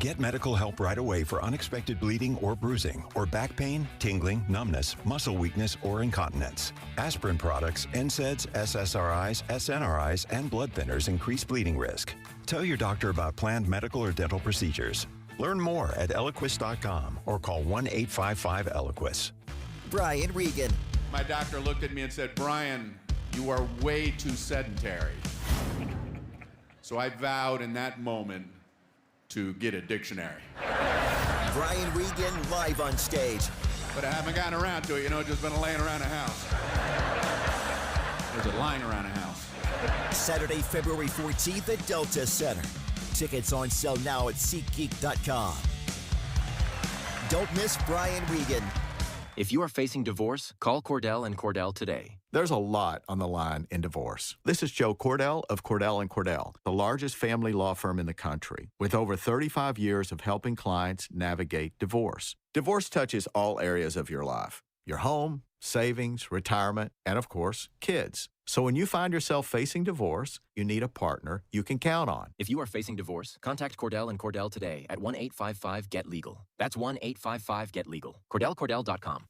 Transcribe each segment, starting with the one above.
Get medical help right away for unexpected bleeding or bruising, or back pain, tingling, numbness, muscle weakness, or incontinence. Aspirin products, NSAIDs, SSRIs, SNRIs, and blood thinners increase bleeding risk. Tell your doctor about planned medical or dental procedures. Learn more at Eliquis.com or call 1-855-ELIQUIS. Brian Regan. My doctor looked at me and said, "Brian, you are way too sedentary." So I vowed in that moment to get a dictionary. Brian Regan live on stage. But I haven't gotten around to it, just been laying around the house. There's a lying around the house. Saturday, February 14th at Delta Center. Tickets on sale now at SeatGeek.com. Don't miss Brian Regan. If you are facing divorce, call Cordell & Cordell today. There's a lot on the line in divorce. This is Joe Cordell of Cordell & Cordell, the largest family law firm in the country, with over 35 years of helping clients navigate divorce. Divorce touches all areas of your life: your home, savings, retirement, and of course, kids. So when you find yourself facing divorce, you need a partner you can count on. If you are facing divorce, contact Cordell & Cordell today at 1-855-GET-LEGAL. That's 1-855-GET-LEGAL. CordellCordell.com.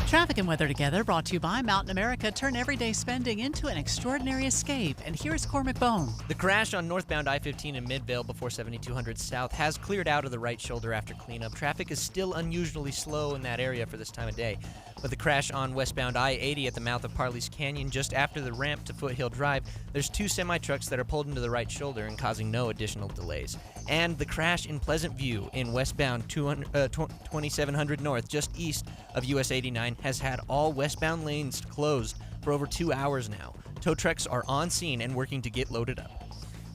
Traffic and weather together brought to you by Mountain America. Turn everyday spending into an extraordinary escape. And here's Cormac Bone. The crash on northbound I-15 in Midvale before 7200 South has cleared out of the right shoulder after cleanup. Traffic is still unusually slow in that area for this time of day. But the crash on westbound I-80 at the mouth of Parley's Canyon just after the ramp to Foothill Drive, there's two semi-trucks that are pulled into the right shoulder and causing no additional delays. And the crash in Pleasant View in westbound 2700 North, just east of US 89, has had all westbound lanes closed for over 2 hours now. Tow trucks are on scene and working to get loaded up.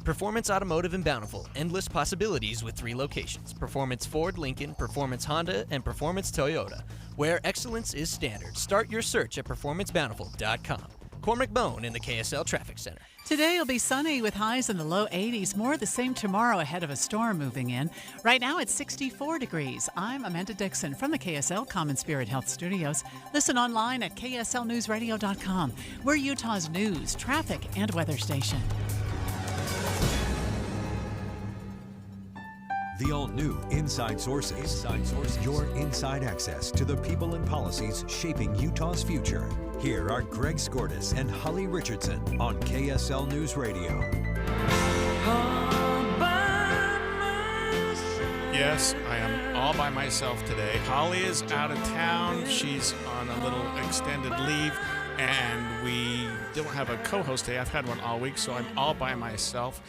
Performance Automotive in Bountiful. Endless possibilities with 3 locations. Performance Ford, Lincoln, Performance Honda, and Performance Toyota. Where excellence is standard. Start your search at performancebountiful.com. Cormac Bone in the KSL Traffic Center. Today will be sunny with highs in the low 80s. More of the same tomorrow ahead of a storm moving in. Right now it's 64 degrees. I'm Amanda Dixon from the KSL Common Spirit Health Studios. Listen online at kslnewsradio.com. We're Utah's news, traffic, and weather station. The all-new Inside Sources. Your inside access to the people and policies shaping Utah's future. Here are Greg Skordas and Holly Richardson on KSL News Radio. Yes, I am all by myself today. Holly is out of town. She's on a little extended leave, and we don't have a co-host today. I've had one all week, so I'm all by myself.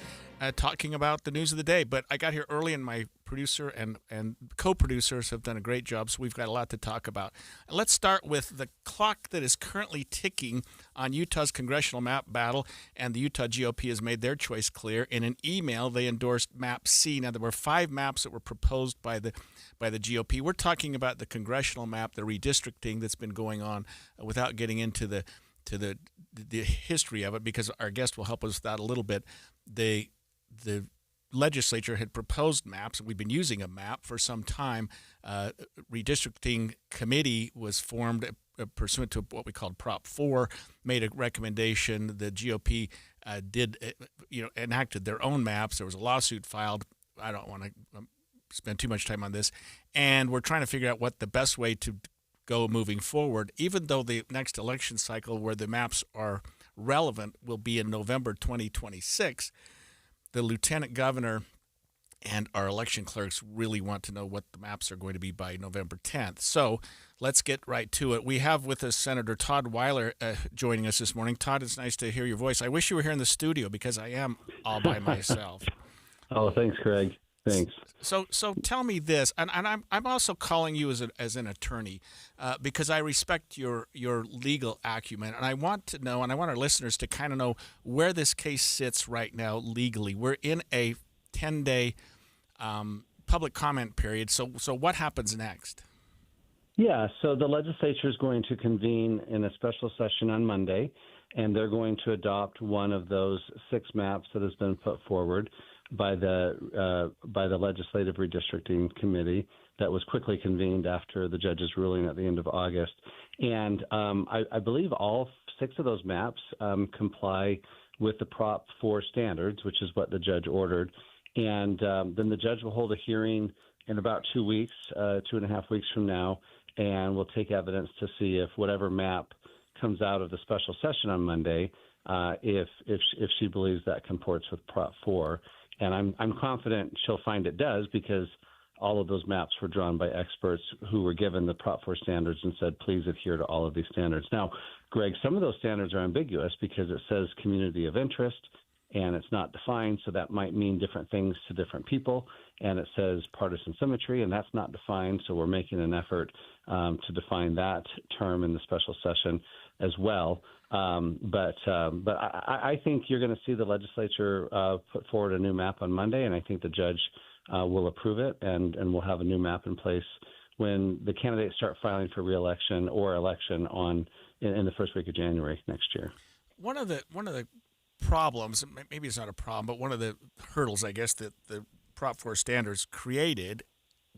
Talking about the news of the day, but I got here early and my producer and co-producers have done a great job, so we've got a lot to talk about. Let's start with the clock that is currently ticking on Utah's congressional map battle, and the Utah GOP has made their choice clear. In an email, they endorsed Map C. Now, there were 5 maps that were proposed by the GOP. We're talking about the congressional map, the redistricting that's been going on, without getting into the history of it, because our guest will help us with that a little bit. The legislature had proposed maps. We've been using a map for some time. Redistricting committee was formed pursuant to what we called Prop 4, made a recommendation. The GOP enacted their own maps. There was a lawsuit filed. I don't want to spend too much time on this. And we're trying to figure out what the best way to go moving forward, even though the next election cycle where the maps are relevant will be in November 2026. The lieutenant governor and our election clerks really want to know what the maps are going to be by November 10th. So let's get right to it. We have with us Senator Todd Weiler joining us this morning. Todd, it's nice to hear your voice. I wish you were here in the studio because I am all by myself. Oh, thanks, Craig. Thanks. So tell me this, and I'm also calling you as an attorney because I respect your legal acumen, and I want to know, and I want our listeners to kind of know where this case sits right now legally. We're in a 10-day public comment period. So what happens next? Yeah, so the legislature is going to convene in a special session on Monday, and they're going to adopt one of those 6 maps that has been put forward by the Legislative Redistricting Committee that was quickly convened after the judge's ruling at the end of August. And I believe all 6 of those maps comply with the Prop 4 standards, which is what the judge ordered. And then the judge will hold a hearing in about 2 weeks, 2.5 weeks from now, and we'll take evidence to see if whatever map comes out of the special session on Monday, if she believes that comports with Prop 4. And I'm confident she'll find it does, because all of those maps were drawn by experts who were given the Prop 4 standards and said, please adhere to all of these standards. Now, Greg, some of those standards are ambiguous because it says community of interest, and it's not defined, so that might mean different things to different people. And it says partisan symmetry, and that's not defined, so we're making an effort to define that term in the special session as well. But I think you're going to see the legislature put forward a new map on Monday, and I think the judge will approve it, and we'll have a new map in place when the candidates start filing for re-election or election in the first week of January next year. One of the problems, maybe it's not a problem, but one of the hurdles, I guess, that the Prop 4 standards created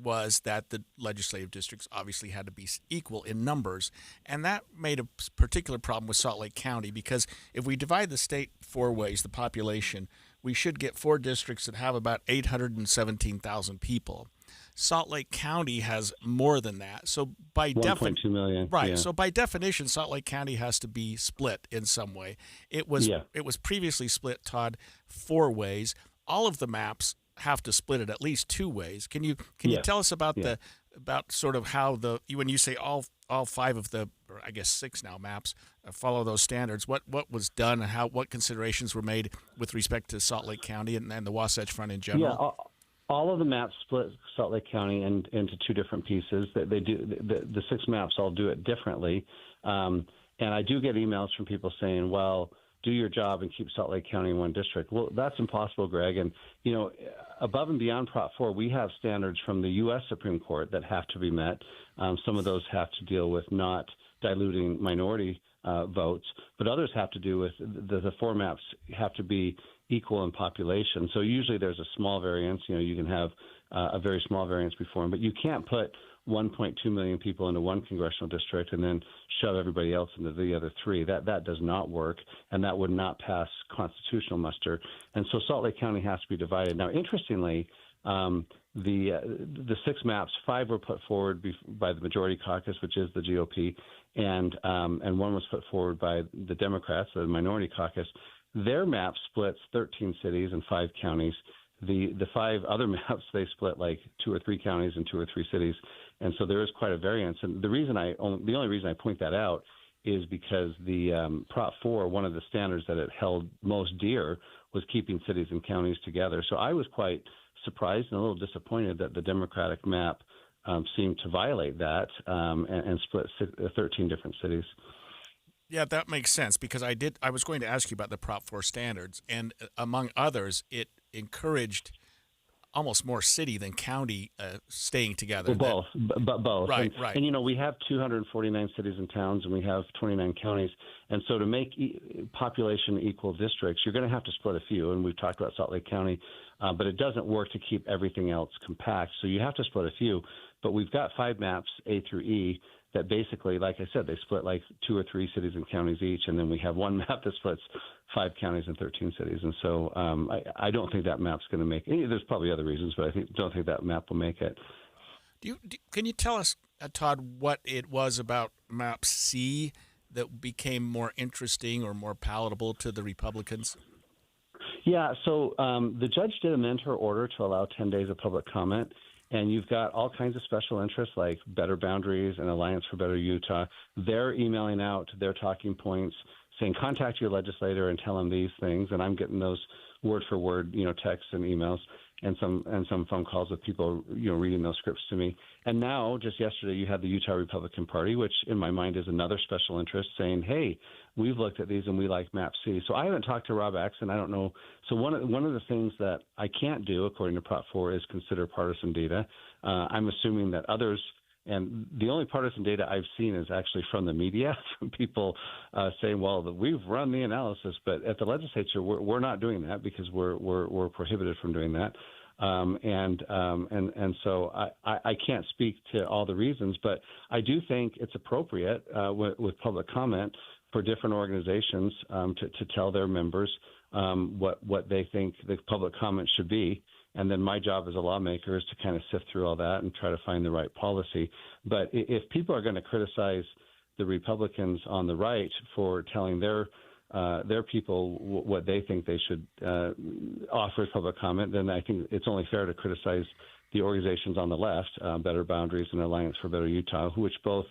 was that the legislative districts obviously had to be equal in numbers. And that made a particular problem with Salt Lake County, because if we divide the state 4 ways, the population, we should get 4 districts that have about 817,000 people. Salt Lake County has more than that. So by 1.2 million. Right. Yeah. So by definition, Salt Lake County has to be split in some way. It was previously split, Todd, 4 ways. All of the maps have to split it at least 2 ways. Can you tell us about about sort of how when you say all 5 of the, or I guess 6 now, maps follow those standards, what was done and what considerations were made with respect to Salt Lake County and the Wasatch Front in general? Yeah, all of the maps split Salt Lake County into 2 different pieces. They do the 6 maps all do it differently, and I do get emails from people saying, "Well, do your job and keep Salt Lake County in one district." Well, that's impossible, Greg. And above and beyond Prop 4, we have standards from the U.S. Supreme Court that have to be met. Some of those have to deal with not diluting minority votes, but others have to do with the 4 maps have to be equal in population. So usually there's a small variance. You can have a very small variance before them, but you can't put 1.2 million people into one congressional district and then shove everybody else into the other 3. That does not work, and that would not pass constitutional muster. And so Salt Lake County has to be divided. Now, interestingly, the 6 maps, 5 were put forward by the Majority Caucus, which is the GOP, and 1 was put forward by the Democrats, the Minority Caucus. Their map splits 13 cities and 5 counties. The 5 other maps, they split like 2 or 3 counties and 2 or 3 cities, and so there is quite a variance. And the only reason I point that out is because the Prop 4, one of the standards that it held most dear was keeping cities and counties together. So I was quite surprised and a little disappointed that the Democratic map seemed to violate that and split 13 different cities. Yeah, that makes sense, because I was going to ask you about the Prop 4 standards, and among others, it encouraged almost more city than county staying together. Well, both. Right, and, right. And, we have 249 cities and towns, and we have 29 counties. And so to make population equal districts, you're going to have to split a few. And we've talked about Salt Lake County, but it doesn't work to keep everything else compact. So you have to split a few. But we've got 5 maps, A through E, that basically, like I said, they split like 2 or 3 cities and counties each, and then we have 1 map that splits 5 counties and 13 cities. And so I don't think that map's going to make it. There's probably other reasons, but don't think that map will make it. Can you tell us, Todd, what it was about Map C that became more interesting or more palatable to the Republicans? Yeah, so the judge did amend her order to allow 10 days of public comment. And you've got all kinds of special interests like Better Boundaries and Alliance for Better Utah. They're emailing out their talking points, saying contact your legislator and tell them these things. And I'm getting those word for word, texts and emails and some phone calls with people, reading those scripts to me. And now, just yesterday, you had the Utah Republican Party, which in my mind is another special interest, saying, hey, we've looked at these and we like Map C. So I haven't talked to Rob Axson. I don't know. So one of the things that I can't do, according to Prop 4, is consider partisan data. I'm assuming that others, and the only partisan data I've seen is actually from the media, from people saying, well, we've run the analysis. But at the legislature, we're not doing that because we're prohibited from doing that. And so I can't speak to all the reasons, but I do think it's appropriate with public comment for different organizations to tell their members what they think the public comment should be. And then my job as a lawmaker is to kind of sift through all that and try to find the right policy. But if people are going to criticize the Republicans on the right for telling their people what they think they should offer as public comment, then I think it's only fair to criticize the organizations on the left, Better Boundaries and Alliance for Better Utah, which both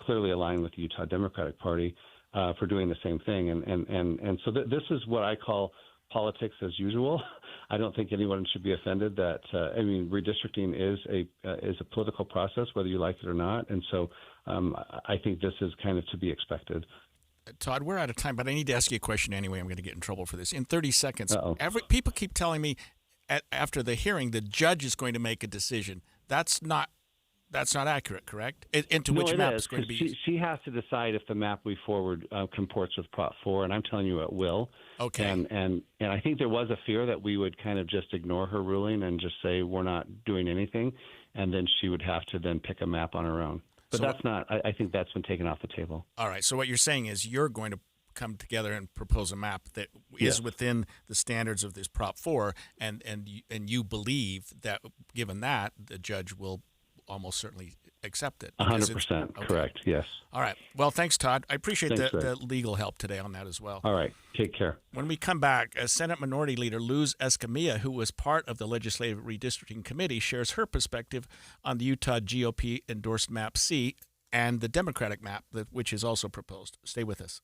clearly align with the Utah Democratic Party for doing the same thing. And so this is what I call politics as usual. I don't think anyone should be offended that redistricting is a political process, whether you like it or not. And so I think this is kind of to be expected. Todd, we're out of time, but I need to ask you a question anyway. I'm going to get in trouble for this. In 30 seconds, people keep telling me after the hearing the judge is going to make a decision. That's not accurate, correct? Which map is going to be? She has to decide if the map we forward comports with Prop 4, and I'm telling you it will. Okay. And I think there was a fear that we would kind of just ignore her ruling and just say we're not doing anything, and then she would have to then pick a map on her own. But that's not. I think that's been taken off the table. All right. So what you're saying is you're going to come together and propose a map that is within the standards of this Prop 4, and you believe that given that the judge will almost certainly accept it. 100% correct. Yes. All right. Well, thanks, Todd. I appreciate the legal help today on that as well. All right. Take care. When we come back, Senate Minority Leader Luz Escamilla, who was part of the Legislative Redistricting Committee, shares her perspective on the Utah GOP endorsed Map C and the Democratic map, which is also proposed. Stay with us.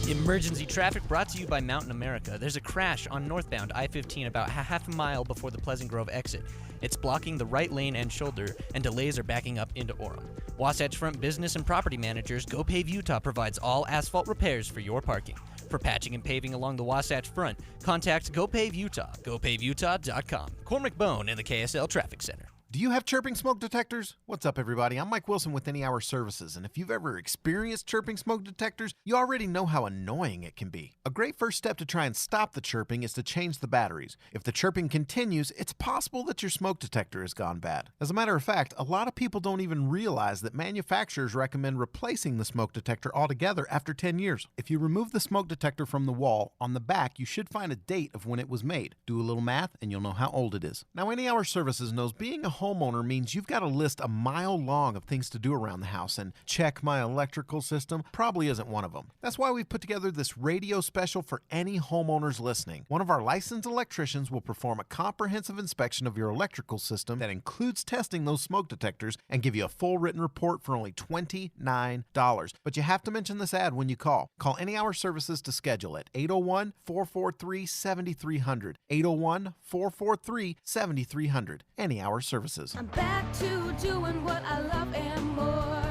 Emergency traffic brought to you by Mountain America. There's a crash on northbound I-15 about half a mile before the Pleasant Grove exit. It's blocking the right lane and shoulder, and delays are backing up into Orem. Wasatch Front business and property managers GoPave Utah provides all asphalt repairs for your parking. For patching and paving along the Wasatch Front, contact GoPave Utah, GoPaveUtah.com. Cormac Bone in the KSL Traffic Center. Do you have chirping smoke detectors? What's up, everybody? I'm Mike Wilson with Any Hour Services, and if you've ever experienced chirping smoke detectors, you already know how annoying it can be. A great first step to try and stop the chirping is to change the batteries. If the chirping continues, it's possible that your smoke detector has gone bad. As a matter of fact, a lot of people don't even realize that manufacturers recommend replacing the smoke detector altogether after 10 years. If you remove the smoke detector from the wall, on the back you should find a date of when it was made. Do a little math and you'll know how old it is. Now, Any Hour Services knows being a homeowner means you've got a list a mile long of things to do around the house, and check my electrical system probably isn't one of them. That's why we've put together this radio special for any homeowners listening. One of our licensed electricians will perform a comprehensive inspection of your electrical system that includes testing those smoke detectors and give you a full written report for only $29. But you have to mention this ad when you call. Call Any Hour Services to schedule it. 801-443-7300. 801-443-7300. Any Hour Services. I'm back to doing what I love and more,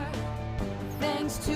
thanks to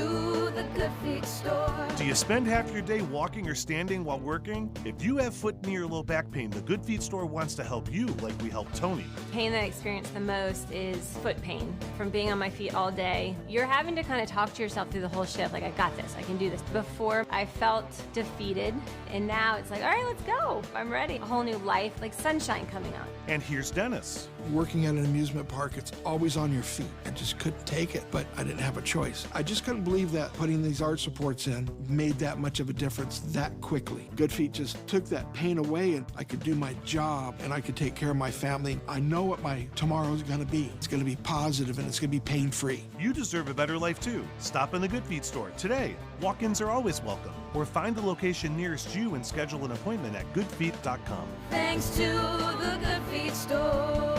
the Good Feet store. Do you spend half your day walking or standing while working? If you have foot, knee, or low back pain, the Good Feet store wants to help you like we helped Tony. Pain that I experience the most is foot pain from being on my feet all day. You're having to kind of talk to yourself through the whole shift, like, I got this, I can do this. Before, I felt defeated, and now it's like, all right, let's go. I'm ready. A whole new life, like sunshine coming out. And here's Dennis. Working at an amusement park, it's always on your feet. I just couldn't take it, but I didn't have a choice. I just couldn't believe that putting these arch supports in made that much of a difference that quickly. Good Feet just took that pain away, and I could do my job, and I could take care of my family. I know what my tomorrow is going to be. It's going to be positive, and it's going to be pain-free. You deserve a better life, too. Stop in the Good Feet store today. Walk-ins are always welcome. Or find the location nearest you and schedule an appointment at goodfeet.com. Thanks to the Good Feet store.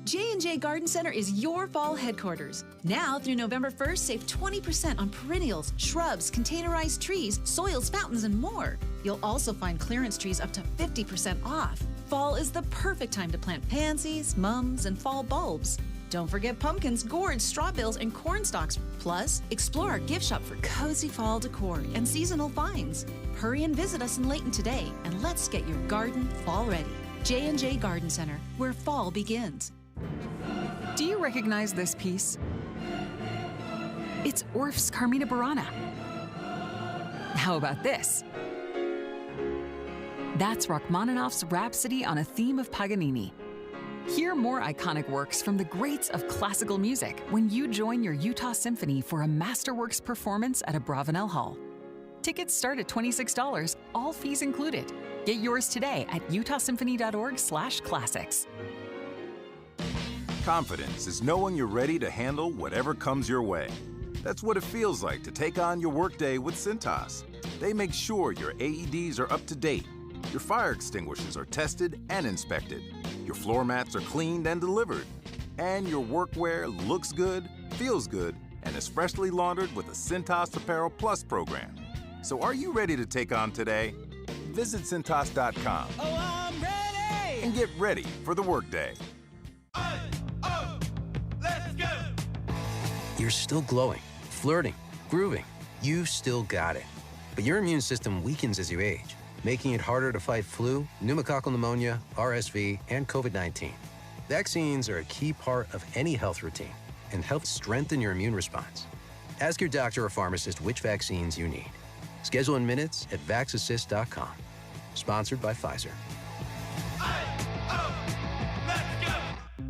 J&J Garden Center is your fall headquarters. Now through November 1st, save 20% on perennials, shrubs, containerized trees, soils, fountains, and more. You'll also find clearance trees up to 50% off. Fall is the perfect time to plant pansies, mums, and fall bulbs. Don't forget pumpkins, gourds, strawbills, and corn stalks. Plus, explore our gift shop for cozy fall decor and seasonal finds. Hurry and visit us in Layton today, and let's get your garden fall ready. J&J Garden Center, where fall begins. Do you recognize this piece? It's Orff's Carmina Burana. How about this? That's Rachmaninoff's Rhapsody on a Theme of Paganini. Hear more iconic works from the greats of classical music when you join your Utah Symphony for a Masterworks performance at Abravanel Hall. Tickets start at $26, all fees included. Get yours today at utahsymphony.org/classics. Confidence is knowing you're ready to handle whatever comes your way. That's what it feels like to take on your workday with Cintas. They make sure your AEDs are up to date, your fire extinguishers are tested and inspected, your floor mats are cleaned and delivered, and your workwear looks good, feels good, and is freshly laundered with a Cintas Apparel Plus program. So are you ready to take on today? Visit Cintas.com and get ready for the workday. You're still glowing, flirting, grooving. You've still got it. But your immune system weakens as you age, making it harder to fight flu, pneumococcal pneumonia, RSV, and COVID-19. Vaccines are a key part of any health routine and help strengthen your immune response. Ask your doctor or pharmacist which vaccines you need. Schedule in minutes at VaxAssist.com. Sponsored by Pfizer.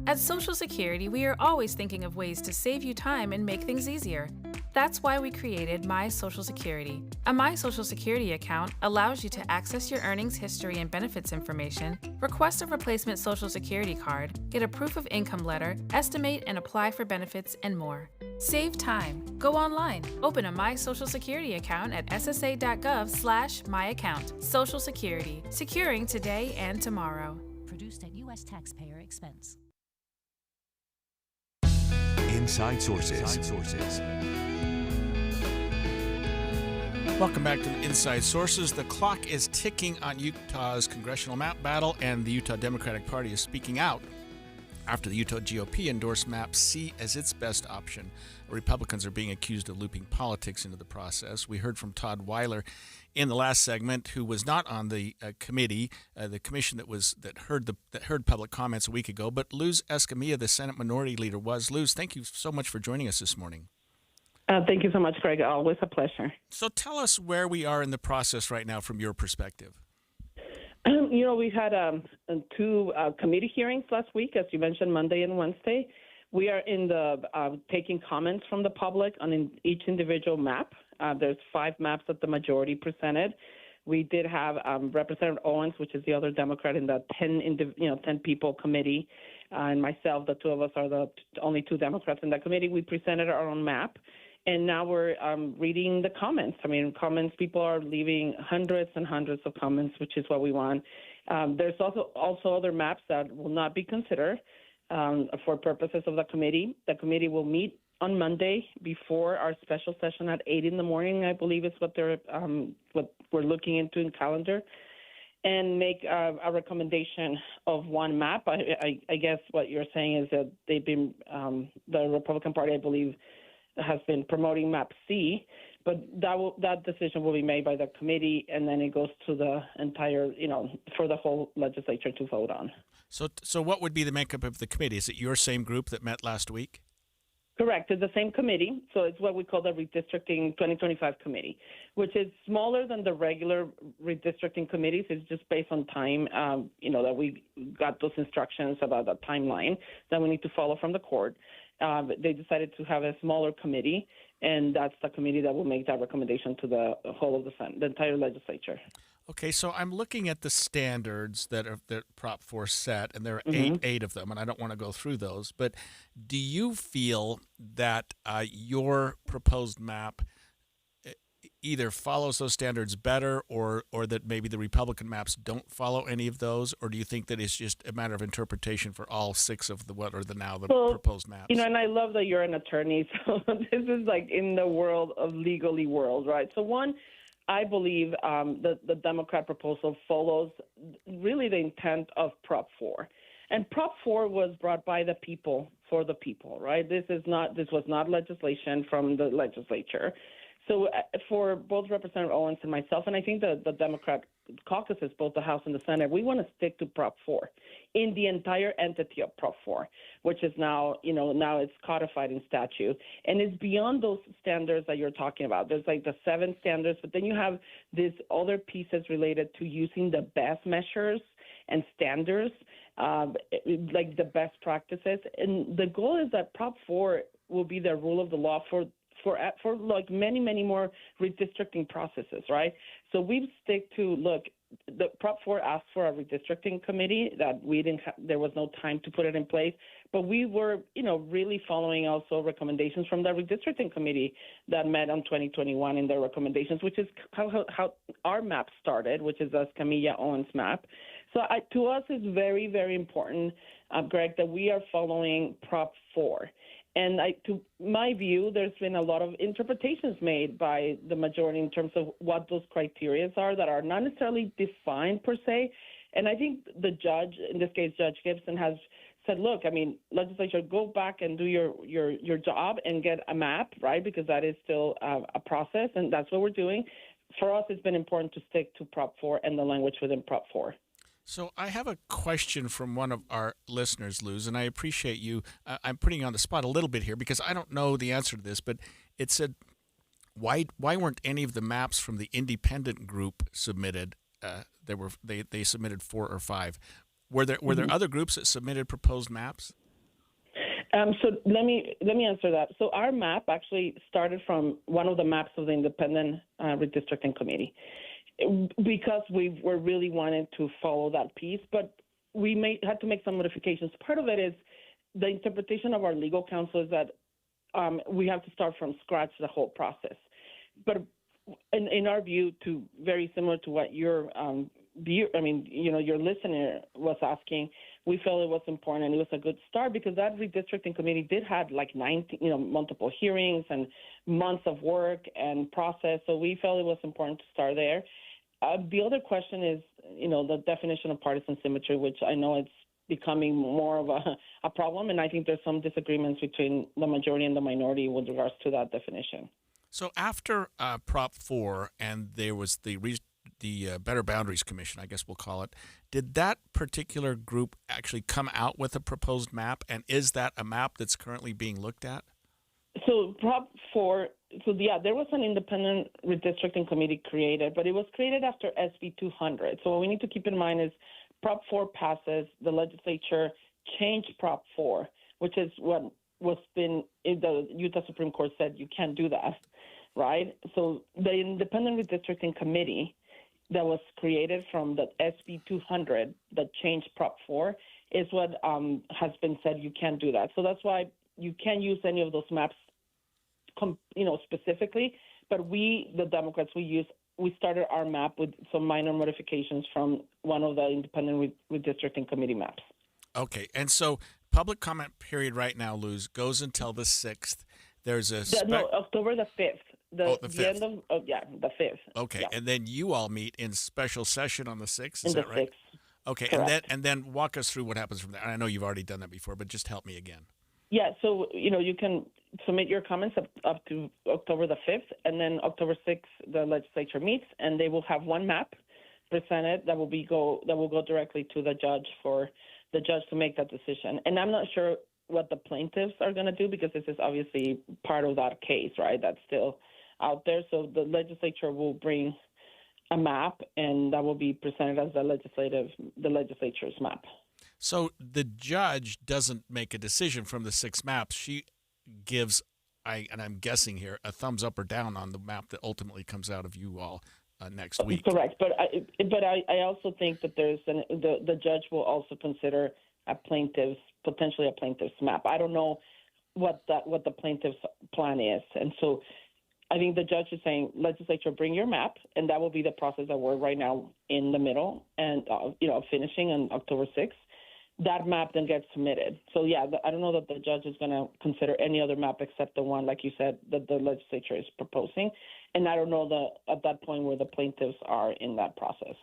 At Social Security, we are always thinking of ways to save you time and make things easier. That's why we created My Social Security. A My Social Security account allows you to access your earnings history and benefits information, request a replacement Social Security card, get a proof of income letter, estimate and apply for benefits, and more. Save time. Go online. Open a My Social Security account at ssa.gov/myaccount. Social Security. Securing today and tomorrow. Produced at U.S. taxpayer expense. Inside Sources. Welcome back to the Inside Sources. The clock is ticking on Utah's congressional map battle, and the Utah Democratic Party is speaking out after the Utah GOP endorsed Map C as its best option. Republicans are being accused of looping politics into the process. We heard from Todd Weiler in the last segment, who was not on the committee, the commission that heard public comments a week ago. But Luz Escamilla, the Senate Minority Leader, was. Luz, thank you so much for joining us this morning. Thank you so much, Greg. Always a pleasure. So tell us where we are in the process right now from your perspective. We had two committee hearings last week, as you mentioned, Monday and Wednesday. We are in the taking comments from the public on each individual map. There's 5 maps that the majority presented. We did have Representative Owens, which is the other Democrat in the 10 people committee, and myself. The two of us are the only 2 Democrats in that committee. We presented our own map. And now we're reading the comments. Comments, people are leaving hundreds and hundreds of comments, which is what we want. There's also other maps that will not be considered for purposes of the committee. The committee will meet on Monday before our special session at 8 in the morning, I believe is what what we're looking into in calendar, and make a recommendation of one map. I guess what you're saying is that they've been, the Republican Party, I believe, has been promoting Map C, but that decision will be made by the committee, and then it goes to the entire, for the whole legislature to vote on. So what would be the makeup of the committee? Is it your same group that met last week? Correct. It's the same committee, so it's what we call the Redistricting 2025 Committee, which is smaller than the regular redistricting committees. It's just based on time, that we got those instructions about the timeline that we need to follow from the court. They decided to have a smaller committee, and that's the committee that will make that recommendation to the whole of the entire legislature. Okay, so I'm looking at the standards that Prop 4 set, and there are eight of them, and I don't want to go through those. But do you feel that your proposed map either follows those standards better, or that maybe the Republican maps don't follow any of those, or do you think that it's just a matter of interpretation for all 6 of the proposed maps? And I love that you're an attorney, so this is like in the world of legally world, right? So one, I believe the Democrat proposal follows really the intent of Prop 4. And Prop 4 was brought by the people for the people, right? This was not legislation from the legislature. So for both Representative Owens and myself, and I think the Democrat caucuses, both the House and the Senate, we want to stick to Prop 4 in the entire entity of Prop 4, which is now it's codified in statute. And it's beyond those standards that you're talking about. There's like the 7 standards, but then you have these other pieces related to using the best measures and standards, like the best practices. And the goal is that Prop 4 will be the rule of the law for like many, many more redistricting processes, right? So we stick to, the Prop 4 asked for a redistricting committee that we didn't there was no time to put it in place. But we were, really following also recommendations from the redistricting committee that met on 2021 in their recommendations, which is how our map started, which is the Camilla Owens map. So to us, it's very, very important, Greg, that we are following Prop 4. And to my view, there's been a lot of interpretations made by the majority in terms of what those criteria are that are not necessarily defined per se. And I think the judge, in this case, Judge Gibson, has said, look, legislature, go back and do your job and get a map, right, because that is still a process, and that's what we're doing. For us, it's been important to stick to Prop 4 and the language within Prop 4. So I have a question from one of our listeners, Luz, and I appreciate you. I'm putting you on the spot a little bit here because I don't know the answer to this, but it said, why weren't any of the maps from the independent group submitted? They submitted 4 or 5. Were there other groups that submitted proposed maps? So let me answer that. So our map actually started from one of the maps of the independent redistricting committee, because we were really wanting to follow that piece, but we had to make some modifications. Part of it is the interpretation of our legal counsel is that we have to start from scratch the whole process. But in our view, very similar to what your listener was asking, we felt it was important and it was a good start because that redistricting committee did have like 19, multiple hearings and months of work and process. So we felt it was important to start there. The other question is, the definition of partisan symmetry, which I know it's becoming more of a problem, and I think there's some disagreements between the majority and the minority with regards to that definition. So after Prop 4 and there was the Better Boundaries Commission, I guess we'll call it, did that particular group actually come out with a proposed map, and is that a map that's currently being looked at? So Prop 4, there was an independent redistricting committee created, but it was created after SB 200. So what we need to keep in mind is Prop 4 passes, the legislature changed Prop 4, which is what the Utah Supreme Court said you can't do that, right? So the independent redistricting committee that was created from the SB 200 that changed Prop 4 is what has been said you can't do that. So that's why you can't use any of those maps specifically, but we, the Democrats, we started our map with some minor modifications from one of the independent redistricting committee maps. Okay, and so public comment period right now, Luz, goes until the 6th. There's October the 5th. The 5th. The end of the 5th. Okay, yeah. And then you all meet in special session on the 6th, is that right? 6th. Okay, and then walk us through what happens from there. I know you've already done that before, but just help me again. Yeah, so, you can submit your comments up to October the 5th, and then October 6th, the legislature meets, and they will have one map presented that will go directly to the judge for the judge to make that decision. And I'm not sure what the plaintiffs are going to do because this is obviously part of that case, right? That's still out there. So the legislature will bring a map, and that will be presented as the legislature's map. So the judge doesn't make a decision from the 6 maps. She gives, and I'm guessing here, a thumbs up or down on the map that ultimately comes out of you all next week. Correct, but I also think that there's the judge will also consider potentially a plaintiff's map. I don't know what the plaintiff's plan is, and so I think the judge is saying, legislature, bring your map, and that will be the process that we're right now in the middle and finishing on October 6th. That map then gets submitted. So, I don't know that the judge is going to consider any other map except the one, like you said, that the legislature is proposing. And I don't know at that point where the plaintiffs are in that process.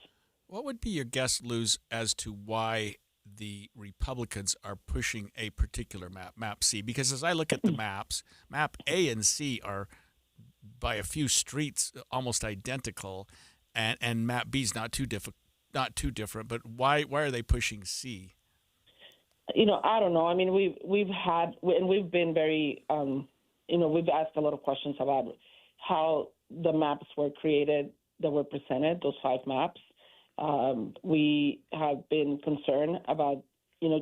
What would be your guess, Luz, as to why the Republicans are pushing a particular map, Map C? Because as I look at the maps, Map A and C are by a few streets almost identical, and Map B is not too different. But why are they pushing C? I don't know. I mean, we've been very, we've asked a lot of questions about how the maps were created that were presented, those 5 maps. We have been concerned about,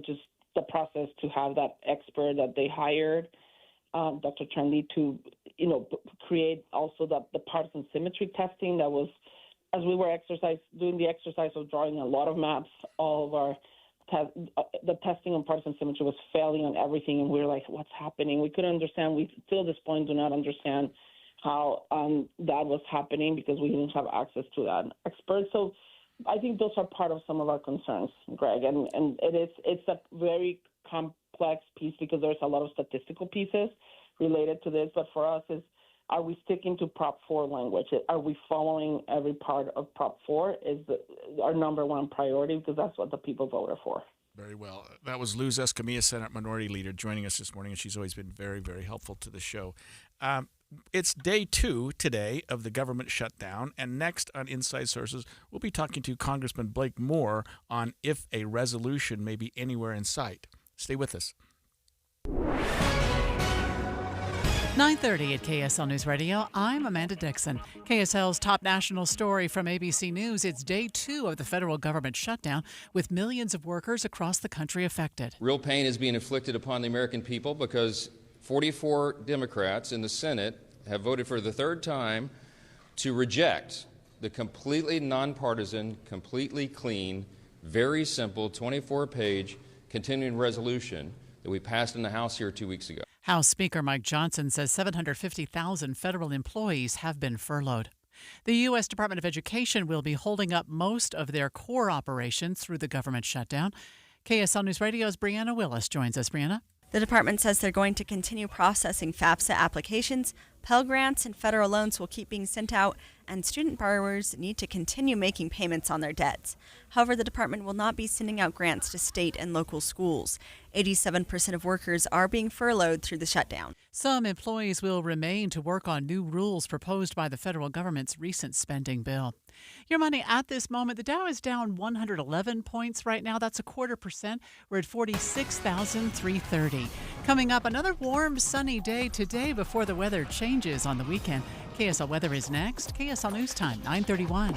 just the process to have that expert that they hired, Dr. Trandy, to, create also the partisan symmetry testing that was as we were doing the exercise of drawing a lot of maps, all of our the testing on partisan symmetry was failing on everything, and we were like, what's happening? We couldn't understand. We still, at this point, do not understand how that was happening because we didn't have access to that expert. So I think those are part of some of our concerns, Greg, and it's a very complex piece because there's a lot of statistical pieces related to this. But for us, are we sticking to Prop 4 language? Are we following every part of Prop 4 is our number one priority because that's what the people voted for. Very well. That was Luz Escamilla, Senate Minority Leader, joining us this morning, and she's always been very, very helpful to the show. It's day 2 today of the government shutdown, and next on Inside Sources, we'll be talking to Congressman Blake Moore on if a resolution may be anywhere in sight. Stay with us. 9:30 at KSL News Radio. I'm Amanda Dixon. KSL's top national story from ABC News. It's day 2 of the federal government shutdown with millions of workers across the country affected. Real pain is being inflicted upon the American people because 44 Democrats in the Senate have voted for the third time to reject the completely nonpartisan, completely clean, very simple 24-page continuing resolution that we passed in the House here 2 weeks ago. House Speaker Mike Johnson says 750,000 federal employees have been furloughed. The U.S. Department of Education will be holding up most of their core operations through the government shutdown. KSL News Radio's Brianna Willis joins us. Brianna? The department says they're going to continue processing FAFSA applications. Pell Grants and federal loans will keep being sent out, and student borrowers need to continue making payments on their debts. However, the department will not be sending out grants to state and local schools. 87% of workers are being furloughed through the shutdown. Some employees will remain to work on new rules proposed by the federal government's recent spending bill. Your money at this moment, the Dow is down 111 points right now. That's 0.25%. We're at 46,330. Coming up, another warm, sunny day today before the weather changes on the weekend. KSL Weather is next. KSL News Time, 9:31.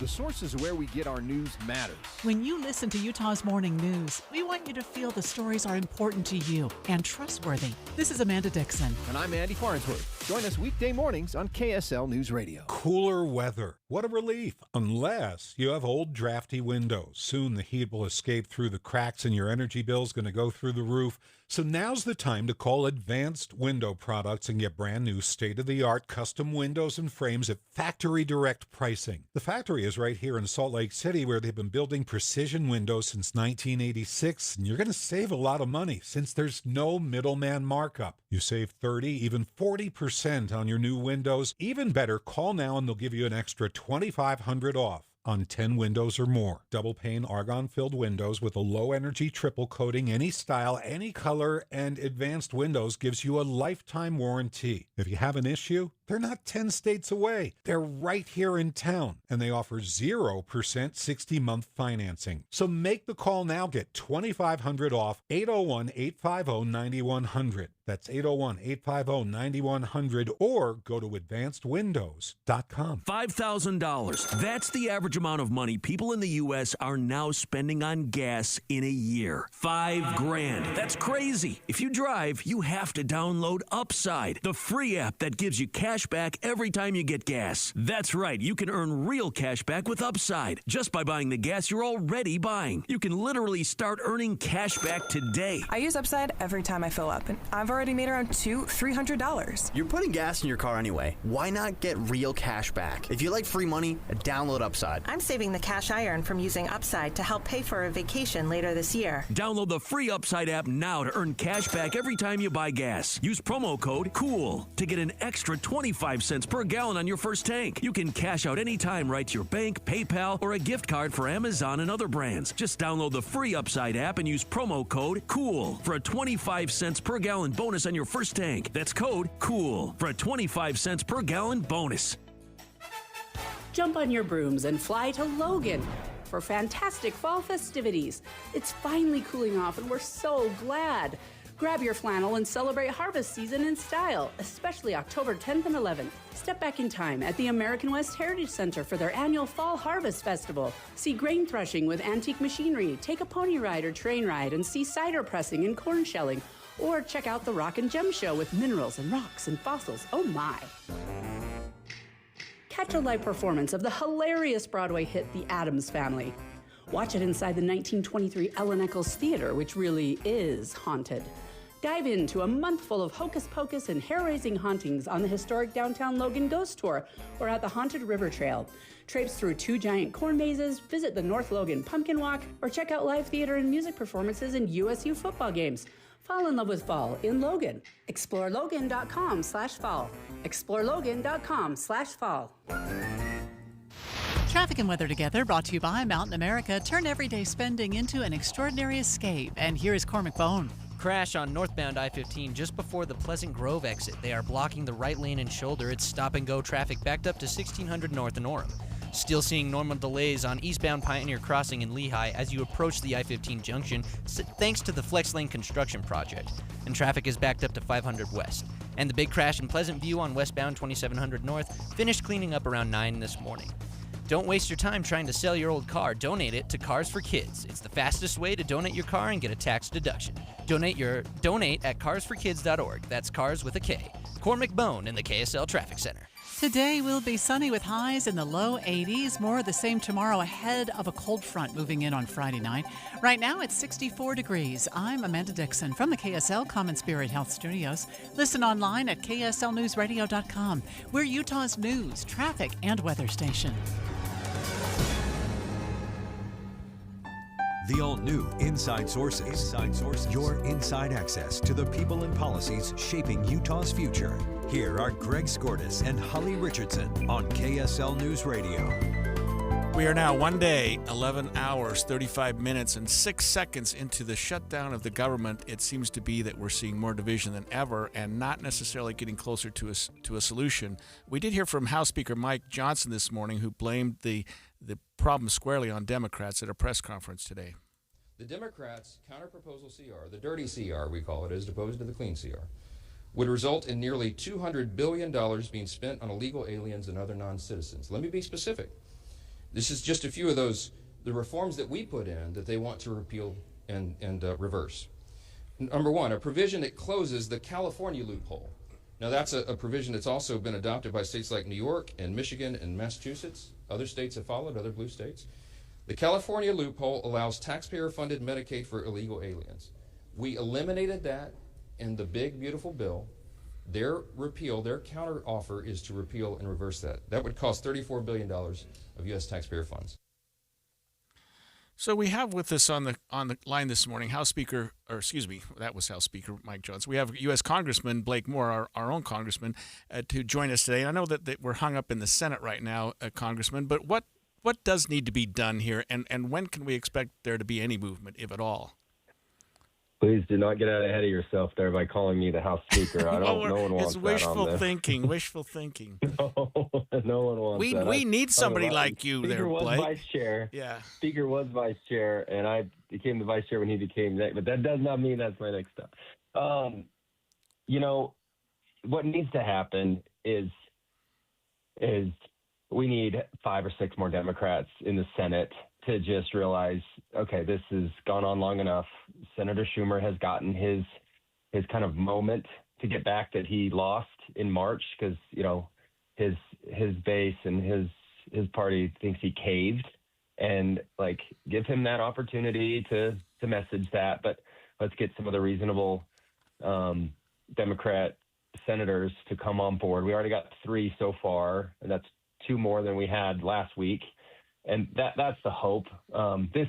The sources where we get our news matters. When you listen to Utah's Morning News, we want you to feel the stories are important to you and trustworthy. This is Amanda Dixon. And I'm Andy Farnsworth. Join us weekday mornings on KSL News Radio. Cooler weather. What a relief. Unless you have old drafty windows. Soon the heat will escape through the cracks and your energy bill is going to go through the roof. So now's the time to call Advanced Window Products and get brand new state-of-the-art custom windows and frames at factory direct pricing. The factory is right here in Salt Lake City where they've been building precision windows since 1986. And you're going to save a lot of money since there's no middleman markup. You save 30, even 40% on your new windows. Even better, call now and they'll give you an extra $2,500 off on 10 windows or more. Double pane argon-filled windows with a low-energy triple coating, any style, any color, and Advanced Windows gives you a lifetime warranty. If you have an issue, they're not 10 states away. They're right here in town, and they offer 0% 60-month financing. So make the call now. Get $2,500 off. 801-850-9100. That's 801-850-9100, or go to advancedwindows.com. $5,000. That's the average amount of money people in the U.S. are now spending on gas in a year. $5,000. That's crazy. If you drive, you have to download Upside, the free app that gives you cash back every time you get gas. That's right. You can earn real cash back with Upside just by buying the gas you're already buying. You can literally start earning cash back today. I use Upside every time I fill up, and I've already made around $300. You're putting gas in your car anyway. Why not get real cash back? If you like free money, download Upside. I'm saving the cash I earn from using Upside to help pay for a vacation later this year. Download the free Upside app now to earn cash back every time you buy gas. Use promo code COOL to get an extra 25 cents per gallon on your first tank. You can cash out anytime right to your bank, PayPal, or a gift card for Amazon and other brands. Just download the free Upside app and use promo code COOL for a 25 cents per gallon bonus on your first tank. That's code COOL for a 25 cents per gallon bonus. Jump on your brooms and fly to Logan for fantastic fall festivities. It's finally cooling off and we're so glad. Grab your flannel and celebrate harvest season in style, especially October 10th and 11th. Step back in time at the American West Heritage Center for their annual Fall Harvest Festival. See grain threshing with antique machinery, take a pony ride or train ride, and see cider pressing and corn shelling. Or check out the Rock and Gem Show with minerals and rocks and fossils. Oh my! catch a live performance of the hilarious Broadway hit The Addams Family. Watch it inside the 1923 Ellen Eccles Theater, which really is haunted. Dive into a month full of hocus pocus and hair-raising hauntings on the historic downtown Logan Ghost Tour or at the Haunted River Trail. Traipse through 2 giant corn mazes, visit the North Logan Pumpkin Walk, or check out live theater and music performances and USU football games. Fall in love with fall in Logan. ExploreLogan.com/fall. ExploreLogan.com/fall. Traffic and weather together, brought to you by Mountain America. Turn everyday spending into an extraordinary escape. And here is Cormac Bone. Crash on northbound I-15 just before the Pleasant Grove exit. They are blocking the right lane and shoulder. It's stop-and-go traffic backed up to 1600 north in Orem. Still seeing normal delays on eastbound Pioneer Crossing in Lehigh as you approach the I-15 junction, thanks to the Flex Lane construction project. And traffic is backed up to 500 west. And the big crash in Pleasant View on westbound 2700 north finished cleaning up around 9 this morning. Don't waste your time trying to sell your old car. Donate it to Cars for Kids. It's the fastest way to donate your car and get a tax deduction. Donate at carsforkids.org. That's cars with a K. Cormac Bone in the KSL Traffic Center. Today will be sunny with highs in the low 80s. More of the same tomorrow ahead of a cold front moving in on Friday night. Right now it's 64 degrees. I'm Amanda Dixon from the KSL Common Spirit Health Studios. Listen online at kslnewsradio.com. We're Utah's news, traffic, and weather station. The all-new Inside Sources. Your inside access to the people and policies shaping Utah's future. Here are Greg Skordas and Holly Richardson on KSL News Radio. We are now 1 day, 11 hours, 35 minutes, and 6 seconds into the shutdown of the government. It seems to be that we're seeing more division than ever and not necessarily getting closer to a solution. We did hear from House Speaker Mike Johnson this morning, who blamed the problem squarely on Democrats at a press conference today. The Democrats' counterproposal CR, the dirty CR we call it, as opposed to the clean CR, would result in nearly $200 billion being spent on illegal aliens and other non-citizens. Let me be specific. This is just a few of the reforms that we put in that they want to repeal and reverse. Number one, a provision that closes the California loophole. Now that's a provision that's also been adopted by states like New York and Michigan and Massachusetts. Other states have followed, other blue states. The California loophole allows taxpayer-funded Medicaid for illegal aliens. We eliminated that in the big, beautiful bill. Their counter-offer is to repeal and reverse that. That would cost $34 billion of U.S. taxpayer funds. So we have with us on the line this morning House Speaker Mike Johnson. We have U.S. Congressman Blake Moore, our own congressman, to join us today. And I know that we're hung up in the Senate right now, Congressman, but what does need to be done here, and when can we expect there to be any movement, if at all? Please do not get out ahead of yourself there by calling me the House Speaker. I don't. No one wants that on this. Wishful thinking. No one wants that. We need somebody like you there, Blake. Speaker was vice chair. Yeah. Speaker was vice chair, and I became the vice chair when he became next. But that does not mean that's my next step. What needs to happen is we need 5 or 6 more Democrats in the Senate to just realize, okay, this has gone on long enough. Senator Schumer has gotten his kind of moment to get back that he lost in March because, his base and his party thinks he caved, and give him that opportunity to message that. But let's get some of the reasonable Democrat senators to come on board. We already got 3 so far, and that's 2 more than we had last week. And that's the hope. This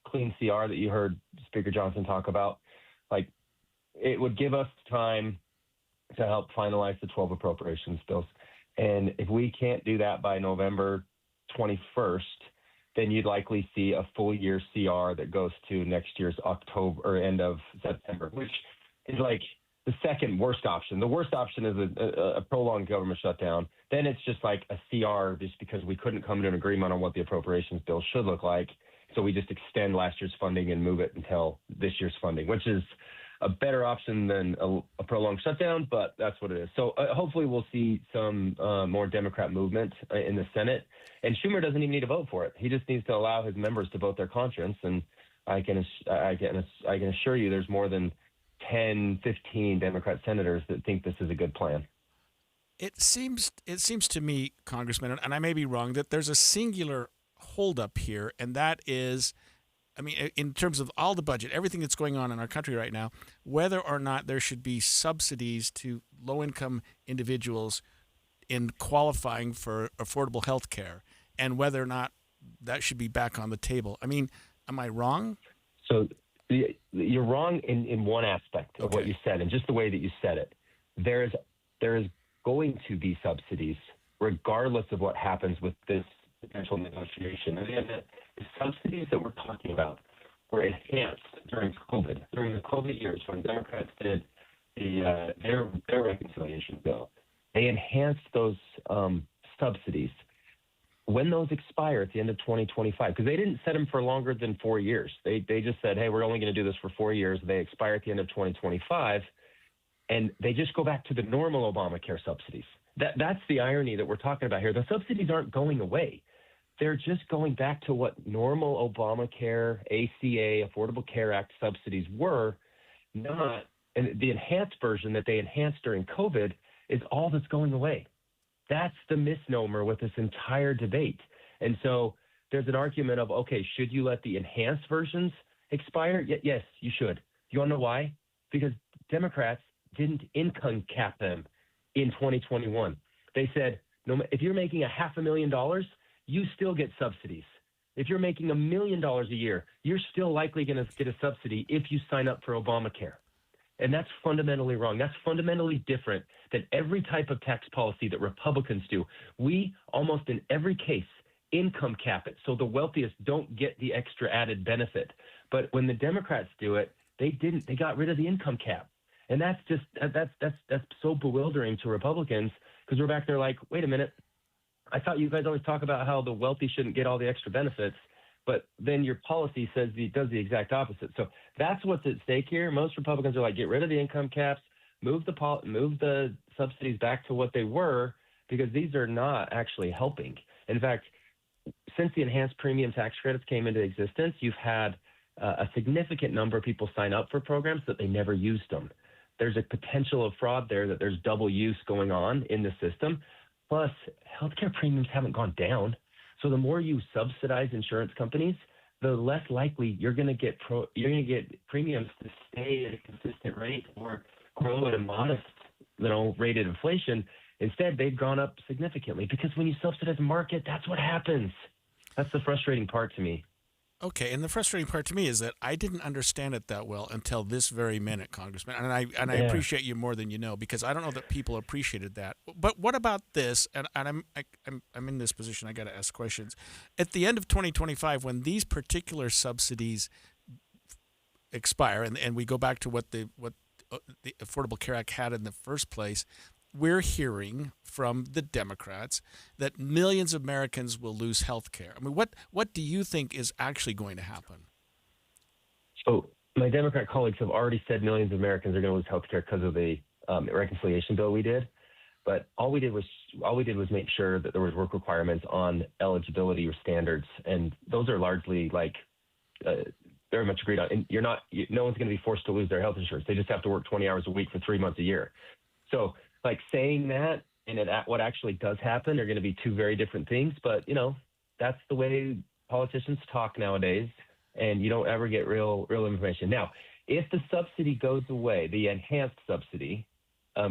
clean CR that you heard Speaker Johnson talk about, it would give us time to help finalize the 12 appropriations bills. And if we can't do that by November 21st, then you'd likely see a full year CR that goes to next year's October or end of September, which is the second worst option. The worst option is a prolonged government shutdown. Then it's just a CR just because we couldn't come to an agreement on what the appropriations bill should look like. So we just extend last year's funding and move it until this year's funding, which is a better option than a prolonged shutdown, but that's what it is. So hopefully we'll see some more Democrat movement in the Senate. And Schumer doesn't even need to vote for it. He just needs to allow his members to vote their conscience. And I can assure you, there's more than 10, 15 Democrat senators that think this is a good plan. So we have with us on the line this morning House Speaker Mike Johnson. We have U.S. Congressman Blake Moore, our own congressman, to join us today. And I know that we're hung up in the Senate right now, Congressman, but what does need to be done here, and when can we expect there to be any movement, if at all? Please do not get out ahead of yourself there by calling me the House Speaker. I don't. No one wants that. It It seems to me, Congressman, and I may be wrong, that there's a singular holdup here, and that is, I mean, in terms of all the budget, everything that's going on in our country right now, whether or not there should be subsidies to low-income individuals in qualifying for affordable health care, and whether or not that should be back on the table. I mean, am I wrong? So you're wrong in one aspect of what you said, and just the way that you said it. There is going to be subsidies regardless of what happens with this potential negotiation. And the subsidies that we're talking about were enhanced during the COVID years when Democrats did their reconciliation bill. They enhanced those subsidies when those expire at the end of 2025, because they didn't set them for longer than 4 years. They just said, hey, we're only going to do this for 4 years. They expire at the end of 2025, and they just go back to the normal Obamacare subsidies. That's the irony that we're talking about here. The subsidies aren't going away. They're just going back to what normal Obamacare, ACA, Affordable Care Act subsidies were, not, and the enhanced version that they enhanced during COVID is all that's going away. That's the misnomer with this entire debate. And so there's an argument of, okay, should you let the enhanced versions expire? Yes, you should. Do you want to know why? Because Democrats didn't income cap them in 2021. They said, no, if you're making $500,000, you still get subsidies. If you're making $1 million a year, you're still likely going to get a subsidy if you sign up for Obamacare. And that's fundamentally wrong. That's fundamentally different than every type of tax policy that Republicans do. We, almost in every case, income cap it so the wealthiest don't get the extra added benefit. But when the Democrats do it, they didn't. They got rid of the income cap. And that's so bewildering to Republicans, because we're back there like, wait a minute, I thought you guys always talk about how the wealthy shouldn't get all the extra benefits, but then your policy says it does the exact opposite. So that's what's at stake here. Most Republicans are like, get rid of the income caps, move the subsidies back to what they were, because these are not actually helping. In fact, since the enhanced premium tax credits came into existence, you've had a significant number of people sign up for programs that they never used them. There's a potential of fraud there, that there's double use going on in the system. Plus, healthcare premiums haven't gone down. So the more you subsidize insurance companies, the less likely you're going to get premiums to stay at a consistent rate or grow at a modest, rate of inflation. Instead, they've gone up significantly, because when you subsidize the market, that's what happens. That's the frustrating part to me. Okay, and the frustrating part to me is that I didn't understand it that well until this very minute, Congressman. And I appreciate you more than you know, because I don't know that people appreciated that. But what about this? And I'm in this position. I got to ask questions. At the end of 2025, when these particular subsidies expire, and we go back to what the Affordable Care Act had in the first place, we're hearing from the Democrats that millions of Americans will lose health care. I mean, what do you think is actually going to happen? So my Democrat colleagues have already said millions of Americans are going to lose health care because of the reconciliation bill we did. But all we did was make sure that there was work requirements on eligibility or standards, and those are largely very much agreed on. And no one's going to be forced to lose their health insurance. They just have to work 20 hours a week for 3 months a year. So saying that and what actually does happen are going to be two very different things. But, that's the way politicians talk nowadays, and you don't ever get real information. Now, if the subsidy goes away, the enhanced subsidy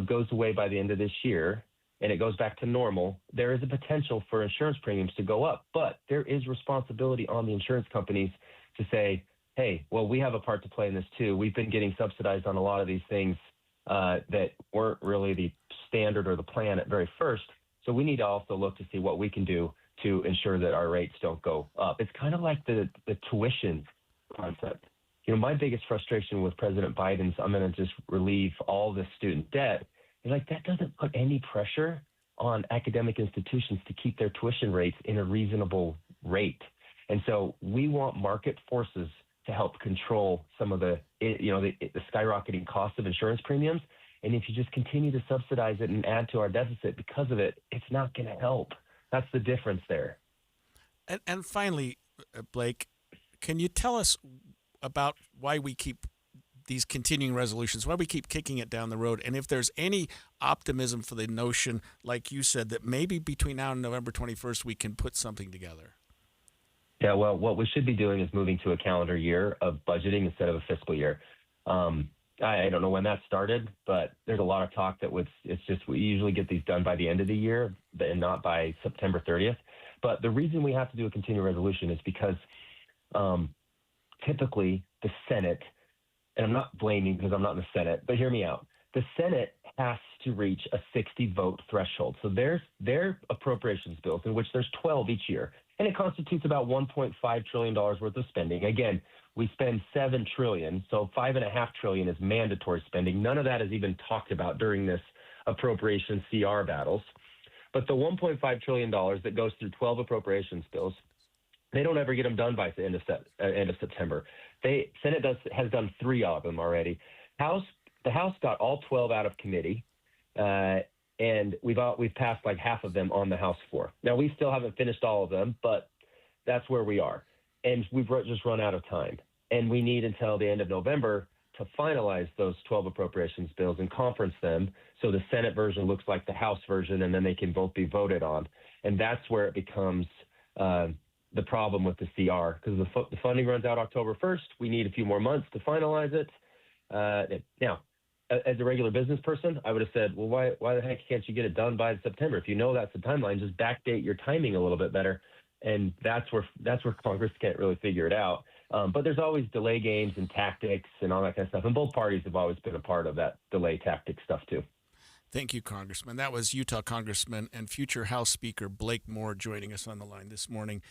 goes away by the end of this year, and it goes back to normal, there is a potential for insurance premiums to go up. But there is responsibility on the insurance companies to say, hey, well, we have a part to play in this too. We've been getting subsidized on a lot of these things that weren't really the standard or the plan at very first. So we need to also look to see what we can do to ensure that our rates don't go up. It's kind of like the tuition concept. My biggest frustration with President Biden's, I'm going to just relieve all this student debt, is that doesn't put any pressure on academic institutions to keep their tuition rates in a reasonable rate. And so we want market forces to help control some of the skyrocketing cost of insurance premiums. And if you just continue to subsidize it and add to our deficit because of it, it's not going to help. That's the difference there. And finally, Blake, can you tell us about why we keep these continuing resolutions? Why do we keep kicking it down the road? And if there's any optimism for the notion, like you said, that maybe between now and November 21st, we can put something together. Yeah, well, what we should be doing is moving to a calendar year of budgeting instead of a fiscal year. I don't know when that started, but there's a lot of talk that it's just we usually get these done by the end of the year and not by September 30th. But the reason we have to do a continuing resolution is because typically the Senate, and I'm not blaming because I'm not in the Senate, but hear me out. The Senate has to reach a 60-vote threshold. So their appropriations bills, in which there's 12 each year, and it constitutes about $1.5 trillion worth of spending. Again, we spend $7 trillion, so $5.5 trillion is mandatory spending. None of that is even talked about during this appropriation CR battles. But the $1.5 trillion that goes through 12 appropriations bills, they don't ever get them done by the end of September. Senate has done 3 of them already. The House got all 12 out of committee, and we've passed like half of them on the House floor. Now, we still haven't finished all of them, but that's where we are. And we've just run out of time. And we need until the end of November to finalize those 12 appropriations bills and conference them so the Senate version looks like the House version, and then they can both be voted on. And that's where it becomes the problem with the CR, because the funding runs out October 1st. We need a few more months to finalize it. Now, as a regular business person, I would have said, well, why the heck can't you get it done by September? If you know that's the timeline, just backdate your timing a little bit better. And that's where Congress can't really figure it out. But there's always delay games and tactics and all that kind of stuff. And both parties have always been a part of that delay tactic stuff, too. Thank you, Congressman. That was Utah Congressman and future House Speaker Blake Moore joining us on the line this morning.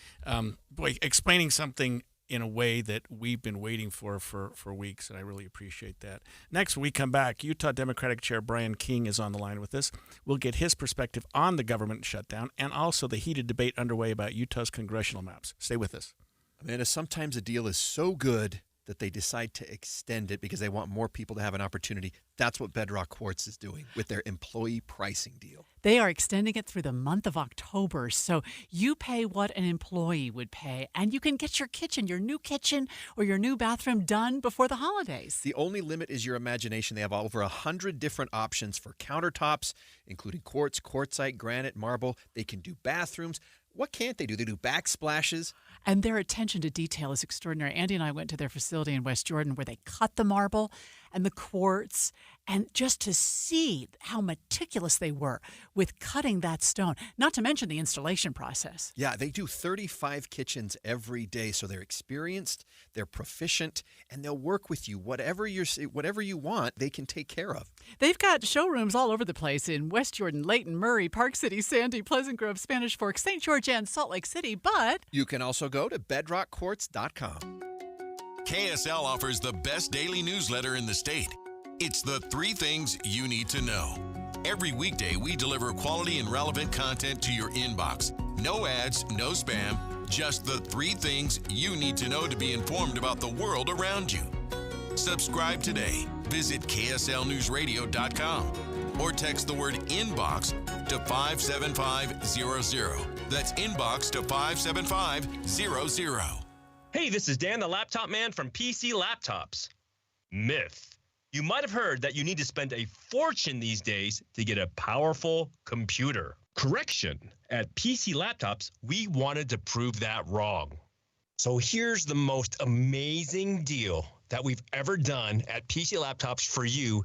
Explaining something in a way that we've been waiting for weeks, and I really appreciate that. Next, when we come back, Utah Democratic Chair Brian King is on the line with us. We'll get his perspective on the government shutdown and also the heated debate underway about Utah's congressional maps. Stay with us. Amanda, sometimes a deal is so good that they decide to extend it because they want more people to have an opportunity. That's what Bedrock Quartz is doing with their employee pricing deal. They are extending it through the month of October, so you pay what an employee would pay, and you can get your new kitchen or your new bathroom done before the holidays. The only limit is your imagination. They have over 100 different options for countertops, including quartz, quartzite, granite, marble. They can do bathrooms. What can't they do? They do backsplashes. And their attention to detail is extraordinary. Andy and I went to their facility in West Jordan where they cut the marble and the quartz, and just to see how meticulous they were with cutting that stone, not to mention the installation process. Yeah, they do 35 kitchens every day, so they're experienced, they're proficient, and they'll work with you. Whatever you want, they can take care of. They've got showrooms all over the place in West Jordan, Layton, Murray, Park City, Sandy, Pleasant Grove, Spanish Fork, St. George, and Salt Lake City, but you can also go to bedrockquartz.com. KSL offers the best daily newsletter in the state. It's the 3 things you need to know. Every weekday, we deliver quality and relevant content to your inbox. No ads, no spam, just the 3 things you need to know to be informed about the world around you. Subscribe today. Visit KSLNewsRadio.com or text the word inbox to 57500. That's inbox to 57500. Hey, this is Dan, the laptop man from PC Laptops. Myth. You might have heard that you need to spend a fortune these days to get a powerful computer. Correction. At PC Laptops, we wanted to prove that wrong. So here's the most amazing deal that we've ever done at PC Laptops for you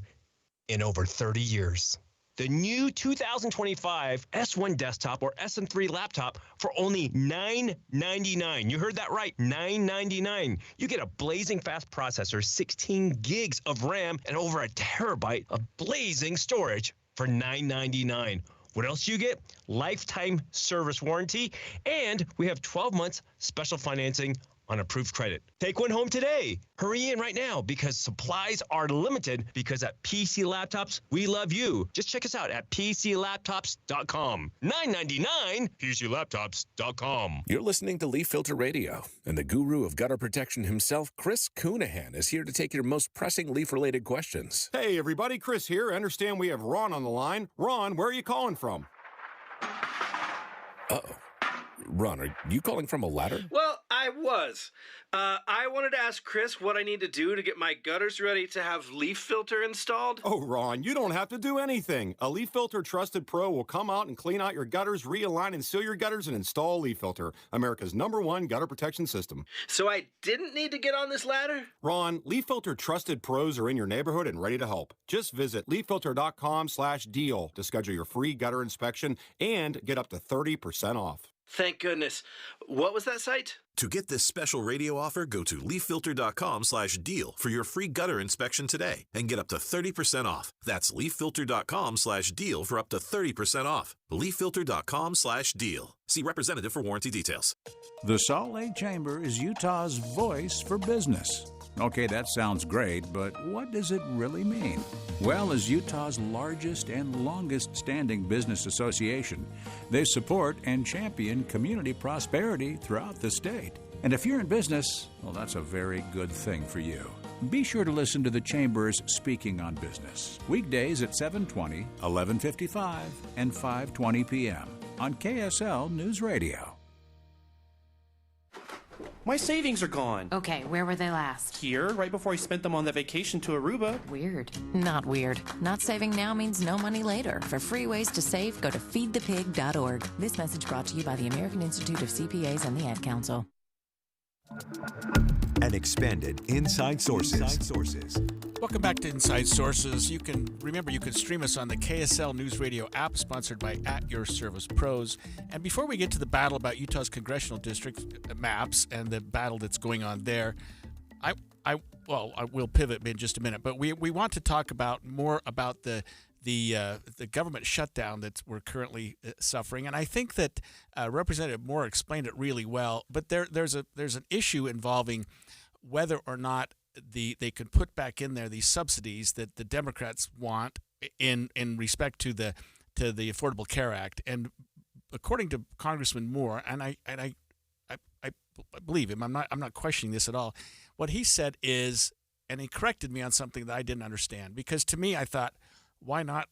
in over 30 years. The new 2025 S1 desktop or SM3 laptop for only $999. You heard that right, $999. You get a blazing fast processor, 16 gigs of RAM, and over a terabyte of blazing storage for $999. What else do you get? Lifetime service warranty, and we have 12 months special financing on approved credit. Take one home today. Hurry in right now because supplies are limited, because at PC Laptops, we love you. Just check us out at PCLaptops.com. $999, PCLaptops.com. You're listening to Leaf Filter Radio, and the guru of gutter protection himself, Chris Coonahan, is here to take your most pressing leaf-related questions. Hey, everybody, Chris here. I understand we have Ron on the line. Ron, where are you calling from? Uh-oh. Ron, are you calling from a ladder? Well, I was. I wanted to ask Chris what I need to do to get my gutters ready to have leaf filter installed. Oh, Ron, you don't have to do anything. A Leaf Filter Trusted Pro will come out and clean out your gutters, realign and seal your gutters, and install Leaf Filter, America's #1 gutter protection system. So I didn't need to get on this ladder? Ron, Leaf Filter Trusted Pros are in your neighborhood and ready to help. Just visit leaffilter.com/deal to schedule your free gutter inspection and get up to 30% off. Thank goodness. What was that site? To get this special radio offer, go to leaffilter.com/deal for your free gutter inspection today and get up to 30% off. That's leaffilter.com/deal for up to 30% off. leaffilter.com/deal. See representative for warranty details. The Salt Lake Chamber is Utah's voice for business. Okay, that sounds great, but what does it really mean? Well, as Utah's largest and longest-standing business association, they support and champion community prosperity throughout the state. And if you're in business, well, that's a very good thing for you. Be sure to listen to the Chamber's Speaking on Business, weekdays at 7:20, 11:55, and 5:20 p.m. on KSL News Radio. My savings are gone. Okay, where were they last? Here, right before I spent them on that vacation to Aruba. Weird. Not weird. Not saving now means no money later. For free ways to save, go to feedthepig.org. This message brought to you by the American Institute of CPAs and the Ad Council. And expanded Inside Sources. Welcome back to Inside Sources. You can stream us on the KSL News Radio app, sponsored by At Your Service Pros. And before we get to the battle about Utah's congressional district maps and the battle that's going on there, I will pivot in just a minute. But we want to talk more about the government shutdown that we're currently suffering, and I think that Representative Moore explained it really well. But there's an issue involving whether or not they could put back in there these subsidies that the Democrats want in respect to the Affordable Care Act. And according to Congressman Moore, and I believe him, I'm not questioning this at all. What he said is, and he corrected me on something that I didn't understand, because to me I thought, why not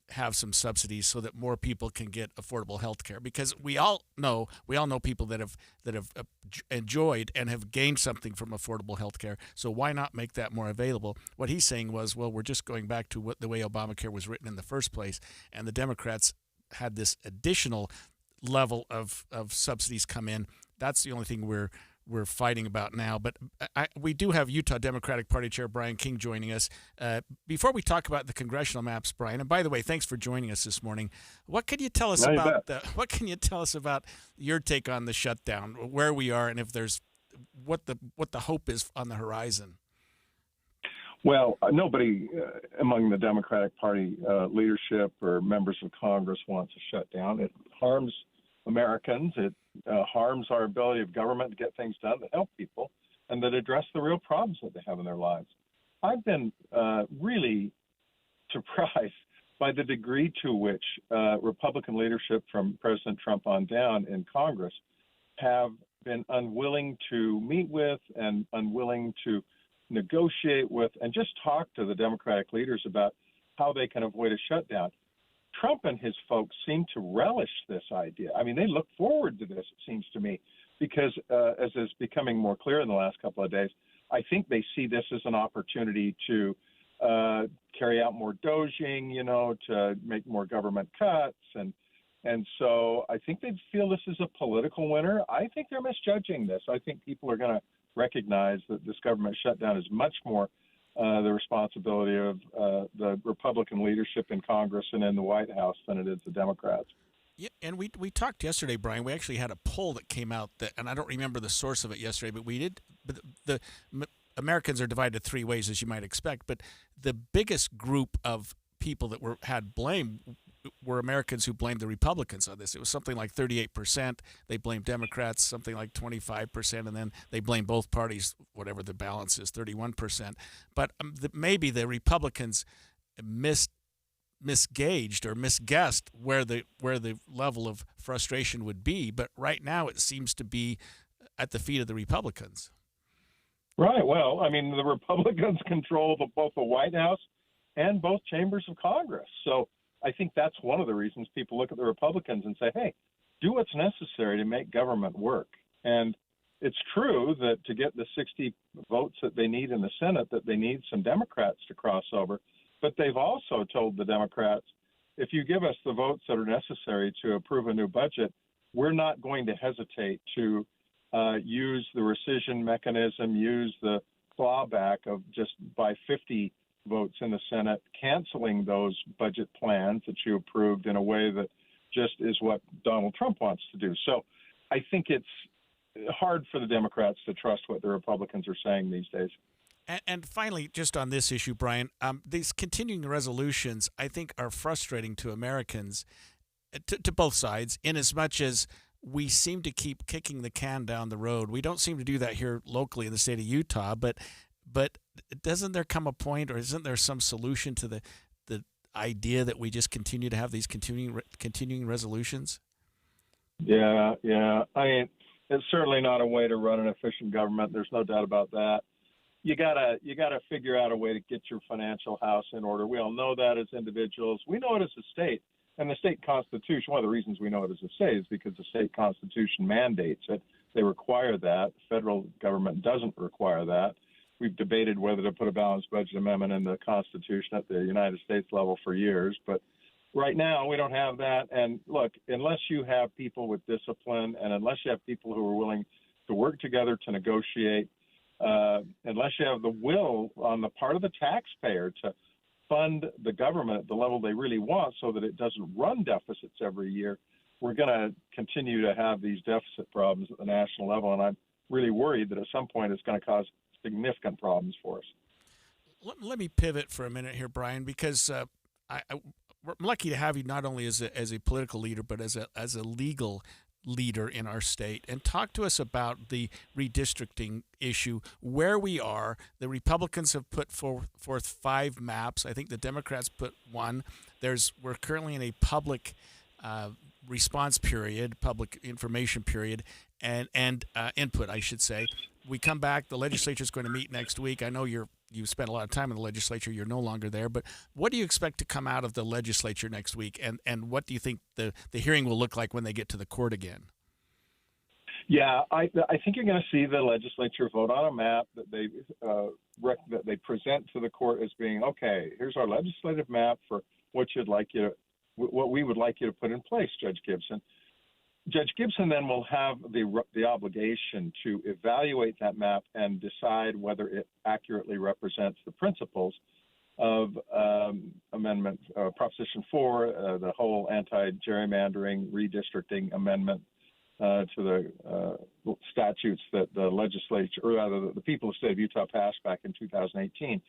have some subsidies so that more people can get affordable health care? Because we all know people that have enjoyed and have gained something from affordable health care. So why not make that more available? What he's saying was, well, we're just going back to the way Obamacare was written in the first place, and the Democrats had this additional level of subsidies come in. That's the only thing we're fighting about now. But we do have Utah Democratic Party Chair Brian King joining us. Before we talk about the congressional maps, Brian, and by the way, thanks for joining us this morning. What can you tell us about your take on the shutdown, where we are, and if there's what the hope is on the horizon? Well, nobody among the Democratic Party leadership or members of Congress wants a shutdown. It harms Americans. It harms our ability of government to get things done that help people and that address the real problems that they have in their lives. I've been really surprised by the degree to which Republican leadership from President Trump on down in Congress have been unwilling to meet with and unwilling to negotiate with and just talk to the Democratic leaders about how they can avoid a shutdown. Trump and his folks seem to relish this idea. I mean, they look forward to this, it seems to me, because as is becoming more clear in the last couple of days, I think they see this as an opportunity to carry out more doging, to make more government cuts. And so I think they feel this is a political winner. I think they're misjudging this. I think people are going to recognize that this government shutdown is much more the responsibility of the Republican leadership in Congress and in the White House than it is the Democrats. Yeah, and we talked yesterday, Brian. We actually had a poll that came out and I don't remember the source of it yesterday, but we did. But the Americans are divided three ways, as you might expect. But the biggest group of people that had blame were Americans who blamed the Republicans on this. It was something like 38%. They blamed Democrats, something like 25%, and then they blamed both parties, whatever the balance is, 31%. But maybe the Republicans misgauged or misguessed where the level of frustration would be. But right now it seems to be at the feet of the Republicans. Right. Well, I mean, the Republicans control both the White House and both chambers of Congress. So I think that's one of the reasons people look at the Republicans and say, hey, do what's necessary to make government work. And it's true that to get the 60 votes that they need in the Senate, that they need some Democrats to cross over. But they've also told the Democrats, if you give us the votes that are necessary to approve a new budget, we're not going to hesitate to use the rescission mechanism, use the clawback of just by 50 votes in the Senate, canceling those budget plans that you approved in a way that just is what Donald Trump wants to do. So I think it's hard for the Democrats to trust what the Republicans are saying these days. And finally, just on this issue, Brian, these continuing resolutions, I think, are frustrating to Americans, to both sides, in as much as we seem to keep kicking the can down the road. We don't seem to do that here locally in the state of Utah, but doesn't there come a point, or isn't there some solution to the idea that we just continue to have these continuing resolutions? Yeah. I mean, it's certainly not a way to run an efficient government. There's no doubt about that. You gotta figure out a way to get your financial house in order. We all know that as individuals. We know it as a state. And the state constitution, one of the reasons we know it as a state is because the state constitution mandates it. They require that. The federal government doesn't require that. We've debated whether to put a balanced budget amendment in the Constitution at the United States level for years. But right now, we don't have that. And look, unless you have people with discipline and unless you have people who are willing to work together to negotiate, unless you have the will on the part of the taxpayer to fund the government at the level they really want so that it doesn't run deficits every year, we're going to continue to have these deficit problems at the national level. And I'm really worried that at some point it's going to cause significant problems for us. Let me pivot for a minute here, Brian, because we're lucky to have you not only as a political leader, but as a legal leader in our state. And talk to us about the redistricting issue, where we are. The Republicans have put forth 5 maps. I think the Democrats put 1. We're currently in a public response period, public information period, and input, I should say. We come back. The legislature is going to meet next week. I know you spent a lot of time in the legislature. You're no longer there. But what do you expect to come out of the legislature next week? And what do you think the hearing will look like when they get to the court again? Yeah, I think you're going to see the legislature vote on a map that they present to the court as being, okay, here's our legislative map for what we would like you to put in place, Judge Gibson. Judge Gibson then will have the obligation to evaluate that map and decide whether it accurately represents the principles of Amendment Proposition 4, the whole anti-gerrymandering redistricting amendment to the statutes that the legislature, or rather the people of the state of Utah passed back in 2018.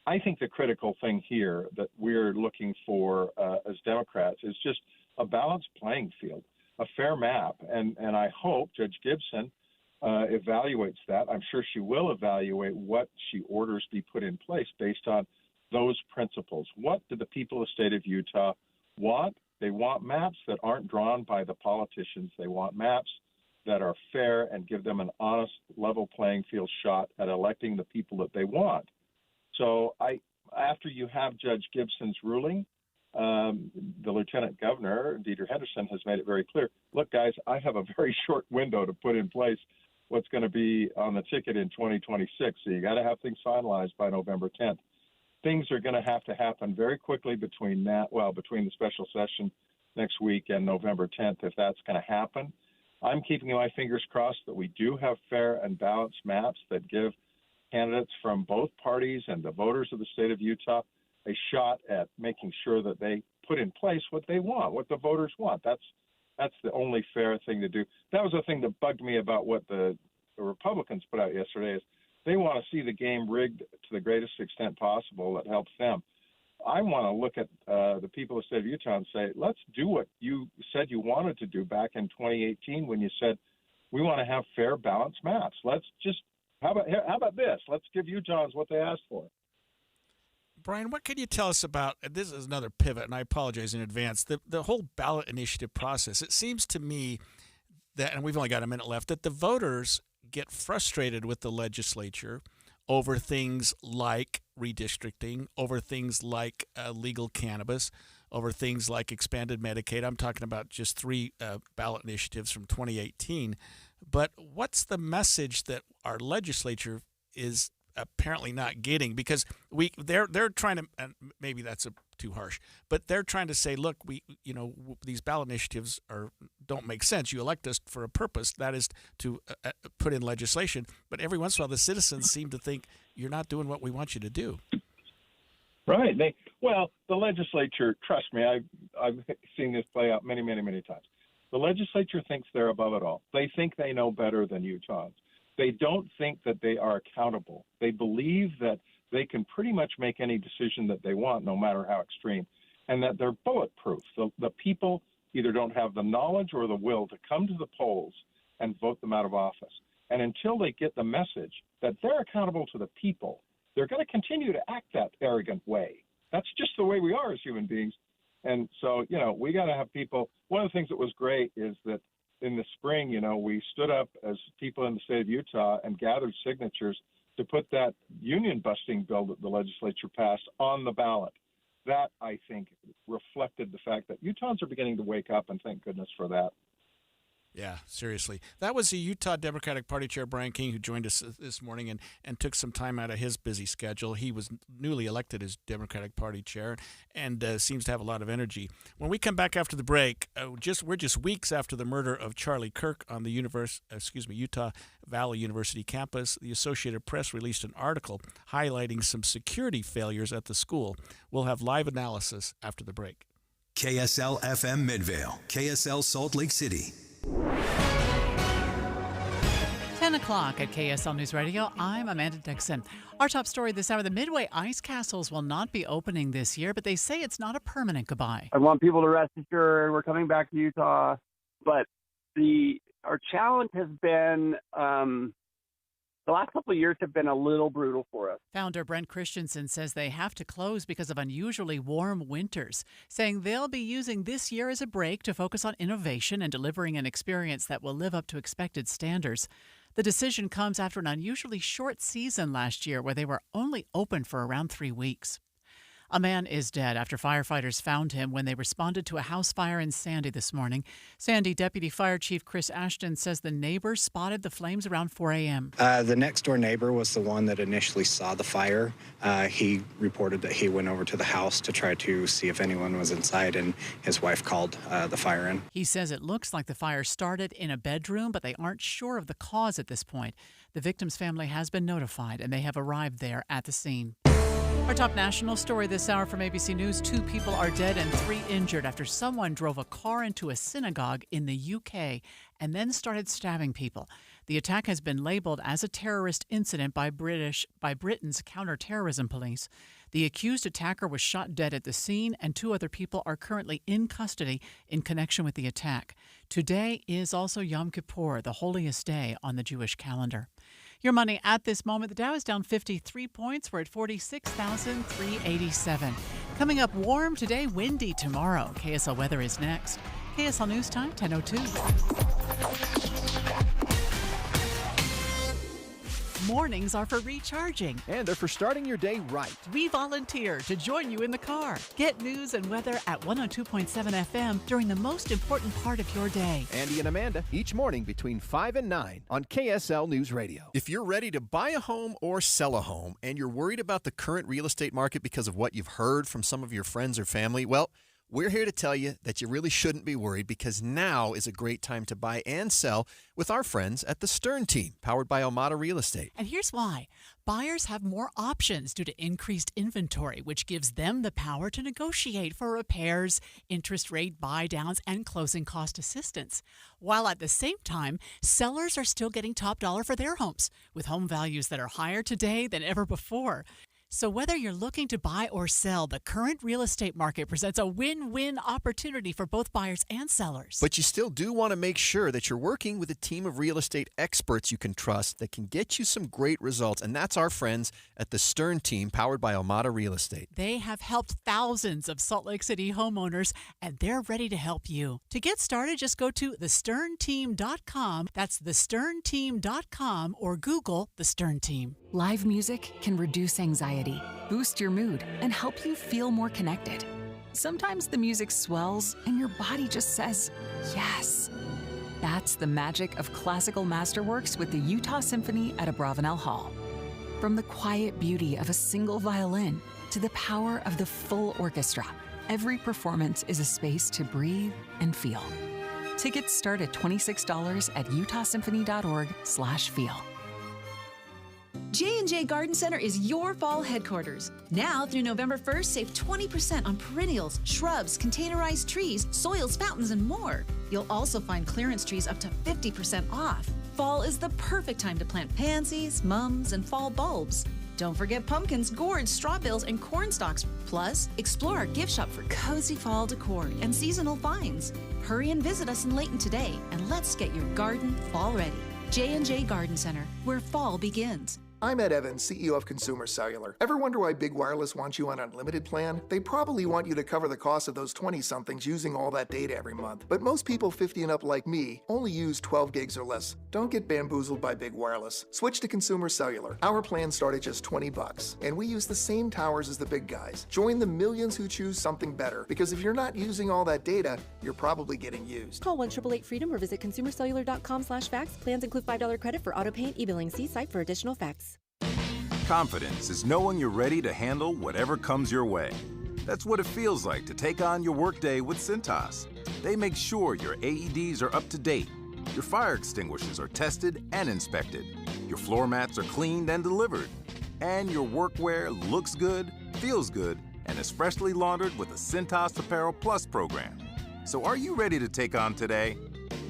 I think the critical thing here that we're looking for as Democrats is just a balanced playing field, a fair map. And I hope Judge Gibson evaluates that. I'm sure she will evaluate what she orders be put in place based on those principles. What do the people of the state of Utah want? They want maps that aren't drawn by the politicians. They want maps that are fair and give them an honest, level playing field shot at electing the people that they want. So after you have Judge Gibson's ruling, the Lieutenant Governor, Dieter Henderson, has made it very clear, look, guys, I have a very short window to put in place what's going to be on the ticket in 2026. So you got to have things finalized by November 10th. Things are going to happen very quickly between the special session next week and November 10th, if that's going to happen. I'm keeping my fingers crossed that we do have fair and balanced maps that give candidates from both parties and the voters of the state of Utah a shot at making sure that they put in place what they want, what the voters want. That's the only fair thing to do. That was the thing that bugged me about what the Republicans put out yesterday is they want to see the game rigged to the greatest extent possible that helps them. I want to look at the people of the state of Utah and say, let's do what you said you wanted to do back in 2018 when you said we want to have fair, balanced maps. Let's just how about this? Let's give Utahns what they asked for. Brian, what can you tell us about, this is another pivot, and I apologize in advance, the whole ballot initiative process. It seems to me that, and we've only got a minute left, that the voters get frustrated with the legislature over things like redistricting, over things like legal cannabis, over things like expanded Medicaid. I'm talking about just 3 ballot initiatives from 2018. But what's the message that our legislature is apparently not getting? Because they're trying to, and maybe that's too harsh, but they're trying to say, look, these ballot initiatives don't make sense. You elect us for a purpose, that is to put in legislation. But every once in a while, the citizens seem to think you're not doing what we want you to do. Right. The legislature, trust me, I've seen this play out many, many, many times. The legislature thinks they're above it all. They think they know better than Utahns. They don't think that they are accountable. They believe that they can pretty much make any decision that they want, no matter how extreme, and that they're bulletproof. The people either don't have the knowledge or the will to come to the polls and vote them out of office. And until they get the message that they're accountable to the people, they're going to continue to act that arrogant way. That's just the way we are as human beings. And so, we got to have people. One of the things that was great is that in the spring, we stood up as people in the state of Utah and gathered signatures to put that union-busting bill that the legislature passed on the ballot. That, I think, reflected the fact that Utahns are beginning to wake up, and thank goodness for that. Yeah, seriously. That was the Utah Democratic Party Chair, Brian King, who joined us this morning and took some time out of his busy schedule. He was newly elected as Democratic Party Chair and seems to have a lot of energy. When we come back after the break, we're just weeks after the murder of Charlie Kirk on the Utah Valley University campus. The Associated Press released an article highlighting some security failures at the school. We'll have live analysis after the break. KSL FM Midvale, KSL Salt Lake City. 10 o'clock at KSL News Radio. I'm Amanda Dixon. Our top story this hour, the Midway Ice Castles will not be opening this year, but they say it's not a permanent goodbye. I want people to rest assured we're coming back to Utah, but our challenge has been the last couple of years have been a little brutal for us. Founder Brent Christensen says they have to close because of unusually warm winters, saying they'll be using this year as a break to focus on innovation and delivering an experience that will live up to expected standards. The decision comes after an unusually short season last year where they were only open for around 3 weeks. A man is dead after firefighters found him when they responded to a house fire in Sandy this morning. Sandy Deputy Fire Chief Chris Ashton says the neighbors spotted the flames around 4 a.m. The next door neighbor was the one that initially saw the fire. He reported that he went over to the house to try to see if anyone was inside, and his wife called the fire in. He says it looks like the fire started in a bedroom, but they aren't sure of the cause at this point. The victim's family has been notified, and they have arrived there at the scene. Our top national story this hour from ABC News. 2 people are dead and 3 injured after someone drove a car into a synagogue in the UK and then started stabbing people. The attack has been labeled as a terrorist incident by Britain's counterterrorism police. The accused attacker was shot dead at the scene, and 2 other people are currently in custody in connection with the attack. Today is also Yom Kippur, the holiest day on the Jewish calendar. Your money at this moment, the Dow is down 53 points. We're at 46,387. Coming up, warm today, windy tomorrow. KSL weather is next. KSL News Time, 10:02. Mornings are for recharging. And they're for starting your day right. We volunteer to join you in the car. Get news and weather at 102.7 FM during the most important part of your day. Andy and Amanda, each morning between 5 and 9 on KSL News Radio. If you're ready to buy a home or sell a home and you're worried about the current real estate market because of what you've heard from some of your friends or family, well, we're here to tell you that you really shouldn't be worried, because now is a great time to buy and sell with our friends at the Stern Team, powered by Almada Real Estate. And here's why. Buyers have more options due to increased inventory, which gives them the power to negotiate for repairs, interest rate buy-downs, and closing cost assistance. While at the same time, sellers are still getting top dollar for their homes, with home values that are higher today than ever before. So whether you're looking to buy or sell, the current real estate market presents a win-win opportunity for both buyers and sellers. But you still do want to make sure that you're working with a team of real estate experts you can trust that can get you some great results. And that's our friends at the Stern Team, powered by Almada Real Estate. They have helped thousands of Salt Lake City homeowners, and they're ready to help you. To get started, just go to thesternteam.com. That's thesternteam.com, or Google The Stern Team. Live music can reduce anxiety, boost your mood, and help you feel more connected. Sometimes the music swells and your body just says, yes. That's the magic of classical masterworks with the Utah Symphony at Abravanel Hall. From the quiet beauty of a single violin to the power of the full orchestra, every performance is a space to breathe and feel. Tickets start at $26 at utahsymphony.org/feel. J&J Garden Center is your fall headquarters. Now through November 1st, save 20% on perennials, shrubs, containerized trees, soils, fountains, and more. You'll also find clearance trees up to 50% off. Fall is the perfect time to plant pansies, mums, and fall bulbs. Don't forget pumpkins, gourds, strawbills, and corn stalks. Plus, explore our gift shop for cozy fall decor and seasonal finds. Hurry and visit us in Layton today, and let's get your garden fall ready. J&J Garden Center, where fall begins. I'm Ed Evans, CEO of Consumer Cellular. Ever wonder why Big Wireless wants you on an unlimited plan? They probably want you to cover the cost of those 20-somethings using all that data every month. But most people 50 and up like me only use 12 gigs or less. Don't get bamboozled by Big Wireless. Switch to Consumer Cellular. Our plans start at just $20, and we use the same towers as the big guys. Join the millions who choose something better, because if you're not using all that data, you're probably getting used. Call 1-888-FREEDOM or visit consumercellular.com/facts. Plans include $5 credit for autopay and e-billing. See site for additional facts. Confidence is knowing you're ready to handle whatever comes your way. That's what it feels like to take on your workday with Cintas. They make sure your AEDs are up to date, your fire extinguishers are tested and inspected, your floor mats are cleaned and delivered, and your workwear looks good, feels good, and is freshly laundered with a Cintas Apparel Plus program. So are you ready to take on today?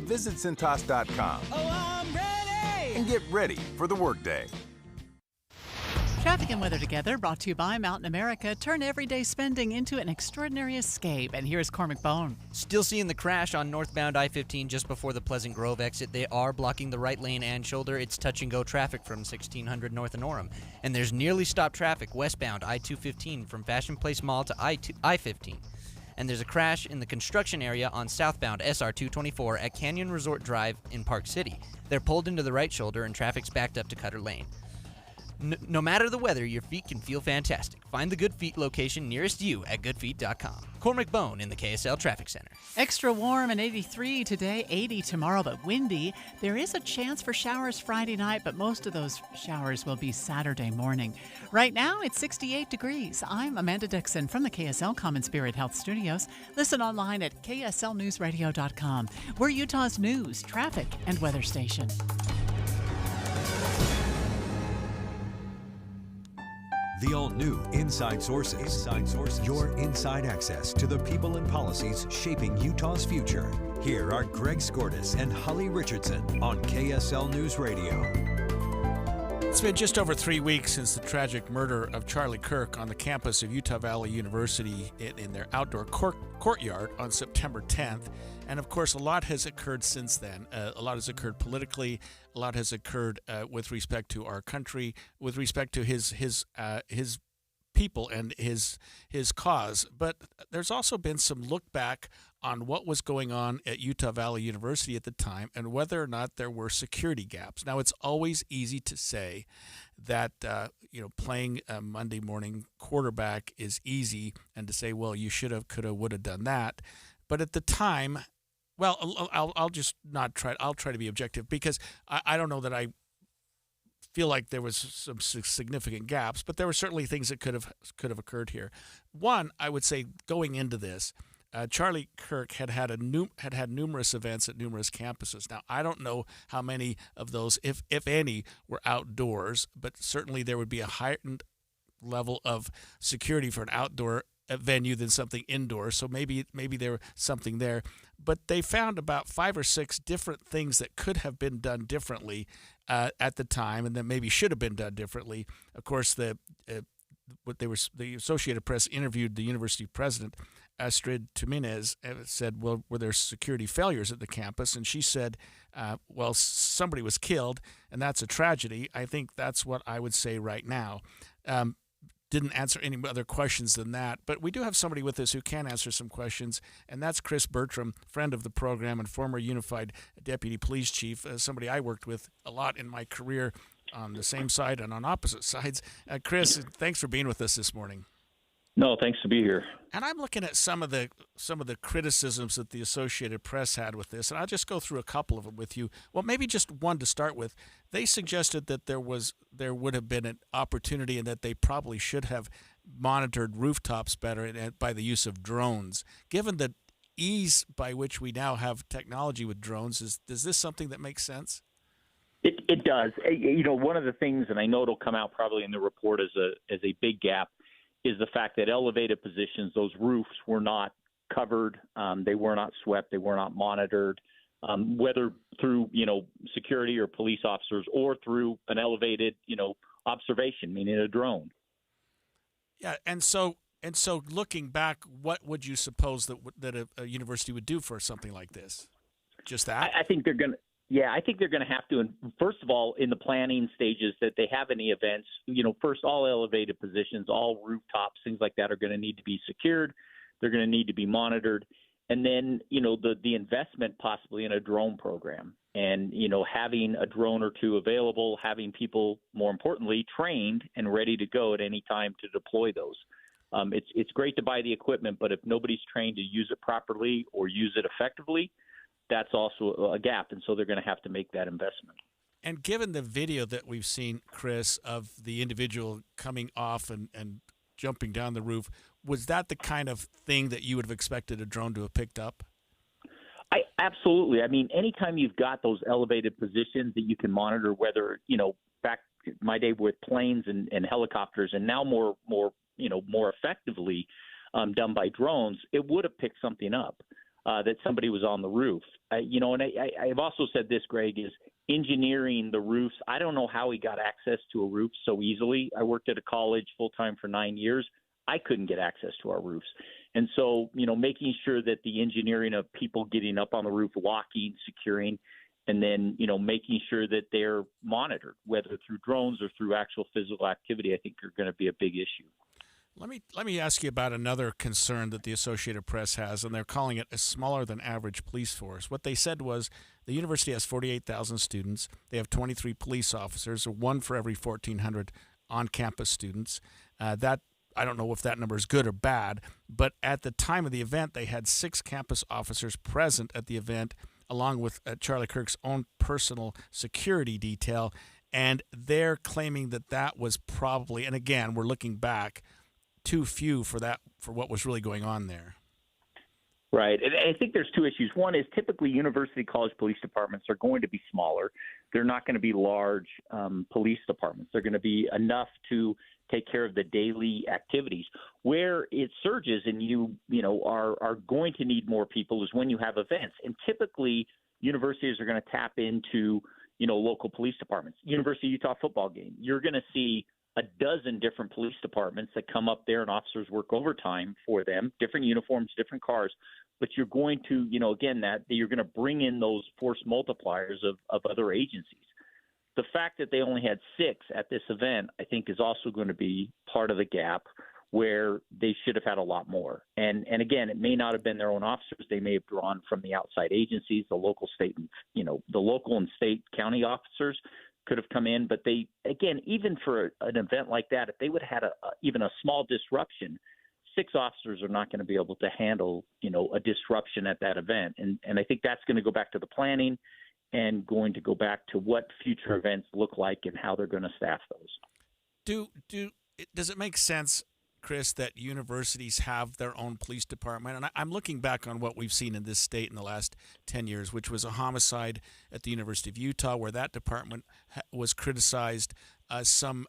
Visit Cintas.com. Oh, I'm ready! And get ready for the workday. Traffic and weather together, brought to you by Mountain America. Turn everyday spending into an extraordinary escape. And here's Cormac Bone. Still seeing the crash on northbound I-15 just before the Pleasant Grove exit. They are blocking the right lane and shoulder. It's touch-and-go traffic from 1600 north of Orem. And there's nearly stopped traffic westbound I-215 from Fashion Place Mall to I-15. And there's a crash in the construction area on southbound SR-224 at Canyon Resort Drive in Park City. They're pulled into the right shoulder and traffic's backed up to Cutter Lane. No matter the weather, your feet can feel fantastic. Find the Good Feet location nearest you at goodfeet.com. Cormac Bone in the KSL Traffic Center. Extra warm and 83 today, 80 tomorrow, but windy. There is a chance for showers Friday night, but most of those showers will be Saturday morning. Right now, it's 68 degrees. I'm Amanda Dixon from the KSL Common Spirit Health Studios. Listen online at kslnewsradio.com. We're Utah's news, traffic, and weather station. The all-new Inside Sources. Your inside access to the people and policies shaping Utah's future. Here are Greg Skordas and Holly Richardson on KSL News Radio. It's been just over 3 weeks since the tragic murder of Charlie Kirk on the campus of Utah Valley University in their outdoor courtyard on September 10th. And of course, a lot has occurred since then. A lot has occurred politically. A lot has occurred with respect to our country, with respect to his people and his cause. But there's also been some look back on what was going on at Utah Valley University at the time and whether or not there were security gaps. Now, it's always easy to say that playing a Monday morning quarterback is easy, and to say, well, you should have, could have, would have done that. But at the time, well, I'll just not try. I'll try to be objective, because I don't know that I feel like there was some significant gaps, but there were certainly things that could have occurred here. One, I would say, going into this, Charlie Kirk had had numerous events at numerous campuses. Now, I don't know how many of those, if any, were outdoors, but certainly there would be a heightened level of security for an outdoor venue than something indoor. So maybe there was something there. But they found about 5 or 6 different things that could have been done differently at the time, and that maybe should have been done differently. Of course, the Associated Press interviewed the university president, Astrid Jimenez, said, well, were there security failures at the campus? And she said, well, somebody was killed, and that's a tragedy. I think that's what I would say right now. Didn't answer any other questions than that. But we do have somebody with us who can answer some questions, and that's Chris Bertram, friend of the program and former Unified Deputy Police Chief, somebody I worked with a lot in my career on the same side and on opposite sides. Chris, thanks for being with us this morning. No, thanks to be here. And I'm looking at some of the criticisms that the Associated Press had with this, and I'll just go through a couple of them with you. Well, maybe just one to start with. They suggested that there would have been an opportunity and that they probably should have monitored rooftops better by the use of drones. Given the ease by which we now have technology with drones, is this something that makes sense? It does. One of the things, and I know it'll come out probably in the report as a big gap, is the fact that elevated positions, those roofs were not covered, they were not swept, they were not monitored, whether through security or police officers or through an elevated observation, meaning a drone. Yeah, and so looking back, what would you suppose that a university would do for something like this? Just that? I think they're going to. Yeah, I think they're going to have to. And first of all, in the planning stages that they have any events, first, all elevated positions, all rooftops, things like that are going to need to be secured. They're going to need to be monitored. And then, the investment possibly in a drone program and, having a drone or two available, having people, more importantly, trained and ready to go at any time to deploy those. It's great to buy the equipment, but if nobody's trained to use it properly or use it effectively, that's also a gap, and so they're going to have to make that investment. And given the video that we've seen, Chris, of the individual coming off and jumping down the roof, was that the kind of thing that you would have expected a drone to have picked up? Absolutely. I mean, anytime you've got those elevated positions that you can monitor, whether, back in my day with planes and helicopters, and now more effectively done by drones, it would have picked something up. That somebody was on the roof. And I've also said this, Greg, is engineering the roofs. I don't know how we got access to a roof so easily. I worked at a college full-time for 9 years. I couldn't get access to our roofs. And so, making sure that the engineering of people getting up on the roof, locking, securing, and then, making sure that they're monitored, whether through drones or through actual physical activity, I think are going to be a big issue. Let me ask you about another concern that the Associated Press has, and they're calling it a smaller than average police force. What they said was the university has 48,000 students. They have 23 police officers, one for every 1,400 on-campus students. That I don't know if that number is good or bad, but at the time of the event, they had 6 campus officers present at the event, along with Charlie Kirk's own personal security detail, and they're claiming that was probably, and again, we're looking back, too few for what was really going on there. Right. And I think there's two issues. One is typically university college police departments are going to be smaller. They're not going to be large police departments. They're going to be enough to take care of the daily activities. Where it surges and you are going to need more people is when you have events. And typically universities are going to tap into, local police departments. University of Utah football game. You're going to see a dozen different police departments that come up there and officers work overtime for them, different uniforms, different cars. But you're going to, you're going to bring in those force multipliers of other agencies. The fact that they only had 6 at this event, I think, is also going to be part of the gap where they should have had a lot more. And again, it may not have been their own officers. They may have drawn from the outside agencies, the local and state county officers could have come in, but they, again, even for an event like that, if they would have had even a small disruption, 6 officers are not going to be able to handle, a disruption at that event. And I think that's going to go back to the planning and going to go back to what future events look like and how they're going to staff those. Does it make sense, Chris, that universities have their own police department? And I'm looking back on what we've seen in this state in the last 10 years, which was a homicide at the University of Utah where that department was criticized, some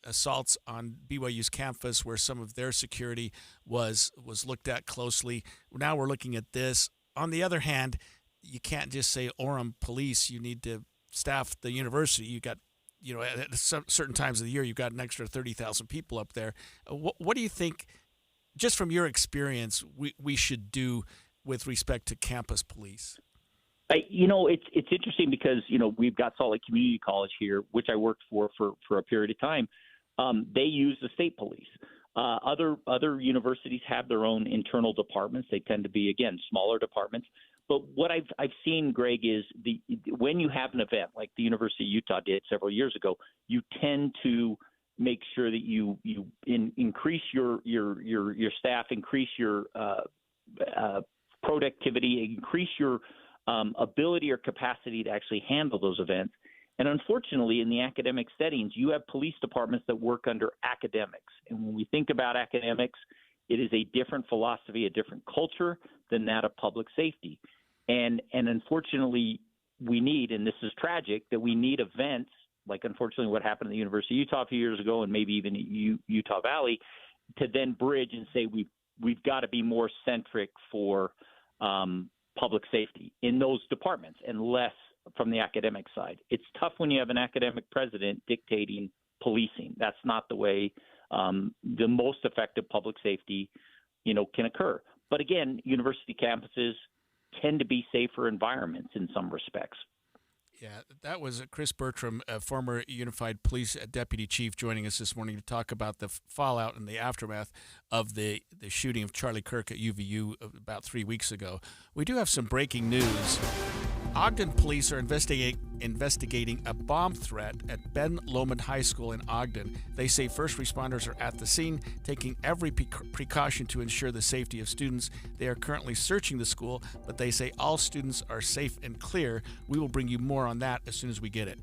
assaults on BYU's campus where some of their security was looked at closely. Now we're looking at this. On the other hand, you can't just say Orem Police. You need to staff the university. You got at certain times of the year, you've got an extra 30,000 people up there. What do you think, just from your experience, we should do with respect to campus police? It's interesting because, we've got Salt Lake Community College here, which I worked for a period of time. They use the state police. Other universities have their own internal departments. They tend to be, again, smaller departments. But what I've seen, Greg, is when you have an event like the University of Utah did several years ago, you tend to make sure that you increase your staff, increase your productivity, increase your ability or capacity to actually handle those events. And unfortunately, in the academic settings, you have police departments that work under academics. And when we think about academics, it is a different philosophy, a different culture than that of public safety. And unfortunately, we need, and this is tragic, that we need events like unfortunately what happened at the University of Utah a few years ago, and maybe even at Utah Valley, to then bridge and say we've got to be more centric for public safety in those departments and less from the academic side. It's tough when you have an academic president dictating policing. That's not the way the most effective public safety, can occur. But again, university campuses tend to be safer environments in some respects. Yeah, that was Chris Bertram, a former Unified Police Deputy Chief, joining us this morning to talk about the fallout and the aftermath of the shooting of Charlie Kirk at UVU about 3 weeks ago. We do have some breaking news. Ogden police are investigating a bomb threat at Ben Lomond High School in Ogden. They say first responders are at the scene, taking every precaution to ensure the safety of students. They are currently searching the school, but they say all students are safe and clear. We will bring you more on that as soon as we get it.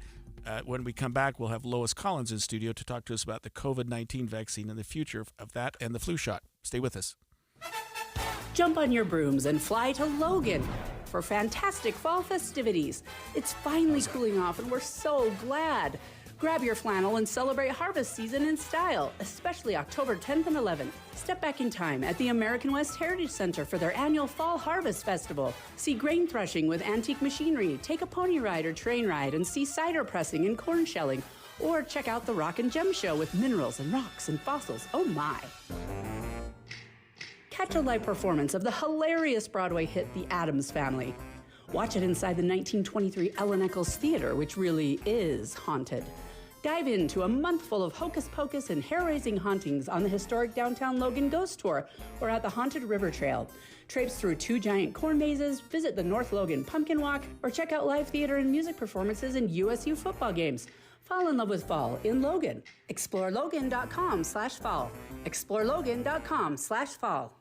When we come back, we'll have Lois Collins in studio to talk to us about the COVID-19 vaccine and the future of that and the flu shot. Stay with us. Jump on your brooms and fly to Logan for fantastic fall festivities. It's finally cooling off and we're so glad. Grab your flannel and celebrate harvest season in style, especially October 10th and 11th. Step back in time at the American West Heritage Center for their annual Fall Harvest Festival. See grain threshing with antique machinery, take a pony ride or train ride, and see cider pressing and corn shelling. Or check out the Rock and Gem Show with minerals and rocks and fossils. Oh my! Catch a live performance of the hilarious Broadway hit The Addams Family. Watch it inside the 1923 Ellen Eccles Theater, which really is haunted. Dive into a month full of hocus pocus and hair-raising hauntings on the historic downtown Logan Ghost Tour or at the Haunted River Trail. Traipse through 2 giant corn mazes, visit the North Logan Pumpkin Walk, or check out live theater and music performances and USU football games. Fall in love with fall in Logan. ExploreLogan.com/fall. ExploreLogan.com/fall.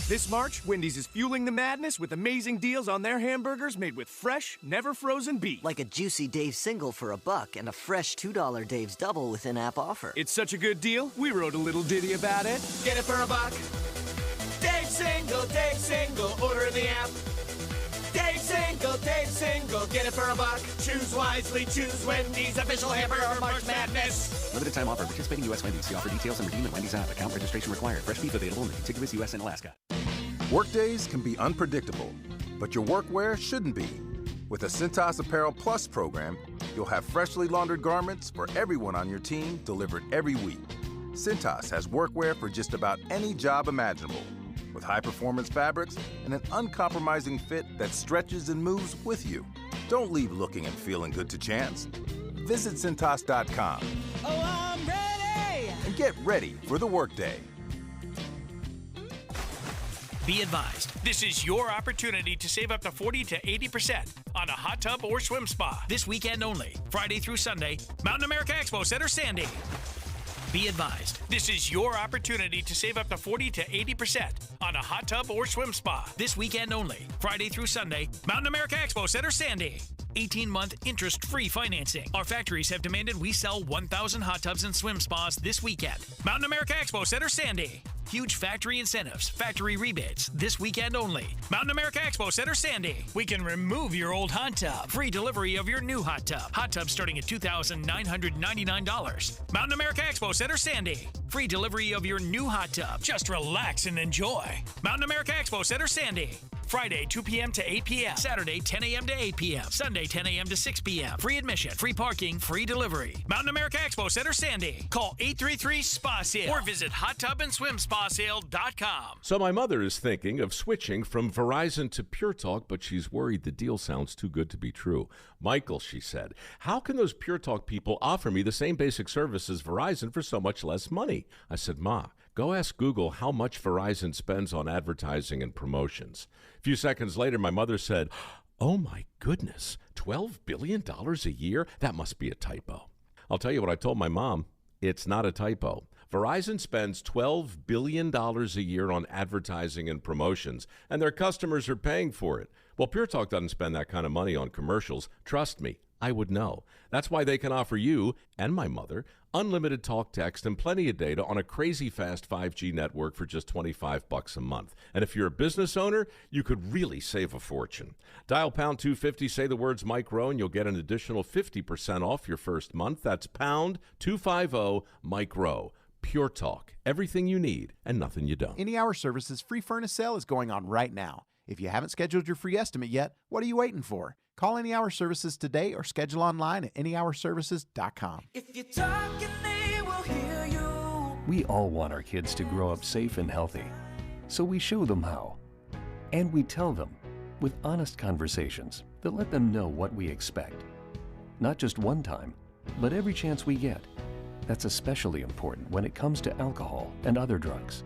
This March, Wendy's is fueling the madness with amazing deals on their hamburgers made with fresh, never frozen beef. Like a juicy Dave's single for $1 and a fresh $2 Dave's double with in-app offer. It's such a good deal, we wrote a little ditty about it. Get it for $1. Dave's single, order in the app. Dave's single, get it for $1. Choose wisely, choose Wendy's official hamburger March Madness. Limited time offer. Participating U.S. Wendy's. See offer details and redeem at Wendy's app. Account registration required. Fresh beef available in the contiguous U.S. and Alaska. Workdays can be unpredictable, but your workwear shouldn't be. With the Cintas Apparel Plus program, you'll have freshly laundered garments for everyone on your team delivered every week. Cintas has workwear for just about any job imaginable, with high-performance fabrics and an uncompromising fit that stretches and moves with you. Don't leave looking and feeling good to chance. Visit Cintas.com. Oh, I'm ready! And get ready for the workday. Be advised, this is your opportunity to save up to 40 to 80% on a hot tub or swim spa. This weekend only, Friday through Sunday, Mountain America Expo Center, Sandy. Be advised, this is your opportunity to save up to 40 to 80% on a hot tub or swim spa. This weekend only, Friday through Sunday, Mountain America Expo Center, Sandy. 18-month interest-free financing. Our factories have demanded we sell 1,000 hot tubs and swim spas this weekend. Mountain America Expo Center, Sandy. Huge factory incentives, factory rebates, this weekend only. Mountain America Expo Center, Sandy. We can remove your old hot tub. Free delivery of your new hot tub. Hot tub starting at $2,999. Mountain America Expo Center, Sandy. Free delivery of your new hot tub. Just relax and enjoy. Mountain America Expo Center, Sandy. Friday, 2 p.m. to 8 p.m. Saturday, 10 a.m. to 8 p.m. Sunday, 10 a.m. to 6 p.m. Free admission, free parking, free delivery. Mountain America Expo Center, Sandy. Call 833-SPA-SALE or visit hottubandSwimSpaSale.com. So my mother is thinking of switching from Verizon to Pure Talk, but she's worried the deal sounds too good to be true. Michael, she said, how can those Pure Talk people offer me the same basic service as Verizon for so much less money? I said, Ma, go ask Google how much Verizon spends on advertising and promotions. A few seconds later, my mother said, oh my goodness, $12 billion a year? That must be a typo. I'll tell you what I told my mom. It's not a typo. Verizon spends $12 billion a year on advertising and promotions, and their customers are paying for it. Well, Pure Talk doesn't spend that kind of money on commercials. Trust me, I would know. That's why they can offer you and my mother unlimited talk, text, and plenty of data on a crazy fast 5G network for just $25 a month. And if you're a business owner, you could really save a fortune. Dial pound 250, say the words Mike Rowe, and you'll get an additional 50% off your first month. That's pound 250 Mike Rowe. Pure Talk. Everything you need and nothing you don't. Any Hour Services free furnace sale is going on right now. If you haven't scheduled your free estimate yet, what are you waiting for? Call Any Hour Services today or schedule online at anyhourservices.com. If you talk and they will hear you. We all want our kids to grow up safe and healthy, so we show them how. And we tell them with honest conversations that let them know what we expect. Not just one time, but every chance we get. That's especially important when it comes to alcohol and other drugs.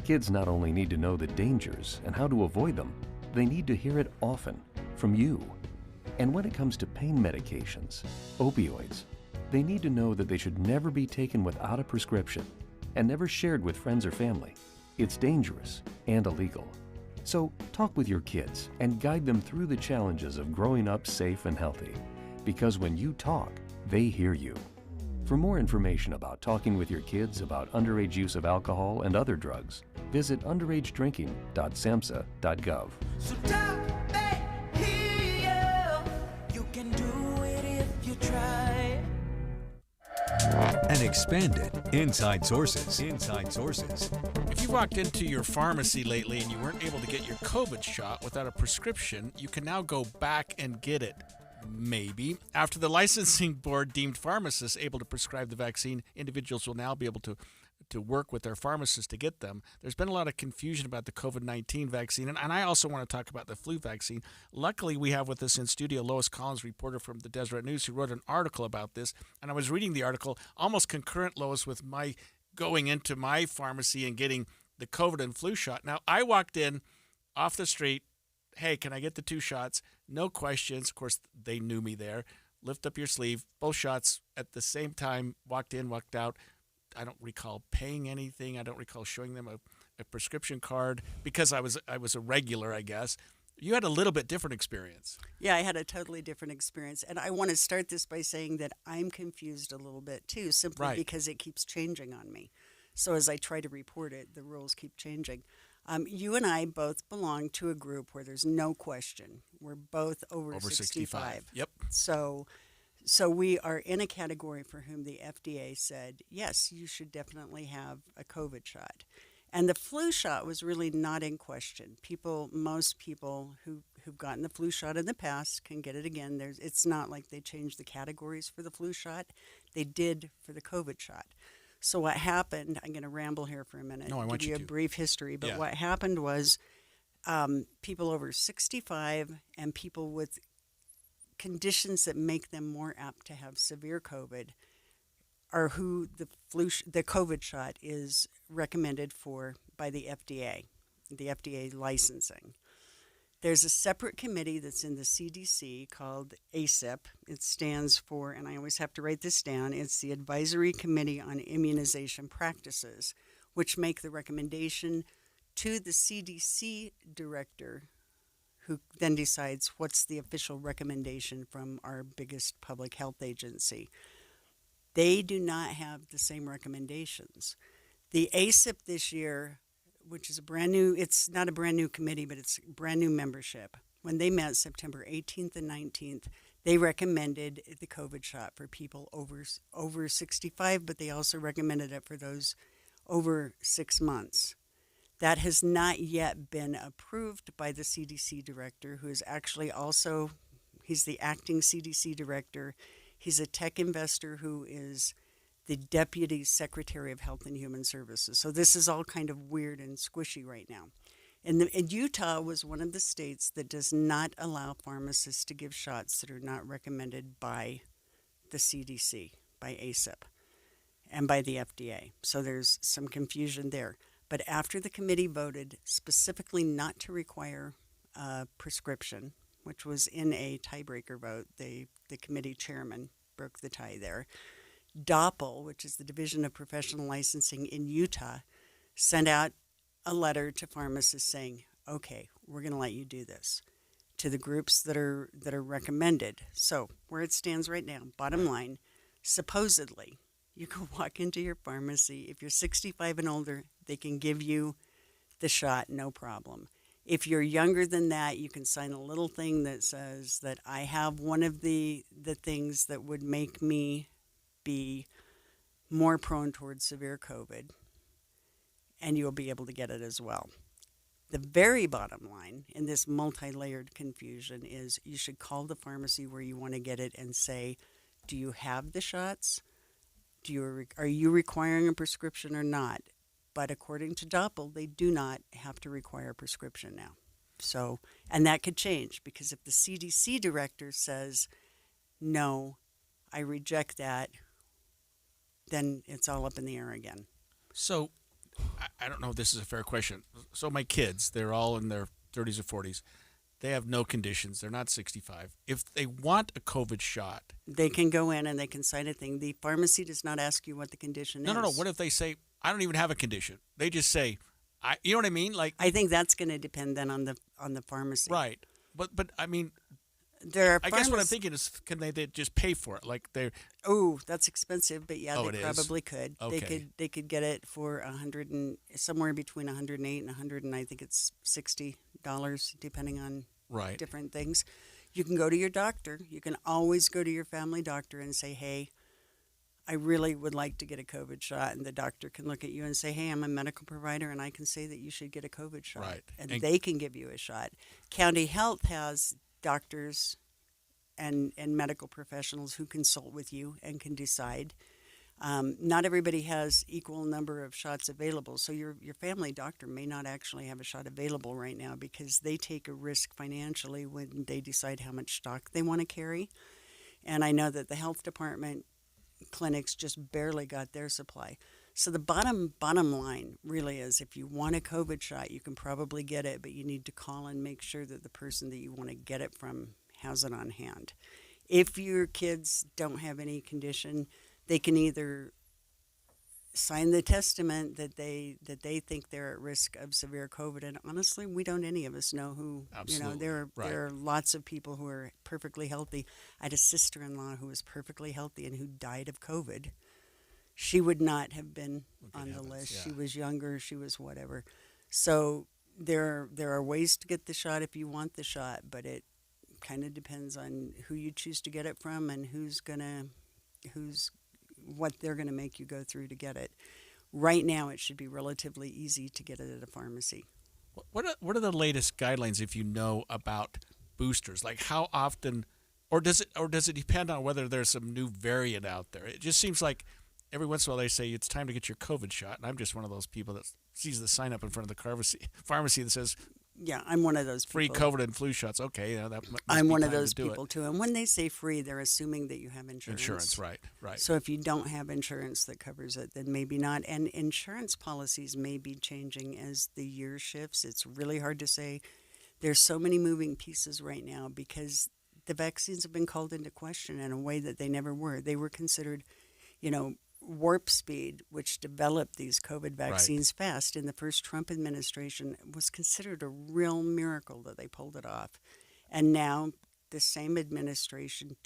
Kids not only need to know the dangers and how to avoid them, they need to hear it often from you. And when it comes to pain medications, opioids, they need to know that they should never be taken without a prescription and never shared with friends or family. It's dangerous and illegal. So talk with your kids and guide them through the challenges of growing up safe and healthy. Because when you talk, they hear you. For more information about talking with your kids about underage use of alcohol and other drugs, visit underagedrinking.samhsa.gov. So talk, they hear you. You can do it if you try. And expanded Inside Sources. Inside Sources. If you walked into your pharmacy lately and you weren't able to get your COVID shot without a prescription, you can now go back and get it. Maybe. After the licensing board deemed pharmacists able to prescribe the vaccine, individuals will now be able to work with their pharmacists to get them. There's been a lot of confusion about the COVID-19 vaccine, and I also want to talk about the flu vaccine. Luckily, we have with us in studio Lois Collins, reporter from the Deseret News, who wrote an article about this, and I was reading the article almost concurrent, Lois, with my going into my pharmacy and getting the COVID and flu shot. Now, I walked in off the street, hey, can I get the 2 shots? No questions. Of course, they knew me there. Lift up your sleeve. Both shots at the same time. Walked in, walked out. I don't recall paying anything. I don't recall showing them a prescription card because I was a regular, I guess. You had a little bit different experience. Yeah, I had a totally different experience. And I want to start this by saying that I'm confused a little bit, too, simply because it keeps changing on me. So as I try to report it, the rules keep changing. You and I both belong to a group where there's no question. We're both over 65. Yep. So we are in a category for whom the FDA said, yes, you should definitely have a COVID shot. And the flu shot was really not in question. Most people who've gotten the flu shot in the past can get it again. It's not like they changed the categories for the flu shot. They did for the COVID shot. So what happened, I'm going to ramble here for a minute, give you a brief history, but what happened was people over 65 and people with conditions that make them more apt to have severe COVID are who the COVID shot is recommended for by the FDA licensing. There's a separate committee that's in the CDC called ACIP. It stands for, and I always have to write this down, it's the Advisory Committee on Immunization Practices, which make the recommendation to the CDC director, who then decides what's the official recommendation from our biggest public health agency. They do not have the same recommendations. The ACIP this year, which is it's not a brand new committee, but it's brand new membership. When they met September 18th and 19th, they recommended the COVID shot for people over 65, but they also recommended it for those over 6 months. That has not yet been approved by the CDC director, who is actually also, he's the acting CDC director. He's a tech investor who is the Deputy Secretary of Health and Human Services. So this is all kind of weird and squishy right now. And Utah was one of the states that does not allow pharmacists to give shots that are not recommended by the CDC, by ACIP, and by the FDA. So there's some confusion there. But after the committee voted specifically not to require a prescription, which was in a tiebreaker vote, the committee chairman broke the tie there, DOPL, which is the Division of Professional Licensing in Utah, sent out a letter to pharmacists saying, okay, we're going to let you do this to the groups that are recommended. So where it stands right now, bottom line, supposedly you can walk into your pharmacy. If you're 65 and older, they can give you the shot, no problem. If you're younger than that, you can sign a little thing that says that I have one of the things that would make me be more prone towards severe COVID, and you'll be able to get it as well. The very bottom line in this multi-layered confusion is you should call the pharmacy where you want to get it and say, do you have the shots? Are you requiring a prescription or not? But according to DOPL, they do not have to require a prescription now. So, and that could change, because if the CDC director says, no, I reject that, then it's all up in the air again. So, I don't know if this is a fair question. So my kids, they're all in their 30s or 40s. They have no conditions. They're not 65. If they want a COVID shot, they can go in and they can sign a thing. The pharmacy does not ask you what the condition is. No. What if they say, I don't even have a condition? They just say, you know what I mean? Like, I think that's going to depend then on the pharmacy. Right. But I mean, there are I guess what I'm thinking is, can they just pay for it? Like they're. Oh, that's expensive, but yeah, they probably is? could. Okay. They could get it for somewhere between $108 and $100, and I think it's $60, depending on different things. You can go to your doctor. You can always go to your family doctor and say, hey, I really would like to get a COVID shot. And the doctor can look at you and say, hey, I'm a medical provider, and I can say that you should get a COVID shot. Right. And they can give you a shot. County Health has doctors and medical professionals who consult with you and can decide. Not everybody has equal number of shots available, so your family doctor may not actually have a shot available right now, because they take a risk financially when they decide how much stock they want to carry. And I know that the health department clinics just barely got their supply. So the bottom line really is, if you want a COVID shot, you can probably get it, but you need to call and make sure that the person that you want to get it from has it on hand. If your kids don't have any condition, they can either sign the testament that they think they're at risk of severe COVID, and honestly, we don't any of us know who. Absolutely. There are lots of people who are perfectly healthy. I had a sister-in-law who was perfectly healthy and who died of COVID. She would not have been on the list. Yeah. She was younger. She was whatever. So there are ways to get the shot if you want the shot, but it kind of depends on who you choose to get it from and what they're going to make you go through to get it. Right now, it should be relatively easy to get it at a pharmacy. What are the latest guidelines, if you know, about boosters? Like how often, or does it depend on whether there's some new variant out there? It just seems like every once in a while they say it's time to get your COVID shot, and I'm just one of those people that sees the sign up in front of the pharmacy that says, yeah, I'm one of those people. Free COVID and flu shots. Okay, that must I'm be one of time those to do people it. too. And when they say free, they're assuming that you have insurance. Insurance, right. So if you don't have insurance that covers it, then maybe not. And insurance policies may be changing as the year shifts. It's really hard to say. There's so many moving pieces right now because the vaccines have been called into question in a way that they never were. They were considered, warp speed, which developed these COVID vaccines fast in the first Trump administration, was considered a real miracle that they pulled it off. And now the same administration,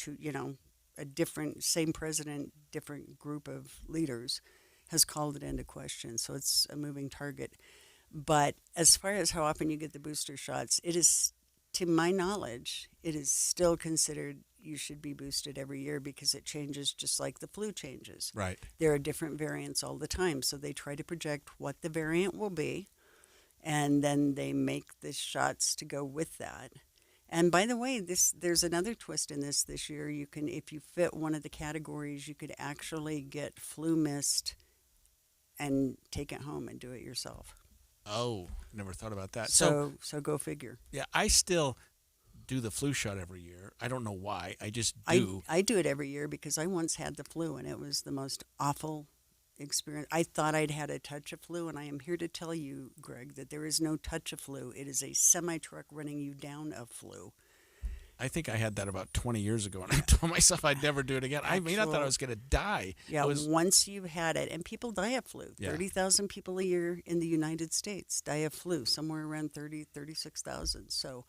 same president, different group of leaders, has called it into question. So it's a moving target. But as far as how often you get the booster shots, it is, to my knowledge, it is still considered you should be boosted every year because it changes just like the flu changes. Right. There are different variants all the time, so they try to project what the variant will be, and then they make the shots to go with that. And by the way, there's another twist in this year. You can, if you fit one of the categories, you could actually get FluMist and take it home and do it yourself. Oh, never thought about that. So go figure. Yeah, I still do the flu shot every year. I don't know why. I just do. I do it every year because I once had the flu, and it was the most awful experience. I thought I'd had a touch of flu, and I am here to tell you, Greg, that there is no touch of flu. It is a semi-truck running you down of flu. I think I had that about 20 years ago, and I told myself I'd never do it again. I thought I was going to die. Yeah, once you've had it, and people die of flu. Yeah. 30,000 people a year in the United States die of flu, somewhere around 36,000. So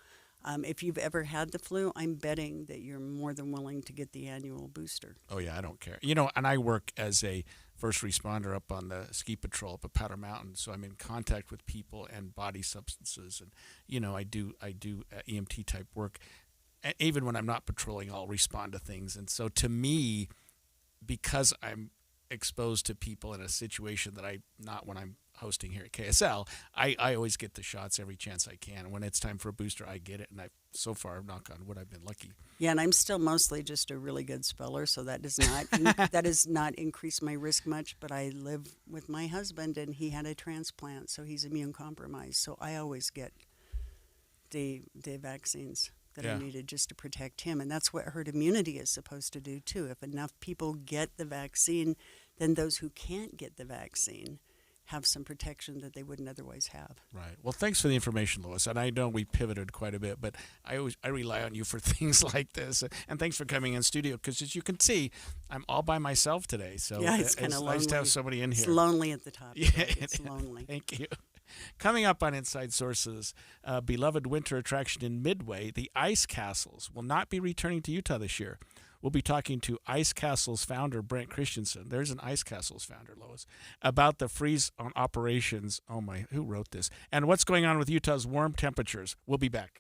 if you've ever had the flu, I'm betting that you're more than willing to get the annual booster. Oh, yeah, I don't care. And I work as a first responder up on the ski patrol up at Powder Mountain, so I'm in contact with people and body substances, and I do EMT type work. Even when I'm not patrolling, I'll respond to things. And so to me, because I'm exposed to people in a situation that I'm not when I'm hosting here at KSL, I always get the shots every chance I can. And when it's time for a booster, I get it. And so far, knock on wood, I've been lucky. Yeah, and I'm still mostly just a really good speller, so that does not increase my risk much. But I live with my husband, and he had a transplant, so he's immune compromised. So I always get the vaccines that I needed just to protect him. And that's what herd immunity is supposed to do, too. If enough people get the vaccine, then those who can't get the vaccine have some protection that they wouldn't otherwise have. Right. Well, thanks for the information, Lois. And I know we pivoted quite a bit, but I rely on you for things like this. And thanks for coming in studio, because as you can see, I'm all by myself today. So yeah, it's kind of lonely. Nice to have somebody in here. It's lonely at the top. Yeah, it's lonely. Thank you. Coming up on Inside Sources, beloved winter attraction in Midway, the Ice Castles, will not be returning to Utah this year. We'll be talking to Ice Castles founder Brent Christensen. There's an Ice Castles founder, Lois, about the freeze on operations. Oh my, who wrote this? And what's going on with Utah's warm temperatures. We'll be back.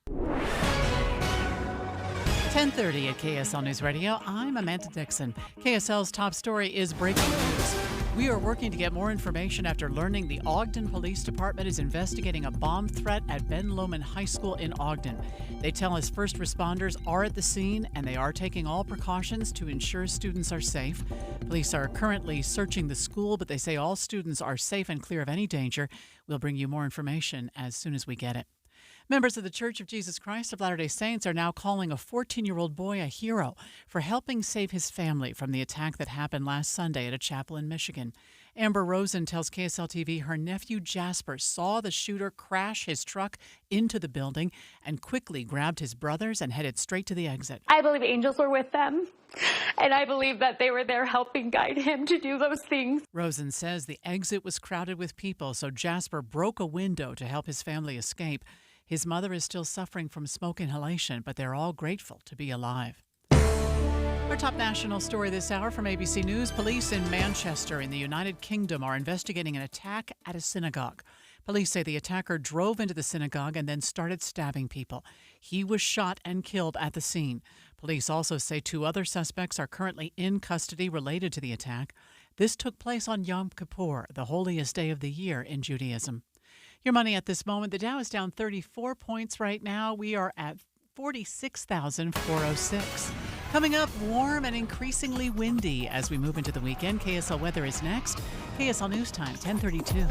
10:30 at KSL News Radio. I'm Amanda Dixon. KSL's top story is breaking news. We are working to get more information after learning the Ogden Police Department is investigating a bomb threat at Ben Lomond High School in Ogden. They tell us first responders are at the scene and they are taking all precautions to ensure students are safe. Police are currently searching the school, but they say all students are safe and clear of any danger. We'll bring you more information as soon as we get it. Members of the Church of Jesus Christ of Latter-day Saints are now calling a 14-year-old boy a hero for helping save his family from the attack that happened last Sunday at a chapel in Michigan. Amber Rosen tells KSL-TV her nephew Jasper saw the shooter crash his truck into the building and quickly grabbed his brothers and headed straight to the exit. I believe angels were with them, and I believe that they were there helping guide him to do those things. Rosen says the exit was crowded with people, so Jasper broke a window to help his family escape. His mother is still suffering from smoke inhalation, but they're all grateful to be alive. Our top national story this hour from ABC News. Police in Manchester in the United Kingdom are investigating an attack at a synagogue. Police say the attacker drove into the synagogue and then started stabbing people. He was shot and killed at the scene. Police also say 2 other suspects are currently in custody related to the attack. This took place on Yom Kippur, the holiest day of the year in Judaism. Your money at this moment. The Dow is down 34 points right now. We are at 46,406. Coming up, warm and increasingly windy as we move into the weekend. KSL weather is next. KSL News Time, 10:32.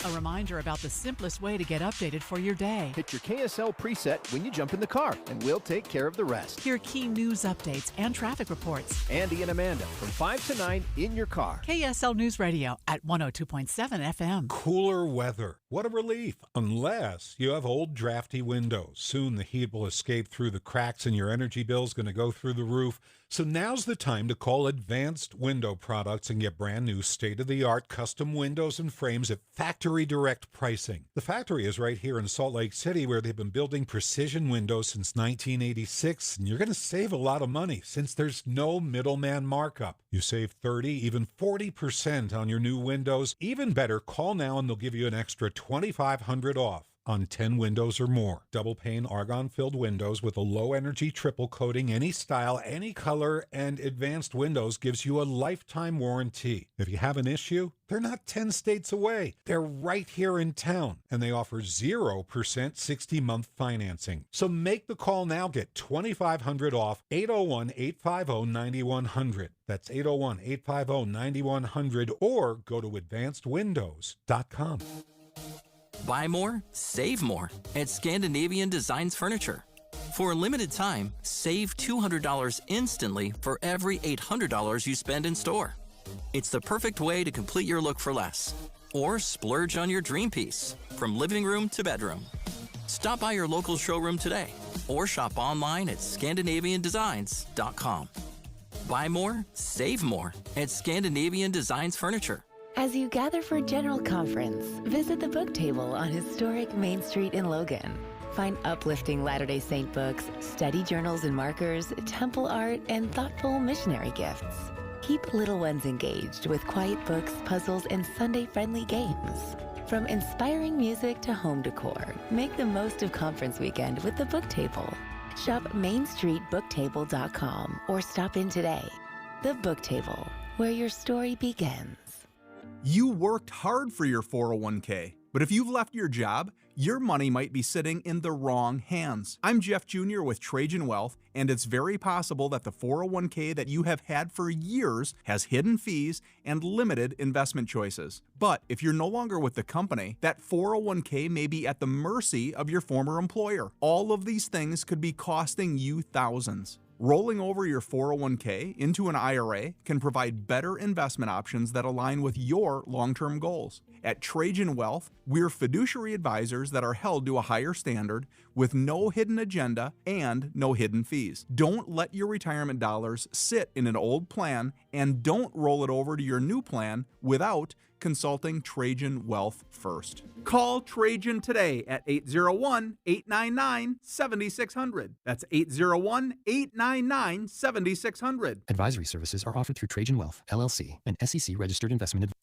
A reminder about the simplest way to get updated for your day. Hit your KSL preset when you jump in the car, and we'll take care of the rest. Hear key news updates and traffic reports. Andy and Amanda from 5 to 9 in your car. KSL News Radio at 102.7 FM. Cooler weather. What a relief. Unless you have old drafty windows. Soon the heat will escape through the cracks and your energy bill is going to go through the roof. So now's the time to call Advanced Window Products and get brand new state-of-the-art custom windows and frames at factory direct pricing. The factory is right here in Salt Lake City, where they've been building precision windows since 1986, and you're going to save a lot of money since there's no middleman markup. You save 30, even 40% on your new windows. Even better, call now and they'll give you an extra $2,500 off on 10 windows or more. Double pane argon-filled windows with a low-energy triple coating, any style, any color, and Advanced Windows gives you a lifetime warranty. If you have an issue, they're not 10 states away. They're right here in town, and they offer 0% 60-month financing. So make the call now. Get $2,500 off. 801-850-9100. That's 801-850-9100, or go to advancedwindows.com. Buy more, save more at Scandinavian Designs Furniture. For a limited time, save $200 instantly for every $800 you spend in store. It's the perfect way to complete your look for less. or splurge on your dream piece from living room to bedroom. Stop by your local showroom today or shop online at ScandinavianDesigns.com. Buy more, save more at Scandinavian Designs Furniture. As you gather for General Conference, visit the book table on historic Main Street in Logan. Find uplifting Latter-day Saint books, study journals and markers, temple art, and thoughtful missionary gifts. Keep little ones engaged with quiet books, puzzles, and Sunday-friendly games. From inspiring music to home decor, make the most of conference weekend with the book table. Shop MainStreetBookTable.com or stop in today. The Book Table, where your story begins. You worked hard for your 401k, but if you've left your job, your money might be sitting in the wrong hands. I'm Jeff Jr. with Trajan Wealth, and it's very possible that the 401k that you have had for years has hidden fees and limited investment choices. But if you're no longer with the company, that 401k may be at the mercy of your former employer. All of these things could be costing you thousands. Rolling over your 401k into an IRA can provide better investment options that align with your long-term goals. At Trajan Wealth, we're fiduciary advisors that are held to a higher standard with no hidden agenda and no hidden fees. Don't let your retirement dollars sit in an old plan, and don't roll it over to your new plan without consulting Trajan Wealth first. Call Trajan today at 801-899-7600. That's 801-899-7600. Advisory services are offered through Trajan Wealth, LLC, an SEC-registered investment advisor.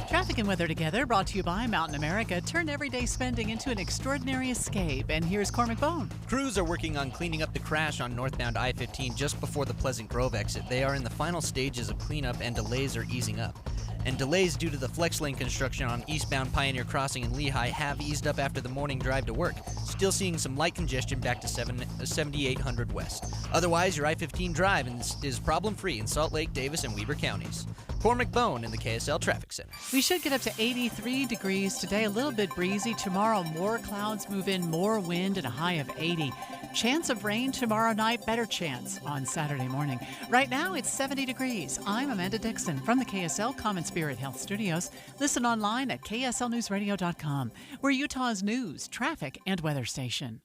Traffic and weather together, brought to you by Mountain America. Turn everyday spending into an extraordinary escape. And here's Cormac Bone. Crews are working on cleaning up the crash on northbound I-15 just before the Pleasant Grove exit. They are in the final stages of cleanup, and delays are easing up. And delays due to the flex lane construction on eastbound Pioneer Crossing in Lehigh have eased up after the morning drive to work. Still seeing some light congestion back to 7800 West. Otherwise, your I-15 drive is problem-free in Salt Lake, Davis, and Weber counties. Cormac Bone in the KSL Traffic Center. We should get up to 83 degrees today, a little bit breezy. Tomorrow, more clouds move in, more wind, and a high of 80. Chance of rain tomorrow night, better chance on Saturday morning. Right now, it's 70 degrees. I'm Amanda Dixon from the KSL Common Spirit Health Studios. Listen online at KSLNewsRadio.com. We're Utah's news, traffic, and weather station.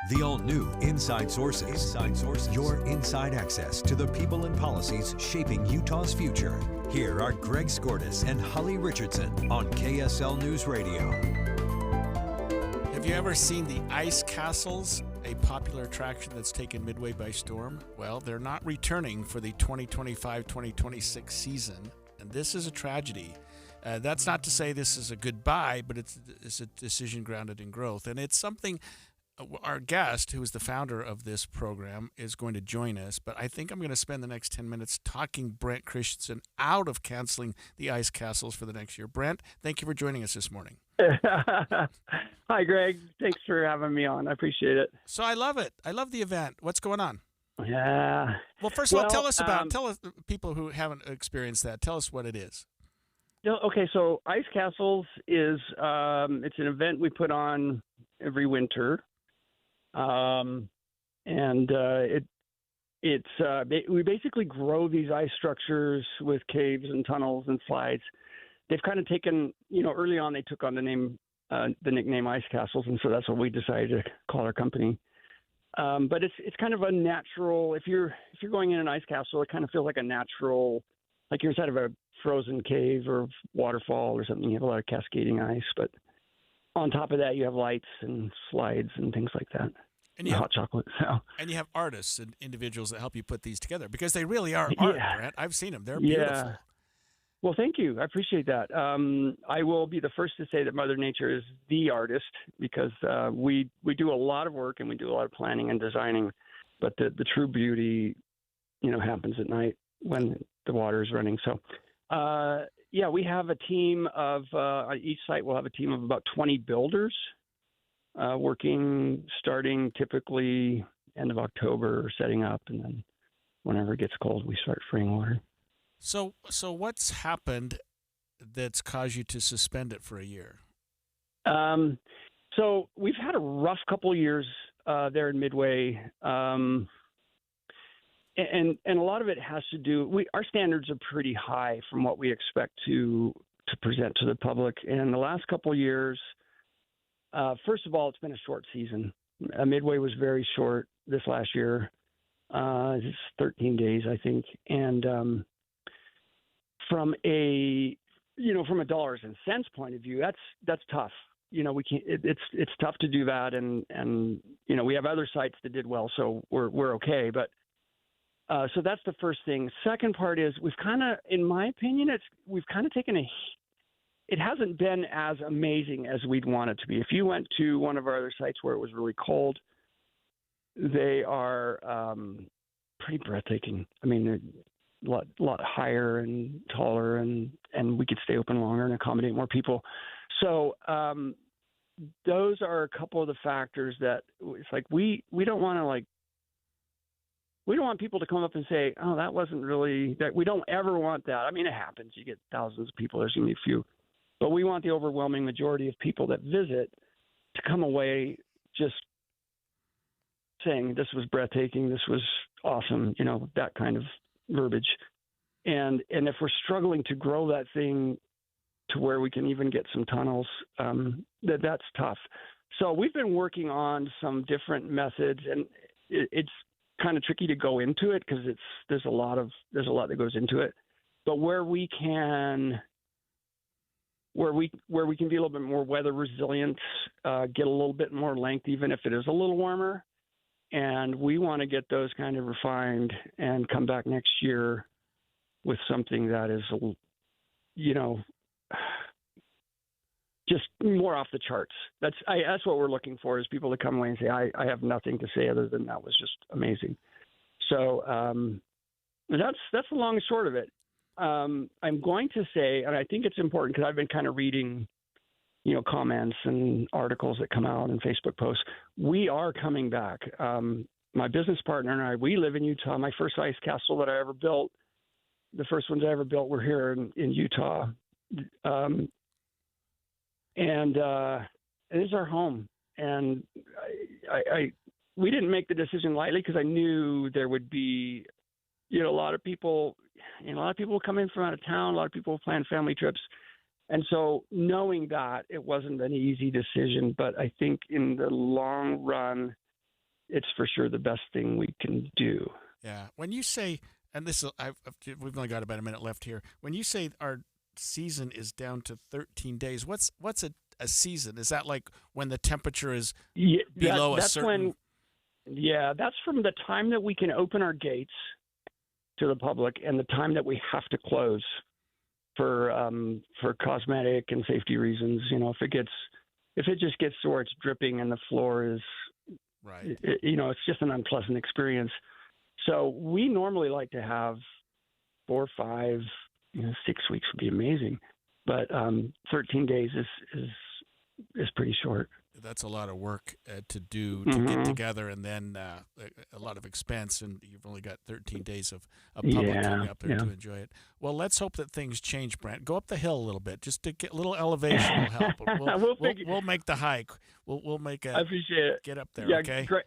The all-new Inside Sources. Inside Sources. Your inside access to the people and policies shaping Utah's future. Here are Greg Skordas and Holly Richardson on KSL News Radio. Have you ever seen the Ice Castles, a popular attraction that's taken Midway by storm? Well, they're not returning for the 2025-2026 season, and this is a tragedy. That's not to say this is a goodbye, but it's a decision grounded in growth, and it's something. Our guest, who is the founder of this program, is going to join us, but I think I'm going to spend the next 10 minutes talking Brent Christensen out of canceling the Ice Castles for the next year. Brent, thank you for joining us this morning. Hi, Greg. Thanks for having me on. I appreciate it. So I love it. I love the event. What's going on? Yeah. Well, first of all, tell us people who haven't experienced that. Tell us what it is. Okay, so Ice Castles is it's an event we put on every winter. We basically grow these ice structures with caves and tunnels and slides. They've kind of taken, early on they took on the nickname Ice Castles, and so that's what we decided to call our company. But it's kind of a natural. If you're going in an ice castle, it kind of feels like a natural, like you're inside of a frozen cave or waterfall or something. You have a lot of cascading ice, but on top of that, you have lights and slides and things like that. And you have hot chocolate. So. And you have artists and individuals that help you put these together because they really are art, Brent. I've seen them. They're beautiful. Yeah. Well, thank you. I appreciate that. I will be the first to say that Mother Nature is the artist because we do a lot of work and we do a lot of planning and designing, but the true beauty, happens at night when the water is running. So, we have a team of each site will have a team of about 20 builders working starting typically end of October, setting up, and then whenever it gets cold, we start freeing water. So what's happened that's caused you to suspend it for a year? So we've had a rough couple of years there in Midway. and a lot of it has to do. Our standards are pretty high from what we expect to present to the public. And the last couple of years, first of all, it's been a short season. Midway was very short this last year. It's 13 days, I think. And from a dollars and cents point of view, that's tough. We can't. It's tough to do that, and we have other sites that did well, so we're okay. But so that's the first thing. Second part is we've kind of, in my opinion, we've kind of taken it hasn't been as amazing as we'd want it to be. If you went to one of our other sites where it was really cold, they are pretty breathtaking. I mean, they're a lot higher and taller, and we could stay open longer and accommodate more people. So those are a couple of the factors that it's like we don't want to we don't want people to come up and say, oh, that wasn't really that. We don't ever want that. I mean, it happens. You get thousands of people. There's going to be a few. But we want the overwhelming majority of people that visit to come away just saying this was breathtaking, this was awesome, that kind of verbiage. And if we're struggling to grow that thing to where we can even get some tunnels, that's tough. So we've been working on some different methods, and it's kind of tricky to go into it because there's a lot that goes into it. But where we can be a little bit more weather resilient, get a little bit more length, even if it is a little warmer. And we want to get those kind of refined and come back next year with something that is, just more off the charts. That's what we're looking for, is people to come away and say, I have nothing to say other than that was just amazing. So that's the long and short of it. I'm going to say, and I think it's important because I've been kind of reading, comments and articles that come out and Facebook posts. We are coming back. My business partner and I, we live in Utah. My first ice castle that I ever built, the first ones I ever built were here in Utah. And it is our home. And we didn't make the decision lightly because I knew there would be, a lot of people come in from out of town. A lot of people plan family trips. And so knowing that, it wasn't an easy decision, but I think in the long run, it's for sure the best thing we can do. Yeah. When you say, and we've only got about a minute left here. When you say our season is down to 13 days, what's a season? Is that like when the temperature is below a certain? That's from the time that we can open our gates to the public and the time that we have to close for cosmetic and safety reasons. If it just gets to where it's dripping and the floor is right, it's just an unpleasant experience. So we normally like to have 4 or 5, 6 weeks would be amazing, but 13 days is pretty short. That's a lot of work to do to get together, and then a lot of expense, and you've only got 13 days of public coming up there to enjoy it. Well, let's hope that things change, Brent. Go up the hill a little bit, just to get a little elevation will help. We'll make the hike. We'll make a. I appreciate it. Get up there, yeah, okay? Great.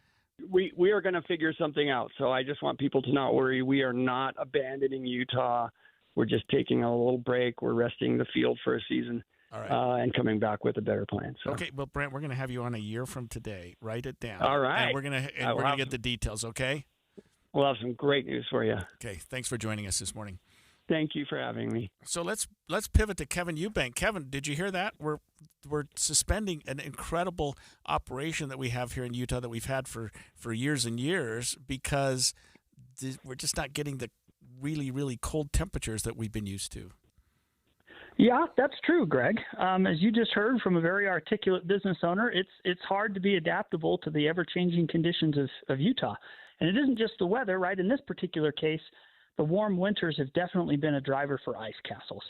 We are going to figure something out. So I just want people to not worry. We are not abandoning Utah. We're just taking a little break. We're resting the field for a season. All right. And coming back with a better plan. So. Okay, well, Brent, we're going to have you on a year from today. Write it down. All right. And we're going to get the details, okay? We'll have some great news for you. Okay, thanks for joining us this morning. Thank you for having me. So let's pivot to Kevin Eubank. Kevin, did you hear that? We're suspending an incredible operation that we have here in Utah that we've had for years and years because we're just not getting the really, really cold temperatures that we've been used to. Yeah, that's true, Greg. As you just heard from a very articulate business owner, it's hard to be adaptable to the ever-changing conditions of Utah. And it isn't just the weather, right? In this particular case, the warm winters have definitely been a driver for ice castles.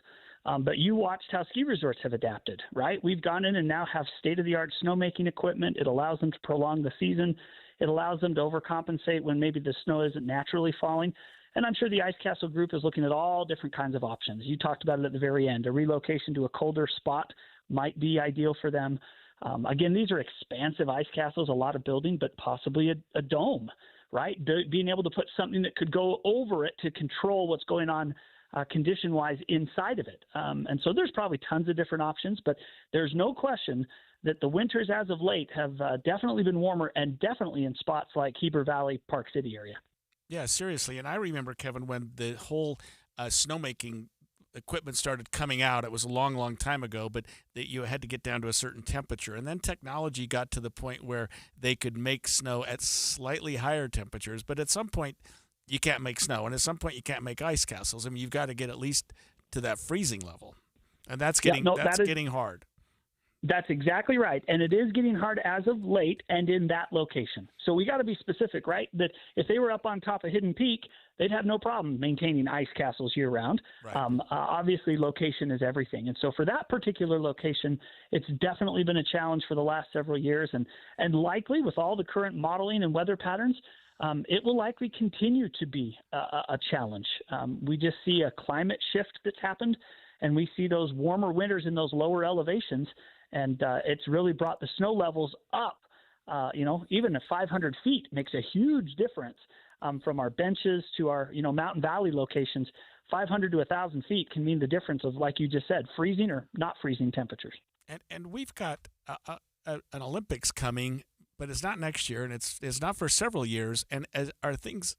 But you watched how ski resorts have adapted, right? We've gone in and now have state-of-the-art snowmaking equipment. It allows them to prolong the season. It allows them to overcompensate when maybe the snow isn't naturally falling. And I'm sure the Ice Castle Group is looking at all different kinds of options. You talked about it at the very end. A relocation to a colder spot might be ideal for them. Again, these are expansive ice castles, a lot of building, but possibly a dome right? Being able to put something that could go over it to control what's going on condition-wise inside of it. And so there's probably tons of different options, but there's no question that the winters as of late have definitely been warmer, and definitely in spots like Heber Valley, Park City area. Yeah, seriously. And I remember, Kevin, when the whole snowmaking equipment started coming out. It was a long, long time ago, but that you had to get down to a certain temperature. And then technology got to the point where they could make snow at slightly higher temperatures. But at some point, you can't make snow. And at some point, you can't make ice castles. I mean, you've got to get at least to that freezing level. And that's getting getting hard. That's exactly right. And it is getting hard as of late and in that location. So we got to be specific, right? That if they were up on top of Hidden Peak, they'd have no problem maintaining ice castles year round. Right. Obviously, location is everything. And so for that particular location, it's definitely been a challenge for the last several years. And likely with all the current modeling and weather patterns, it will likely continue to be a challenge. We just see a climate shift that's happened, and we see those warmer winters in those lower elevations. And it's really brought the snow levels up. Even at 500 feet makes a huge difference from our benches to our, mountain valley locations. 500 to 1,000 feet can mean the difference of, like you just said, freezing or not freezing temperatures. And we've got an Olympics coming, but it's not next year, and it's not for several years. And as things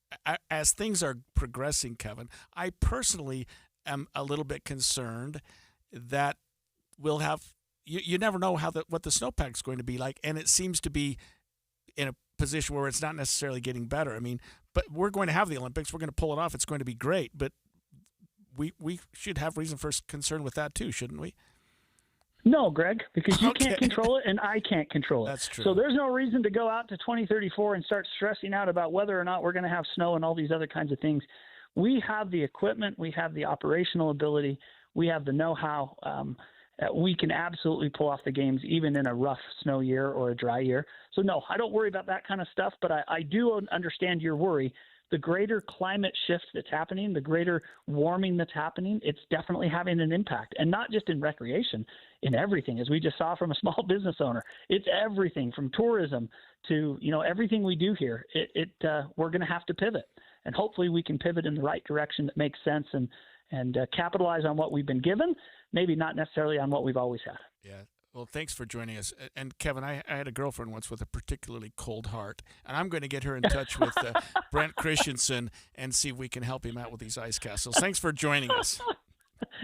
are progressing, Kevin, I personally am a little bit concerned that we'll have. You never know what the snowpack's going to be like, and it seems to be in a position where it's not necessarily getting better. I mean, but we're going to have the Olympics. We're going to pull it off. It's going to be great, but we should have reason for concern with that too, shouldn't we? No, Greg, because you can't control it, and I can't control it. That's true. So there's no reason to go out to 2034 and start stressing out about whether or not we're going to have snow and all these other kinds of things. We have the equipment. We have the operational ability. We have the know-how. We can absolutely pull off the games even in a rough snow year or a dry year. So, no, I don't worry about that kind of stuff, but I do understand your worry. The greater climate shift that's happening, the greater warming that's happening, it's definitely having an impact. And not just in recreation, in everything, as we just saw from a small business owner. It's everything from tourism to, everything we do here. We're going to have to pivot. And hopefully we can pivot in the right direction that makes sense and capitalize on what we've been given, maybe not necessarily on what we've always had. Yeah. Well, thanks for joining us. And Kevin, I had a girlfriend once with a particularly cold heart, and I'm going to get her in touch with Brent Christensen and see if we can help him out with these ice castles. Thanks for joining us.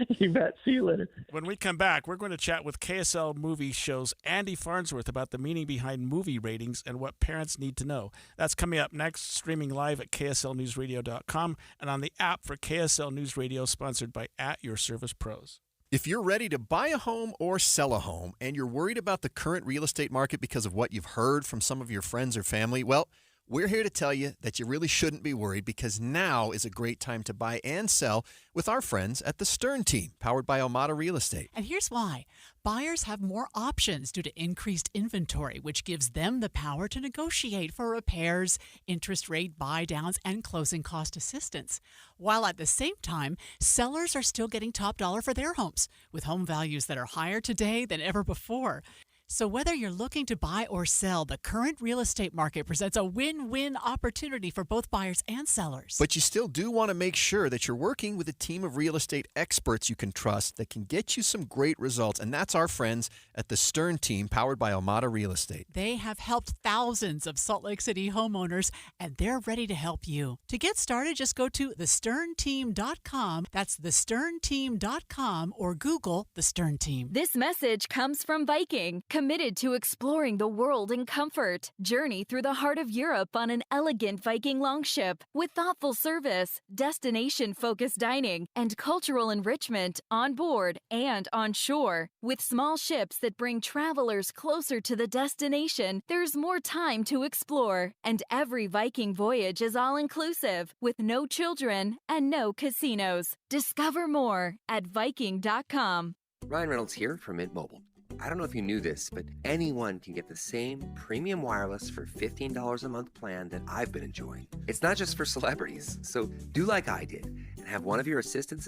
You bet. See you later. When we come back, we're going to chat with KSL Movie Show's Andy Farnsworth about the meaning behind movie ratings and what parents need to know. That's coming up next, streaming live at kslnewsradio.com and on the app for KSL News Radio, sponsored by At Your Service Pros. If you're ready to buy a home or sell a home and you're worried about the current real estate market because of what you've heard from some of your friends or family, well, we're here to tell you that you really shouldn't be worried, because now is a great time to buy and sell with our friends at the Stern Team, powered by Almada Real Estate. And here's why. Buyers have more options due to increased inventory, which gives them the power to negotiate for repairs, interest rate buy-downs, and closing cost assistance. While at the same time, sellers are still getting top dollar for their homes, with home values that are higher today than ever before. So whether you're looking to buy or sell, the current real estate market presents a win-win opportunity for both buyers and sellers. But you still do want to make sure that you're working with a team of real estate experts you can trust that can get you some great results. And that's our friends at the Stern Team, powered by Almada Real Estate. They have helped thousands of Salt Lake City homeowners, and they're ready to help you. To get started, just go to thesternteam.com. That's thesternteam.com, or Google The Stern Team. This message comes from Viking, committed to exploring the world in comfort. Journey through the heart of Europe on an elegant Viking longship with thoughtful service, destination-focused dining, and cultural enrichment on board and on shore. With small ships that bring travelers closer to the destination, there's more time to explore. And every Viking voyage is all-inclusive, with no children and no casinos. Discover more at Viking.com. Ryan Reynolds here from Mint Mobile. I don't know if you knew this, but anyone can get the same premium wireless for $15 a month plan that I've been enjoying. It's not just for celebrities. So do like I did and have one of your assistants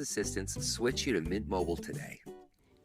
switch you to Mint Mobile today.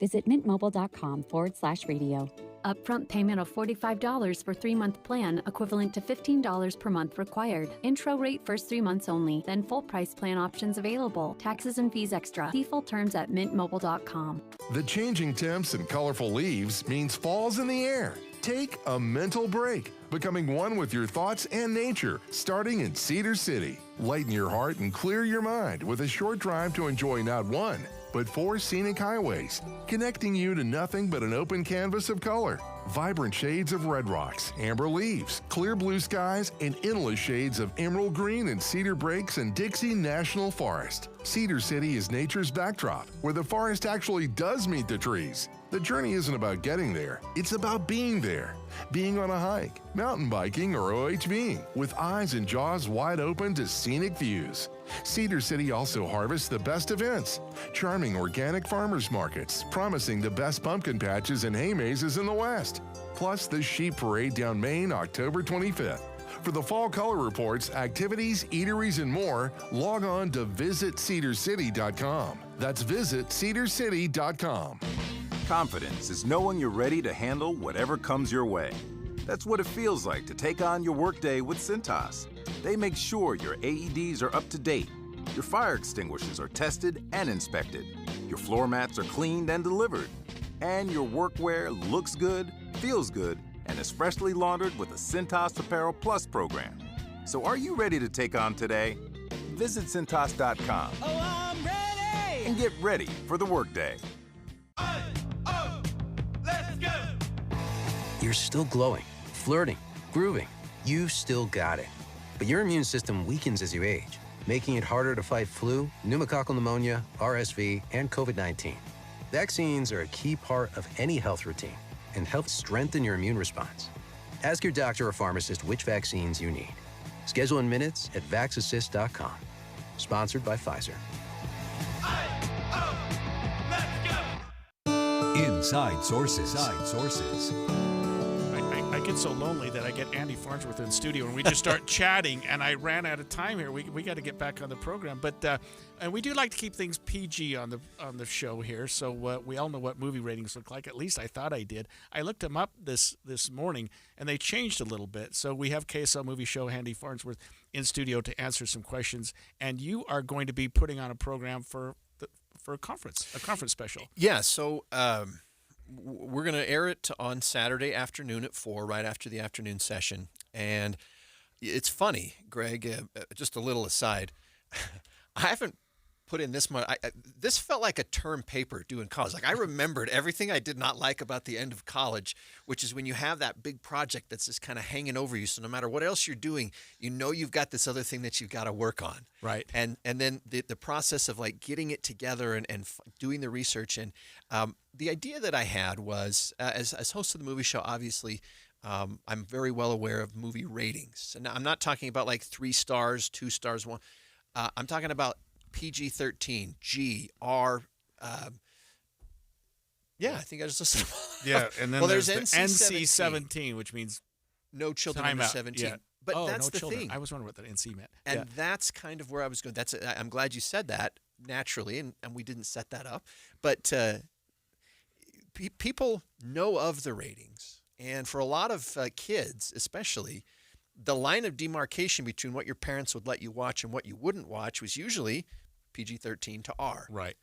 Visit mintmobile.com/radio. Upfront payment of $45 for 3-month plan, equivalent to $15 per month required. Intro rate first 3 months only, then full price plan options available. Taxes and fees extra. See full terms at mintmobile.com. The changing temps and colorful leaves means fall's in the air. Take a mental break, becoming one with your thoughts and nature, starting in Cedar City. Lighten your heart and clear your mind with a short drive to enjoy not one, but 4 scenic highways, connecting you to nothing but an open canvas of color. Vibrant shades of red rocks, amber leaves, clear blue skies, and endless shades of emerald green and cedar breaks in Dixie National Forest. Cedar City is nature's backdrop, where the forest actually does meet the trees. The journey isn't about getting there, it's about being there. Being on a hike, mountain biking, or OHVing, with eyes and jaws wide open to scenic views. Cedar City also harvests the best events. Charming organic farmers markets, promising the best pumpkin patches and hay mazes in the West. Plus the Sheep Parade down Main, October 25th. For the fall color reports, activities, eateries, and more, log on to visitcedarcity.com. That's visitcedarcity.com. Confidence is knowing you're ready to handle whatever comes your way. That's what it feels like to take on your workday with Cintas. They make sure your AEDs are up to date, your fire extinguishers are tested and inspected, your floor mats are cleaned and delivered, and your workwear looks good, feels good, and is freshly laundered with the Cintas Apparel Plus program. So are you ready to take on today? Visit Cintas.com and get ready for the workday. You're still glowing, flirting, grooving. You've still got it. But your immune system weakens as you age, making it harder to fight flu, pneumococcal pneumonia, RSV, and COVID-19. Vaccines are a key part of any health routine and help strengthen your immune response. Ask your doctor or pharmacist which vaccines you need. Schedule in minutes at vaxassist.com. Sponsored by Pfizer. Inside Sources. I get so lonely that I get Andy Farnsworth in studio and we just start chatting, and I ran out of time here. We got to get back on the program, but and we do like to keep things PG on the show here. So we all know what movie ratings look like. At least I thought I did. I looked them up this morning, and they changed a little bit. So we have KSL Movie Show Andy Farnsworth in studio to answer some questions, and you are going to be putting on a program for a conference special. Yeah. So. We're going to air it on Saturday afternoon at 4, right after the afternoon session. And it's funny, Greg, just a little aside. I haven't put in this much. This felt like a term paper doing college. Like, I remembered everything I did not like about the end of college, which is when you have that big project that's just kind of hanging over you. So no matter what else you're doing, you know you've got this other thing that you've got to work on. Right. And then the process of like getting it together and doing the research. And the idea that I had was, as host of the movie show, obviously, I'm very well aware of movie ratings. And I'm not talking about like 3 stars, 2 stars, 1. I'm talking about PG-13, G, R. Yeah, I think I just listened. Yeah, and then there's the NC-17, NC-17, which means no children under 17. Yeah. But that's no the children. thing. I was wondering what that NC meant. And that's kind of where I was going. I'm glad you said that naturally, and we didn't set that up. But people know of the ratings. And for a lot of kids, especially, the line of demarcation between what your parents would let you watch and what you wouldn't watch was usually PG-13 to R. Right.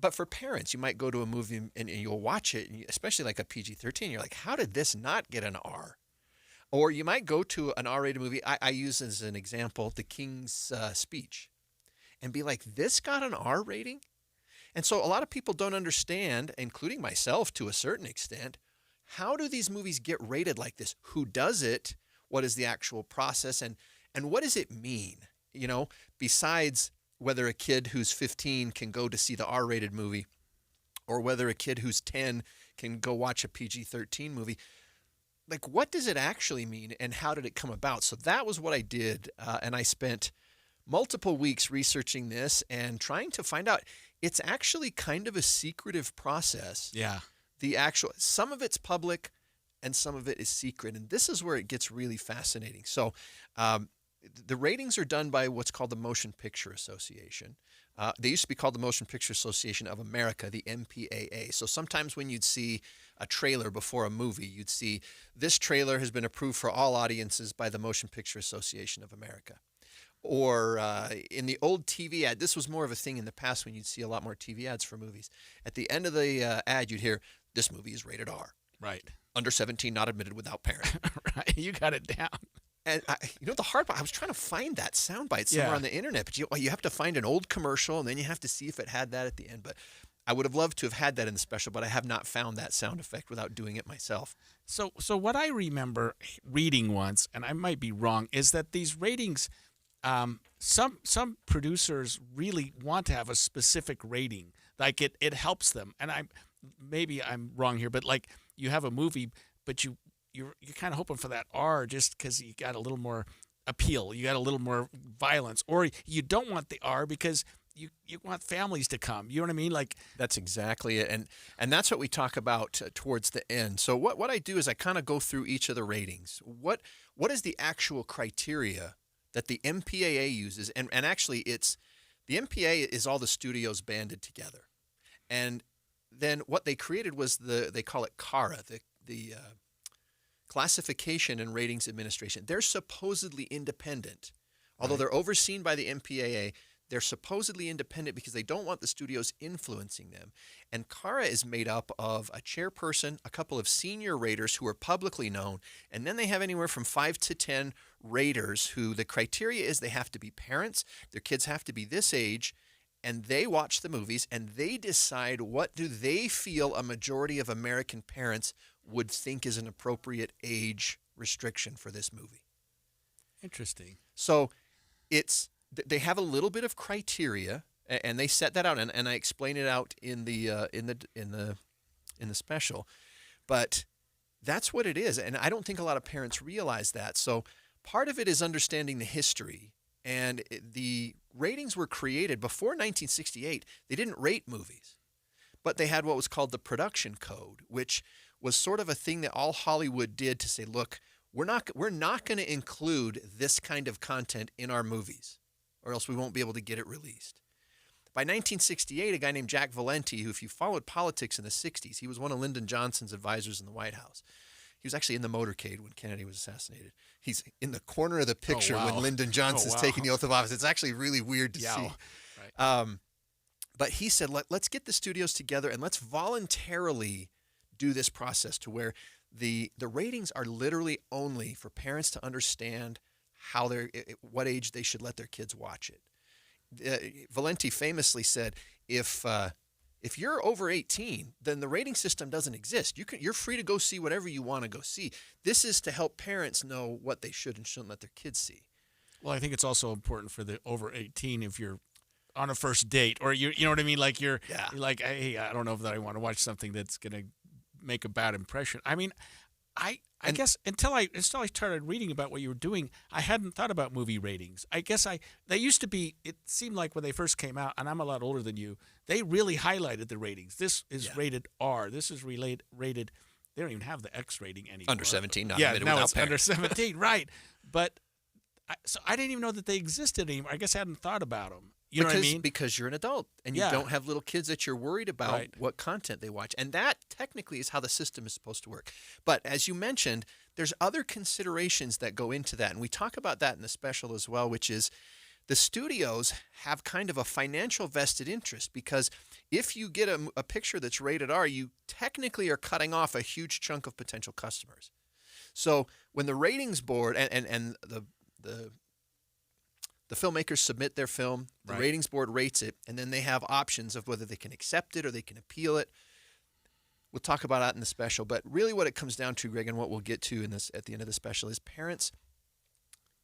But for parents, you might go to a movie and you'll watch it, and especially like a PG-13, you're like, how did this not get an R? Or you might go to an R-rated movie. I use as an example The King's Speech and be like, this got an R rating? And so a lot of people don't understand, including myself to a certain extent, how do these movies get rated like this? Who does it? What is the actual process? And what does it mean? You know, besides whether a kid who's 15 can go to see the R-rated movie or whether a kid who's 10 can go watch a PG-13 movie. Like, what does it actually mean and how did it come about? So that was what I did, and I spent multiple weeks researching this and trying to find out. It's actually kind of a secretive process. Yeah. Some of it's public and some of it is secret, and this is where it gets really fascinating. So the ratings are done by what's called the Motion Picture Association. They used to be called the Motion Picture Association of America, the MPAA. So sometimes when you'd see a trailer before a movie, you'd see this trailer has been approved for all audiences by the Motion Picture Association of America. Or in the old TV ad, this was more of a thing in the past when you'd see a lot more TV ads for movies. At the end of the ad, you'd hear, this movie is rated R. Right. Under 17, not admitted without parent. Right. You got it down. And the hard part, I was trying to find that soundbite somewhere on the internet, but you have to find an old commercial, and then you have to see if it had that at the end. But I would have loved to have had that in the special, but I have not found that sound effect without doing it myself. So what I remember reading once, and I might be wrong, is that these ratings, some producers really want to have a specific rating. Like it helps them. And maybe I'm wrong here, but like you have a movie, but you're kind of hoping for that R just because you got a little more appeal, you got a little more violence, or you don't want the R because you want families to come. You know what I mean? Like that's exactly it, and that's what we talk about towards the end. So what I do is I kind of go through each of the ratings. What is the actual criteria that the MPAA uses? And actually, it's the MPAA is all the studios banded together, and then what they created was they call it CARA, the Classification and Ratings Administration. They're supposedly independent. Although they're overseen by the MPAA, they're supposedly independent because they don't want the studios influencing them. And CARA is made up of a chairperson, a couple of senior raters who are publicly known, and then they have anywhere from 5 to 10 raters who the criteria is they have to be parents, their kids have to be this age, and they watch the movies and they decide what do they feel a majority of American parents would think is an appropriate age restriction for this movie. Interesting. So they have a little bit of criteria, and they set that out, and I explain it out in the special, but that's what it is, and I don't think a lot of parents realize that. So part of it is understanding the history, and the ratings were created before 1968. They didn't rate movies, but they had what was called the production code, which was sort of a thing that all Hollywood did to say, look, we're not going to include this kind of content in our movies, or else we won't be able to get it released. By 1968, a guy named Jack Valenti, who if you followed politics in the 60s, he was one of Lyndon Johnson's advisors in the White House. He was actually in the motorcade when Kennedy was assassinated. He's in the corner of the picture when Lyndon Johnson's taking the oath of office. It's actually really weird to see. Right. But he said, let's get the studios together and let's voluntarily do this process to where the ratings are literally only for parents to understand what age they should let their kids watch it. Valenti famously said, if you're over 18, then the rating system doesn't exist. You're free to go see whatever you want to go see. This is to help parents know what they should and shouldn't let their kids see. Well, I think it's also important for the over 18 if you're on a first date, or you know what I mean? Like you're like, hey, I don't know if I want to watch something that's going to make a bad impression. I mean, I guess until I started reading about what you were doing, I hadn't thought about movie ratings. I guess they used to be, it seemed like when they first came out, and I'm a lot older than you, they really highlighted the ratings. This is rated R. This is rated, they don't even have the X rating anymore. Under 17, not yeah, admitted now without it's parent. under 17, right. But, so I didn't even know that they existed anymore. I guess I hadn't thought about them. You know what I mean? Because you're an adult and you don't have little kids that you're worried about what content they watch. And that technically is how the system is supposed to work. But as you mentioned, there's other considerations that go into that. And we talk about that in the special as well, which is the studios have kind of a financial vested interest, because if you get a picture that's rated R, you technically are cutting off a huge chunk of potential customers. So when the ratings board and the filmmakers submit their film, the ratings board rates it, and then they have options of whether they can accept it or they can appeal it. We'll talk about that in the special, but really what it comes down to, Greg, and what we'll get to in this at the end of the special is parents,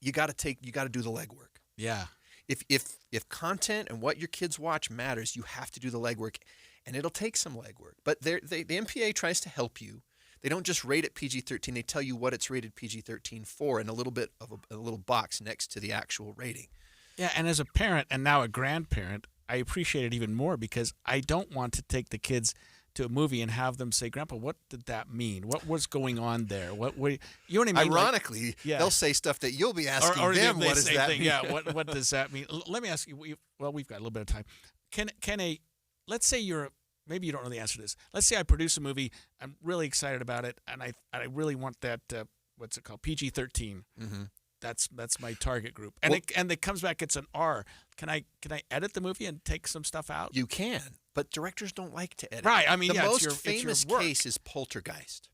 you got to do the legwork. Yeah. If content and what your kids watch matters, you have to do the legwork, and it'll take some legwork. But the MPAA tries to help you. They don't just rate it PG-13. They tell you what it's rated PG-13 for in a little bit of a little box next to the actual rating. Yeah, and as a parent and now a grandparent, I appreciate it even more because I don't want to take the kids to a movie and have them say, "Grandpa, what did that mean? What was going on there? What you know what I mean?" Ironically, they'll say stuff that you'll be asking them. What does that mean? Yeah, what does that mean? Let me ask you. We've got a little bit of time. Let's say maybe you don't know the answer to this. Let's say I produce a movie. I'm really excited about it, and I really want that. What's it called? PG-13. Mm-hmm. That's my target group, and it comes back. It's an R. Can I edit the movie and take some stuff out? You can, but directors don't like to edit. Right. I mean, the most it's famous your work. case is Poltergeist.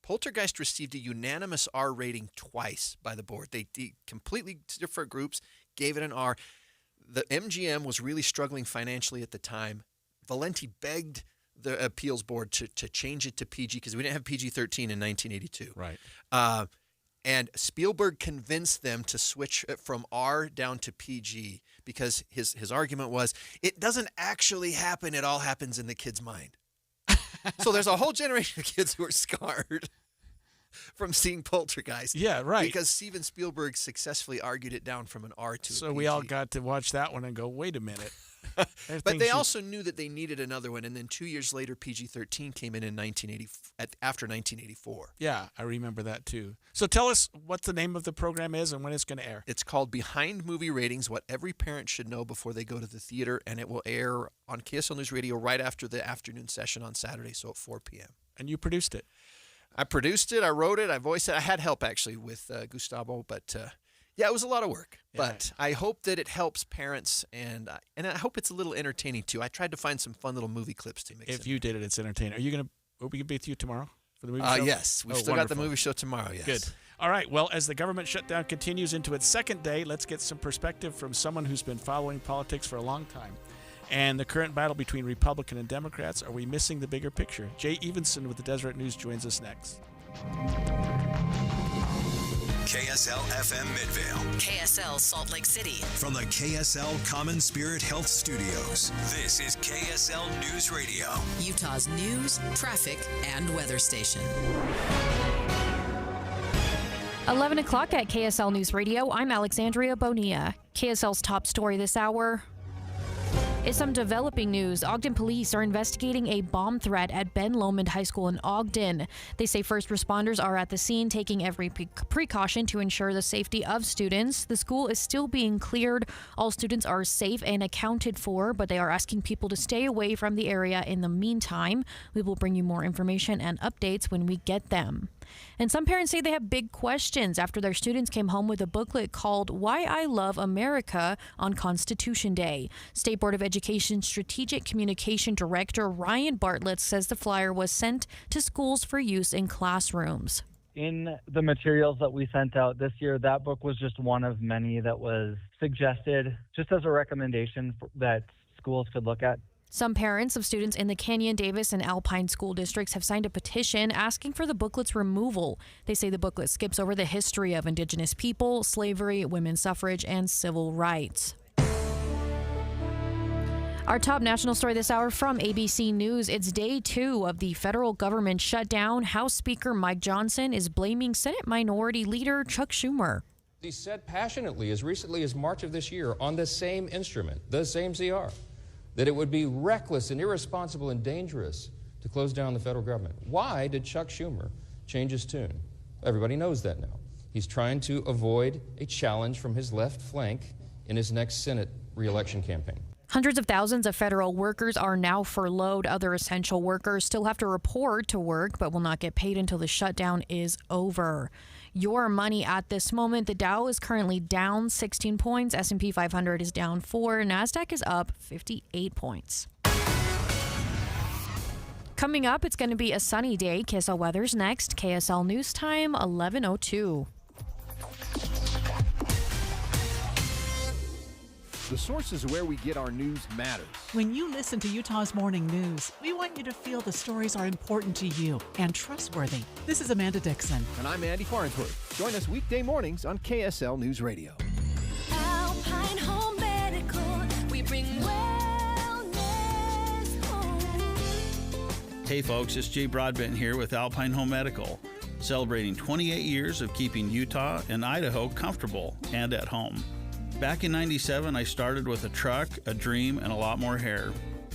Poltergeist received a unanimous R rating twice by the board. They completely different groups gave it an R. The MGM was really struggling financially at the time. Valenti begged the appeals board to change it to PG because we didn't have PG-13 in 1982. Right. And Spielberg convinced them to switch it from R down to PG because his argument was, it doesn't actually happen. It all happens in the kid's mind. So there's a whole generation of kids who are scarred from seeing Poltergeist. Yeah, right. Because Steven Spielberg successfully argued it down from an R to a So PG. we all got to watch that one and go, wait a minute. But they also knew that they needed another one, and then 2 years later, PG-13 came in after 1984. Yeah, I remember that too. So tell us what the name of the program is and when it's going to air. It's called Behind Movie Ratings, What Every Parent Should Know Before They Go to the Theater, and it will air on KSL News Radio right after the afternoon session on Saturday, so at 4 p.m. And you produced it. I produced it, I wrote it, I voiced it. I had help, actually, with Gustavo, but... yeah, it was a lot of work, but I hope that it helps parents, and I hope it's a little entertaining, too. I tried to find some fun little movie clips to mix in. If you did it, it's entertaining. Are we going to be with you tomorrow for the movie show? Yes. We've still got the movie show tomorrow, yes. Good. All right. Well, as the government shutdown continues into its second day, let's get some perspective from someone who's been following politics for a long time. And the current battle between Republican and Democrats, are we missing the bigger picture? Jay Evenson with the Deseret News joins us next. KSL FM Midvale. KSL Salt Lake City. From the KSL Common Spirit Health Studios, this is KSL News Radio. Utah's news, traffic, and weather station. 11 o'clock at KSL News Radio. I'm Alexandria Bonilla. KSL's top story this hour is some developing news. Ogden police are investigating a bomb threat at Ben Lomond High School in Ogden. They say first responders are at the scene taking every precaution to ensure the safety of students. The school is still being cleared. All students are safe and accounted for, but they are asking people to stay away from the area in the meantime. We will bring you more information and updates when we get them. And some parents say they have big questions after their students came home with a booklet called Why I Love America on Constitution Day. State Board of Education Strategic Communication Director Ryan Bartlett says the flyer was sent to schools for use in classrooms. In the materials that we sent out this year, that book was just one of many that was suggested just as a recommendation that schools could look at. Some parents of students in the Canyon, Davis, and Alpine school districts have signed a petition asking for the booklet's removal. They say the booklet skips over the history of Indigenous people, slavery, women's suffrage, and civil rights. Our top national story this hour from ABC News. It's day 2 of the federal government shutdown. House Speaker Mike Johnson is blaming Senate Minority Leader Chuck Schumer. He said passionately as recently as March of this year on the same instrument, the same CR, that it would be reckless and irresponsible and dangerous to close down the federal government. Why did Chuck Schumer change his tune? Everybody knows that now. He's trying to avoid a challenge from his left flank in his next Senate re-election campaign. Hundreds of thousands of federal workers are now furloughed. Other essential workers still have to report to work, but will not get paid until the shutdown is over. Your money at this moment, the Dow is currently down 16 points, S&P 500 is down 4, NASDAQ is up 58 points. Coming up, it's going to be a sunny day. KSL weather's next. KSL News Time, 11:02. The sources where we get our news matters. When you listen to Utah's Morning News, we want you to feel the stories are important to you and trustworthy. This is Amanda Dixon. And I'm Andy Farnsworth. Join us weekday mornings on KSL News Radio. Alpine Home Medical, we bring wellness home. Hey folks, it's Jay Broadbent here with Alpine Home Medical, celebrating 28 years of keeping Utah and Idaho comfortable and at home. Back in '97, I started with a truck, a dream, and a lot more hair.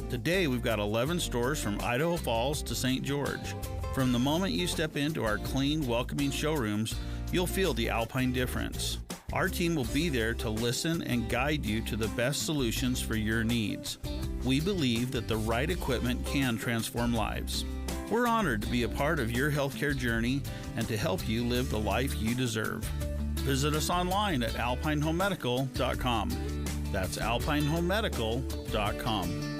Today, we've got 11 stores from Idaho Falls to St. George. From the moment you step into our clean, welcoming showrooms, you'll feel the Alpine difference. Our team will be there to listen and guide you to the best solutions for your needs. We believe that the right equipment can transform lives. We're honored to be a part of your healthcare journey and to help you live the life you deserve. Visit us online at alpinehomemedical.com. That's alpinehomemedical.com.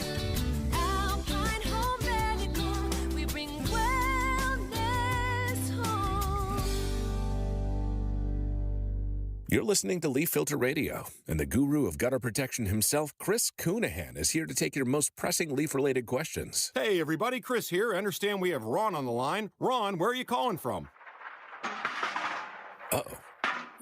You're listening to Leaf Filter Radio, and the guru of gutter protection himself, Chris Coonahan, is here to take your most pressing leaf-related questions. Hey, everybody, Chris here. I understand we have Ron on the line. Ron, where are you calling from? Uh-oh.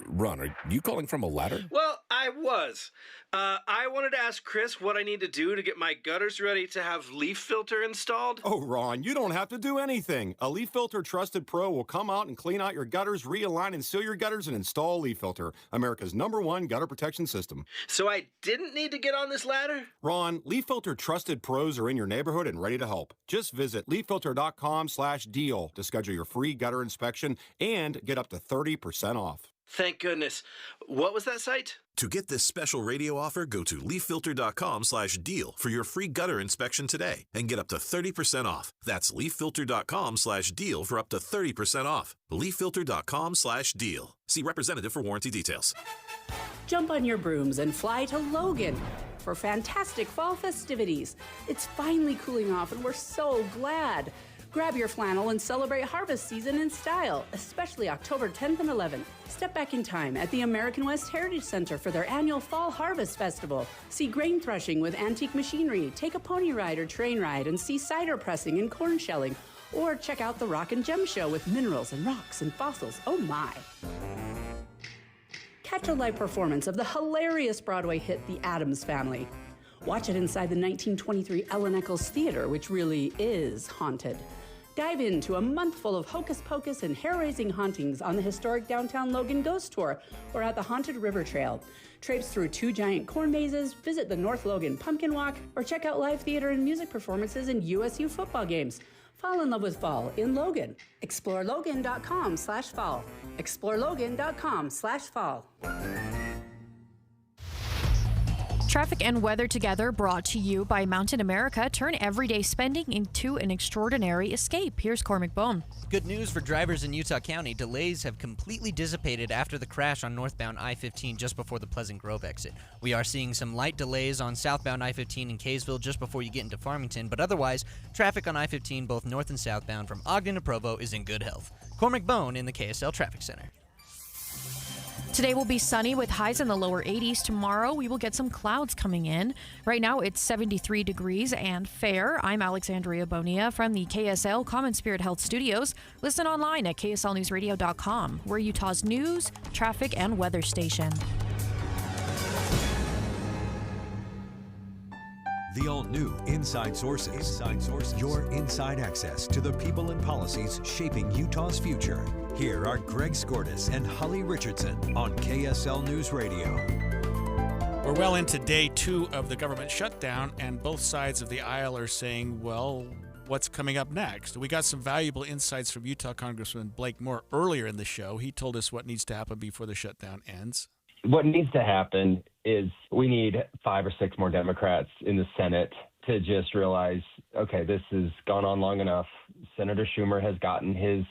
Ron, are you calling from a ladder? Well, I was. I wanted to ask Chris what I need to do to get my gutters ready to have Leaf Filter installed. Oh, Ron, you don't have to do anything. A Leaf Filter Trusted Pro will come out and clean out your gutters, realign and seal your gutters, and install Leaf Filter, America's #1 gutter protection system. So I didn't need to get on this ladder? Ron, Leaf Filter Trusted Pros are in your neighborhood and ready to help. Just visit leaffilter.com/deal to schedule your free gutter inspection and get up to 30% off. Thank goodness. What was that site? To get this special radio offer, go to leaffilter.com/deal for your free gutter inspection today and get up to 30% off. That's leaffilter.com/deal for up to 30% off. leaffilter.com/deal. See representative for warranty details. Jump on your brooms and fly to Logan for fantastic fall festivities. It's finally cooling off and we're so glad. Grab your flannel and celebrate harvest season in style, especially October 10th and 11th. Step back in time at the American West Heritage Center for their annual Fall Harvest Festival. See grain threshing with antique machinery, take a pony ride or train ride, and see cider pressing and corn shelling. Or check out the Rock and Gem Show with minerals and rocks and fossils. Oh my! Catch a live performance of the hilarious Broadway hit The Addams Family. Watch it inside the 1923 Ellen Eccles Theater, which really is haunted. Dive into a month full of hocus pocus and hair-raising hauntings on the historic downtown Logan Ghost Tour or at the Haunted River Trail. Traipse through 2 giant corn mazes, visit the North Logan Pumpkin Walk, or check out live theater and music performances and USU football games. Fall in love with fall in Logan. ExploreLogan.com/fall. ExploreLogan.com/fall. Traffic and weather together, brought to you by Mountain America. Turn everyday spending into an extraordinary escape. Here's Cormac Bone. Good news for drivers in Utah County. Delays have completely dissipated after the crash on northbound I-15 just before the Pleasant Grove exit. We are seeing some light delays on southbound I-15 in Kaysville just before you get into Farmington, but otherwise, traffic on I-15 both north and southbound from Ogden to Provo is in good health. Cormac Bone in the KSL Traffic Center. Today will be sunny with highs in the lower 80s. Tomorrow, we will get some clouds coming in. Right now, it's 73 degrees and fair. I'm Alexandria Bonilla from the KSL Common Spirit Health Studios. Listen online at kslnewsradio.com. We're Utah's news, traffic, and weather station. The all-new Inside Sources. Inside Sources. Your inside access to the people and policies shaping Utah's future. Here are Greg Skordas and Holly Richardson on KSL News Radio. We're well into day 2 of the government shutdown, and both sides of the aisle are saying, well, what's coming up next? We got some valuable insights from Utah Congressman Blake Moore earlier in the show. He told us what needs to happen before the shutdown ends. What needs to happen is we need 5 or 6 more Democrats in the Senate to just realize, okay, this has gone on long enough. Senator Schumer has gotten his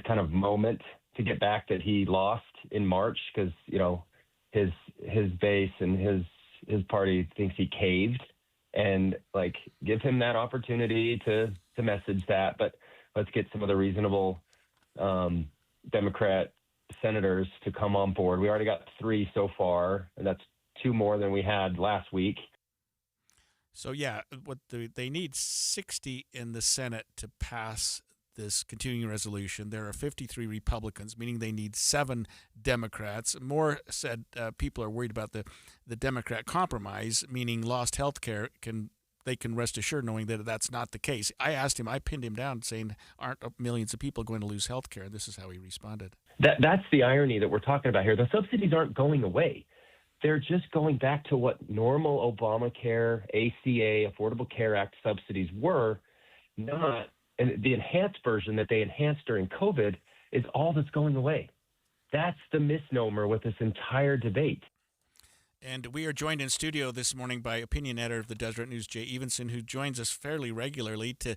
kind of moment to get back that he lost in March because, you know, his base and his party thinks he caved, and like give him that opportunity to message that. But let's get some of the reasonable Democrat senators to come on board. We already got 3 so far, and that's 2 more than we had last week. So yeah, they need 60 in the Senate to pass this continuing resolution. There are 53 Republicans, meaning they need 7 Democrats. Moore said people are worried about the Democrat compromise, meaning lost health care. They can rest assured knowing that that's not the case. I asked him, I pinned him down saying, aren't millions of people going to lose health care? And this is how he responded. That's the irony that we're talking about here. The subsidies aren't going away. they're just going back to what normal Obamacare, ACA, Affordable Care Act subsidies were, and the enhanced version that they enhanced during COVID is all that's going away. That's the misnomer with this entire debate. And we are joined in studio this morning by opinion editor of the Deseret News, Jay Evenson, who joins us fairly regularly to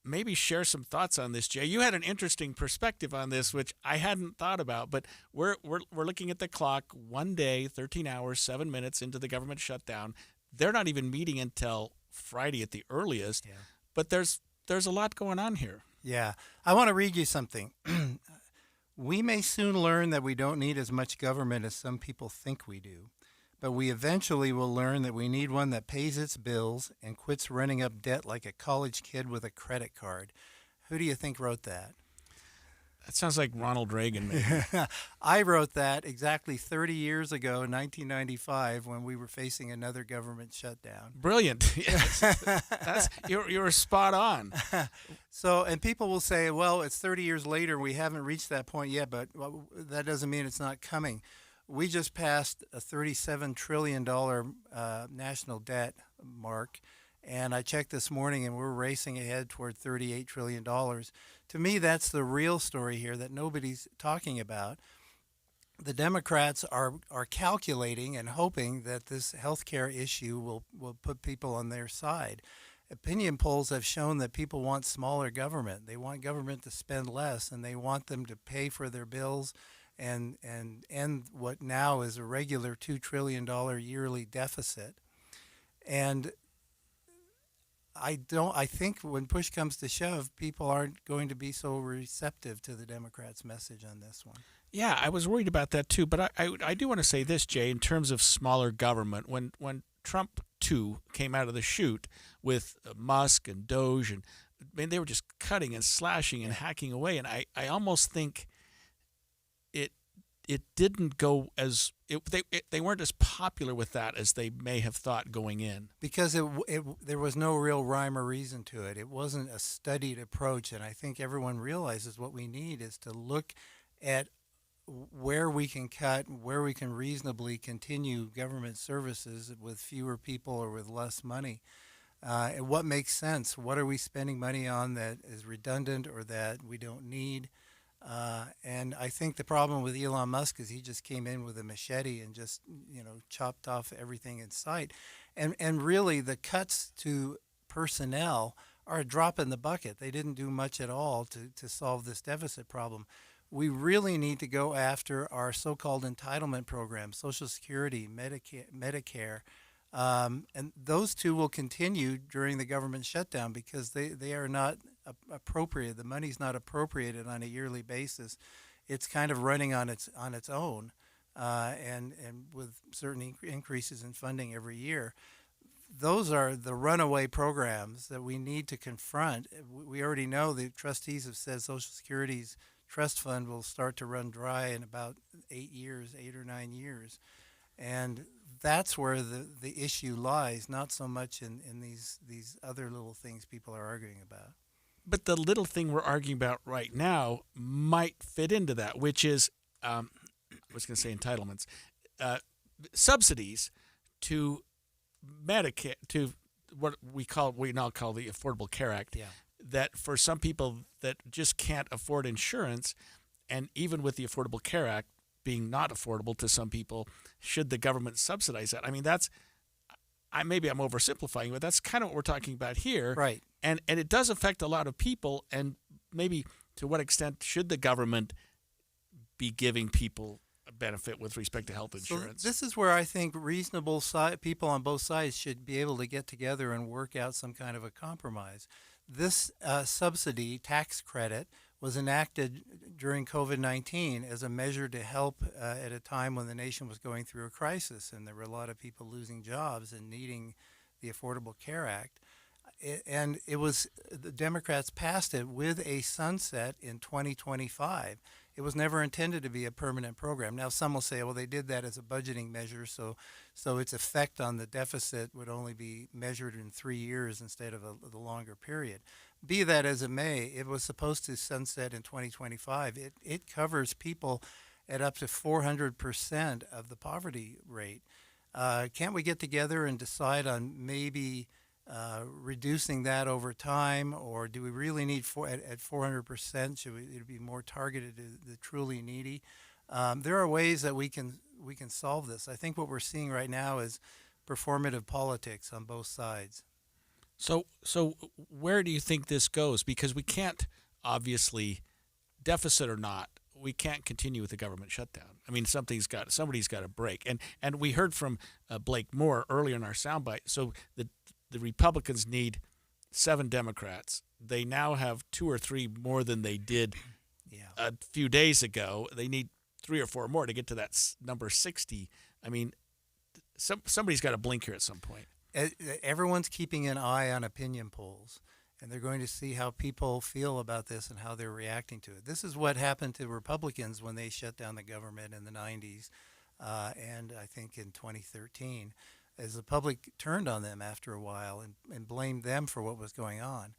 maybe share some thoughts on this. Jay, you had an interesting perspective on this, which I hadn't thought about. But we're looking at the clock, 1 day, 13 hours, 7 minutes into the government shutdown. They're not even meeting until Friday at the earliest. Yeah. But there's a lot going on here. Yeah, I want to read you something. We may soon learn that we don't need as much government as some people think we do. But we eventually will learn that we need one that pays its bills and quits running up debt like a college kid with a credit card. Who do you think wrote that? That sounds like Ronald Reagan, maybe. I wrote that exactly 30 years ago, 1995, when we were facing another government shutdown. Brilliant. Yes. You're spot on. So, and people will say, well, it's 30 years later, we haven't reached that point yet, but that doesn't mean it's not coming. We just passed a $37 trillion national debt mark, and I checked this morning, and we're racing ahead toward $38 trillion. To me, that's the real story here that nobody's talking about. The Democrats are calculating and hoping that this health care issue will put people on their side. Opinion polls have shown that people want smaller government. They want government to spend less, and they want them to pay for their bills and end what now is a regular $2 trillion yearly deficit. And I think when push comes to shove, people aren't going to be so receptive to the Democrats' message on this one. Yeah, I was worried about that too. But I do want to say this, Jay, in terms of smaller government, when Trump 2 came out of the chute with Musk and Doge, and they were just cutting and slashing and hacking away. And I almost think it didn't go as they weren't as popular with that as they may have thought going in, because there was no real rhyme or reason to it. It wasn't a studied approach, and I think everyone realizes what we need is to look at where we can cut, where we can reasonably continue government services with fewer people or with less money. And what makes sense? What are we spending money on that is redundant or that we don't need? And I think the problem with Elon Musk is he just came in with a machete and just, chopped off everything in sight. And really the cuts to personnel are a drop in the bucket. They didn't do much at all to solve this deficit problem. We really need to go after our so-called entitlement programs, Social Security, Medicare, and those two will continue during the government shutdown because they are not appropriate. The money's not appropriated on a yearly basis. It's kind of running on its own, and with certain increases in funding every year. Those are the runaway programs that we need to confront. We already know the trustees have said Social Security's trust fund will start to run dry in about 8 or 9 years. And that's where the issue lies, not so much in these other little things people are arguing about. But the little thing we're arguing about right now might fit into that, which is, I was going to say entitlements, subsidies to Medicare, to what we now call the Affordable Care Act. Yeah. That for some people that just can't afford insurance, and even with the Affordable Care Act being not affordable to some people, should the government subsidize that? I mean, maybe I'm oversimplifying, but that's kind of what we're talking about here. Right. And it does affect a lot of people, and maybe to what extent should the government be giving people a benefit with respect to health insurance? So this is where I think reasonable people on both sides should be able to get together and work out some kind of a compromise. This subsidy tax credit was enacted during COVID-19 as a measure to help at a time when the nation was going through a crisis and there were a lot of people losing jobs and needing the Affordable Care Act. And the Democrats passed it with a sunset in 2025. It was never intended to be a permanent program. Now, some will say, well, they did that as a budgeting measure, so its effect on the deficit would only be measured in 3 years instead of the longer period. Be that as it may, it was supposed to sunset in 2025. It covers people at up to 400% of the poverty rate. Can't we get together and decide on maybe reducing that over time, or do we really need at 400%? Should it be more targeted to the truly needy? There are ways that we can solve this. I think what we're seeing right now is performative politics on both sides. So where do you think this goes? Because we can't, obviously, deficit or not, we can't continue with the government shutdown. I mean, somebody's got to break. And we heard from Blake Moore earlier in our soundbite. So the Republicans need 7 Democrats. They now have 2 or 3 more than they did a few days ago. They need 3 or 4 more to get to that number 60. I mean, somebody's got to blink here at some point. Everyone's keeping an eye on opinion polls, and they're going to see how people feel about this and how they're reacting to it. This is what happened to Republicans when they shut down the government in the 90s and I think in 2013, as the public turned on them after a while and blamed them for what was going on.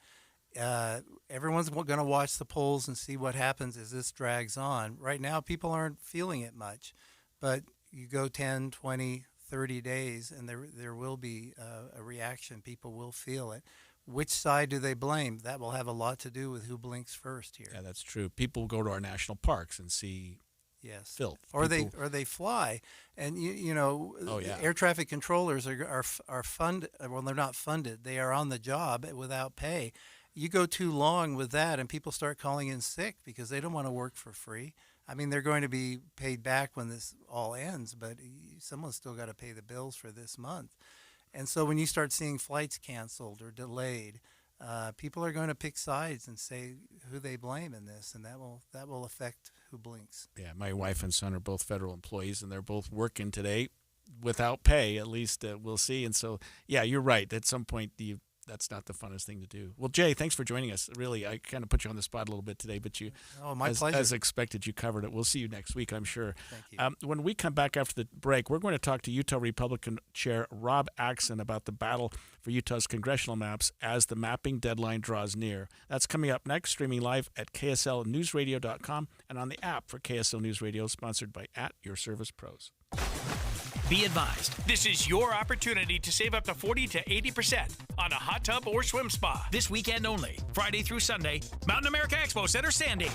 Everyone's going to watch the polls and see what happens as this drags on. Right now, people aren't feeling it much, but you go 10, 20, 30 days, and there will be a reaction. People will feel it. Which side do they blame? That will have a lot to do with who blinks first here. Yeah, that's true. People go to our national parks and see filth. Or they fly, and you know, air traffic controllers are funded. Well, they're not funded. They are on the job without pay. You go too long with that, and people start calling in sick because they don't want to work for free. I mean, they're going to be paid back when this all ends, but someone's still got to pay the bills for this month. And so when you start seeing flights canceled or delayed, people are going to pick sides and say who they blame in this, and that will affect who blinks. Yeah, my wife and son are both federal employees, and they're both working today without pay. At least we'll see. And so, yeah, you're right. At some point, that's not the funnest thing to do. Well, Jay, thanks for joining us. Really, I kind of put you on the spot a little bit today, but my pleasure. As expected, you covered it. We'll see you next week, I'm sure. Thank you. When we come back after the break, we're going to talk to Utah Republican Chair Rob Axson about the battle for Utah's congressional maps as the mapping deadline draws near. That's coming up next, streaming live at KSLNewsRadio.com and on the app for KSL News Radio, sponsored by @YourServicePros. Be advised, this is your opportunity to save up to 40 to 80% on a hot tub or swim spa. This weekend only, Friday through Sunday, Mountain America Expo Center, Sandy.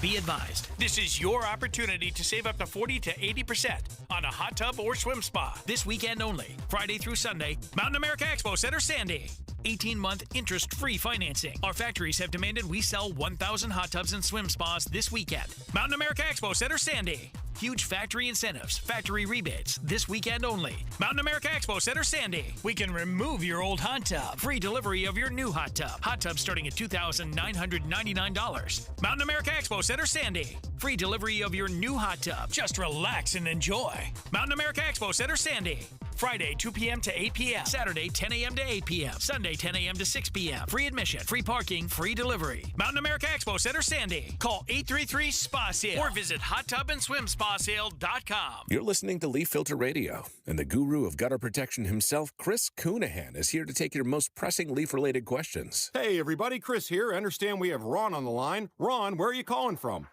Be advised, this is your opportunity to save up to 40 to 80% on a hot tub or swim spa. This weekend only, Friday through Sunday, Mountain America Expo Center, Sandy. 18-month interest-free financing. Our factories have demanded we sell 1,000 hot tubs and swim spas this weekend. Mountain America Expo Center, Sandy. Huge factory incentives, factory rebates, this weekend only. Mountain America Expo Center, Sandy. We can remove your old hot tub. Free delivery of your new hot tub. Hot tub starting at $2,999. Mountain America Expo Center, Sandy. Free delivery of your new hot tub. Just relax and enjoy. Mountain America Expo Center, Sandy. Friday, 2 p.m. to 8 p.m. Saturday, 10 a.m. to 8 p.m. Sunday, 10 a.m. to 6 p.m. Free admission, free parking, free delivery. Mountain America Expo Center, Sandy. Call 833-SPA-SALE or visit hottubandSwimSpaSale.com. You're listening to Leaf Filter Radio, and the guru of gutter protection himself, Chris Coonahan, is here to take your most pressing leaf-related questions. Hey, everybody, Chris here. I understand we have Ron on the line. Ron, where are you calling from?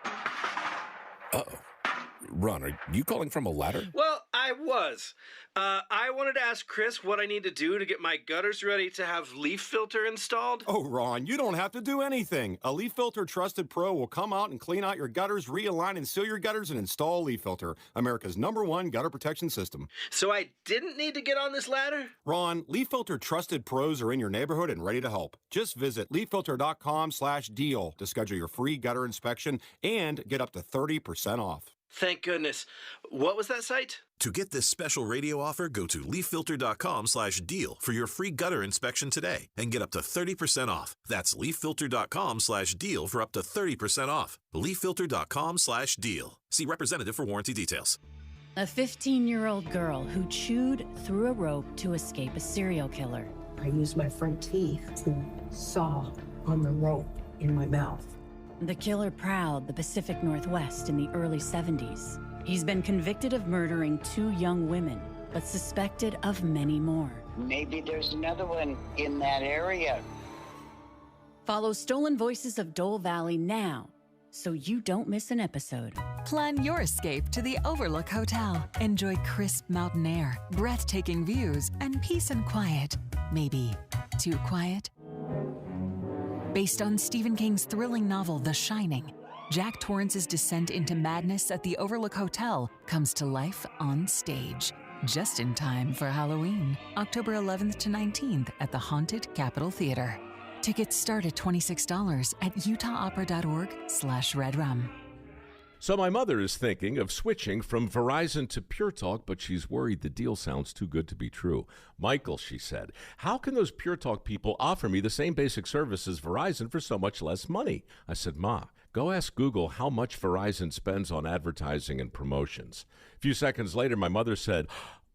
Uh-oh. Ron, are you calling from a ladder? Well, I was. I wanted to ask Chris what I need to do to get my gutters ready to have Leaf Filter installed. Oh, Ron, you don't have to do anything. A Leaf Filter Trusted Pro will come out and clean out your gutters, realign and seal your gutters, and install Leaf Filter, America's #1 gutter protection system. So I didn't need to get on this ladder? Ron, Leaf Filter Trusted Pros are in your neighborhood and ready to help. Just visit leaffilter.com/deal to schedule your free gutter inspection and get up to 30% off. Thank goodness. What was that site? To get this special radio offer, go to leaffilter.com/deal for your free gutter inspection today and get up to 30% off. That's leaffilter.com/deal for up to 30% off. leaffilter.com/deal. See representative for warranty details. A 15-year-old girl who chewed through a rope to escape a serial killer. I used my front teeth to saw on the rope in my mouth. The killer prowled the Pacific Northwest in the early 70s. He's been convicted of murdering 2 young women, but suspected of many more. Maybe there's another one in that area. Follow Stolen Voices of Dole Valley now so you don't miss an episode. Plan your escape to the Overlook Hotel. Enjoy crisp mountain air, breathtaking views, and peace and quiet. Maybe too quiet? Based on Stephen King's thrilling novel, The Shining, Jack Torrance's descent into madness at the Overlook Hotel comes to life on stage. Just in time for Halloween, October 11th to 19th at the Haunted Capitol Theater. Tickets start at $26 at utahopera.org/redrum. So my mother is thinking of switching from Verizon to Pure Talk, but she's worried the deal sounds too good to be true. Michael, she said, how can those Pure Talk people offer me the same basic service as Verizon for so much less money? I said, Ma, go ask Google how much Verizon spends on advertising and promotions. A few seconds later, my mother said,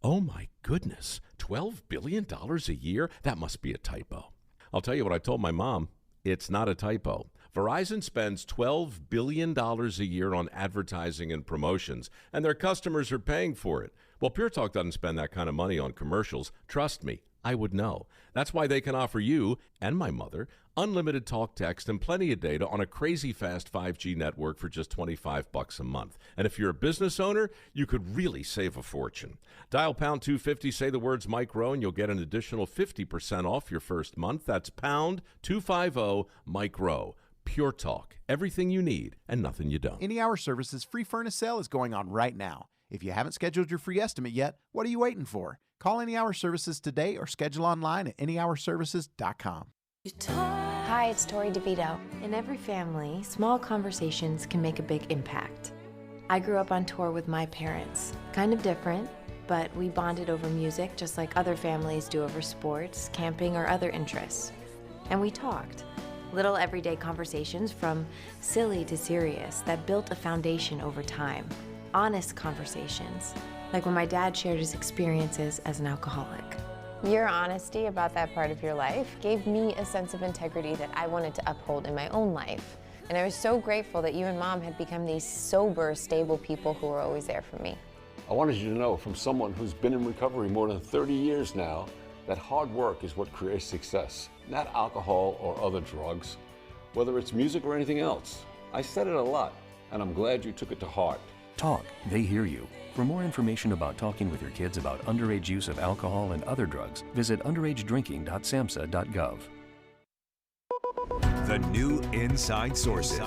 oh my goodness, $12 billion a year? That must be a typo. I'll tell you what I told my mom. It's not a typo. Verizon spends $12 billion a year on advertising and promotions, and their customers are paying for it. Well, Pure Talk doesn't spend that kind of money on commercials. Trust me, I would know. That's why they can offer you and my mother unlimited talk, text, and plenty of data on a crazy fast 5G network for just $25 a month. And if you're a business owner, you could really save a fortune. Dial pound 250, say the words Mike Rowe, and you'll get an additional 50% off your first month. That's pound 250 Mike Rowe. Pure Talk. Everything you need and nothing you don't. Any Hour Services free furnace sale is going on right now. If you haven't scheduled your free estimate yet, what are you waiting for? Call Any Hour Services today or schedule online at anyhourservices.com. Hi, it's Tori DeVito. In every family, small conversations can make a big impact. I grew up on tour with my parents. Kind of different, but we bonded over music just like other families do over sports, camping, or other interests. And we talked. Little everyday conversations from silly to serious that built a foundation over time. Honest conversations, like when my dad shared his experiences as an alcoholic. Your honesty about that part of your life gave me a sense of integrity that I wanted to uphold in my own life. And I was so grateful that you and Mom had become these sober, stable people who were always there for me. I wanted you to know, from someone who's been in recovery more than 30 years now, that hard work is what creates success, not alcohol or other drugs, whether it's music or anything else. I said it a lot, and I'm glad you took it to heart. Talk, they hear you. For more information about talking with your kids about underage use of alcohol and other drugs, visit underagedrinking.samhsa.gov. The new Inside Sources.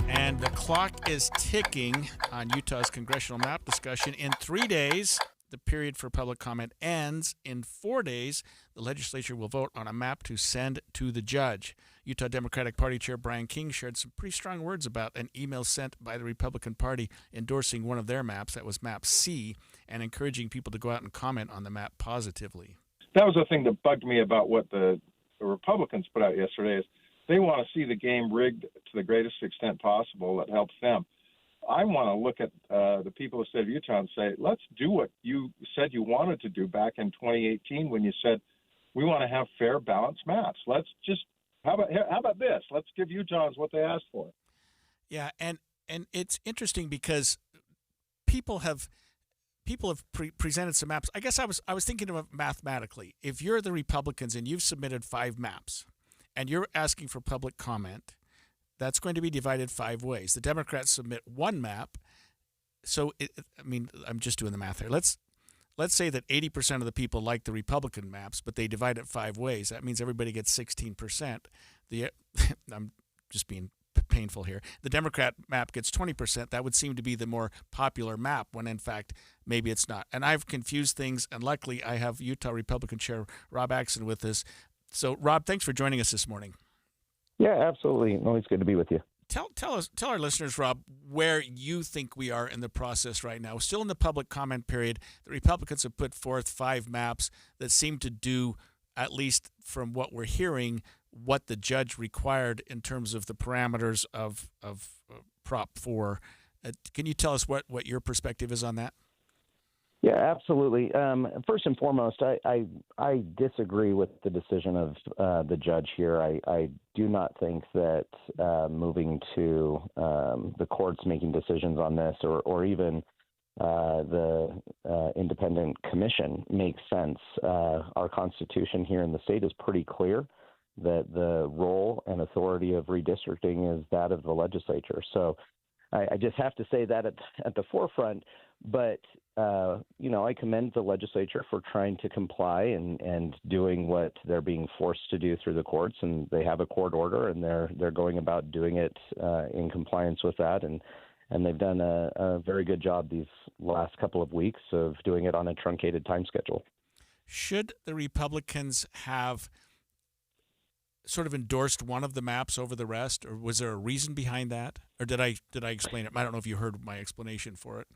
And the clock is ticking on Utah's congressional map discussion. In 3 days, the period for public comment ends. In 4 days, the legislature will vote on a map to send to the judge. Utah Democratic Party Chair Brian King shared some pretty strong words about an email sent by the Republican Party endorsing one of their maps, that was map C, and encouraging people to go out and comment on the map positively. That was the thing that bugged me about what the Republicans put out yesterday is they want to see the game rigged to the greatest extent possible that helps them. I want to look at the people of the state of Utah and say, let's do what you said you wanted to do back in 2018 when you said we want to have fair, balanced maps. Let's just how about this? Let's give Utahns what they asked for. Yeah, and it's interesting because people have presented some maps. I guess I was thinking of it mathematically. If you're the Republicans and you've submitted 5 maps and you're asking for public comment, that's going to be divided 5 ways. The Democrats submit 1 map. So, I'm just doing the math here. Let's say that 80% of the people like the Republican maps, but they divide it 5 ways. That means everybody gets 16%. I'm just being painful here. The Democrat map gets 20%. That would seem to be the more popular map when, in fact, maybe it's not. And I've confused things, and luckily I have Utah Republican Chair Rob Axson with us. So, Rob, thanks for joining us this morning. Yeah, absolutely. Always good to be with you. Tell our listeners, Rob, where you think we are in the process right now. We're still in the public comment period. The Republicans have put forth 5 maps that seem to do, at least from what we're hearing, what the judge required in terms of the parameters of Prop 4. Can you tell us what your perspective is on that? Yeah, absolutely. First and foremost, I disagree with the decision of the judge here. I do not think that moving to the courts making decisions on this or even the independent commission makes sense. Our Constitution here in the state is pretty clear that the role and authority of redistricting is that of the legislature. So I just have to say that at the forefront. But, I commend the legislature for trying to comply and doing what they're being forced to do through the courts. And they have a court order, and they're going about doing it in compliance with that. And they've done a very good job these last couple of weeks of doing it on a truncated time schedule. Should the Republicans have sort of endorsed one of the maps over the rest, or was there a reason behind that? Or did I explain it? I don't know if you heard my explanation for it.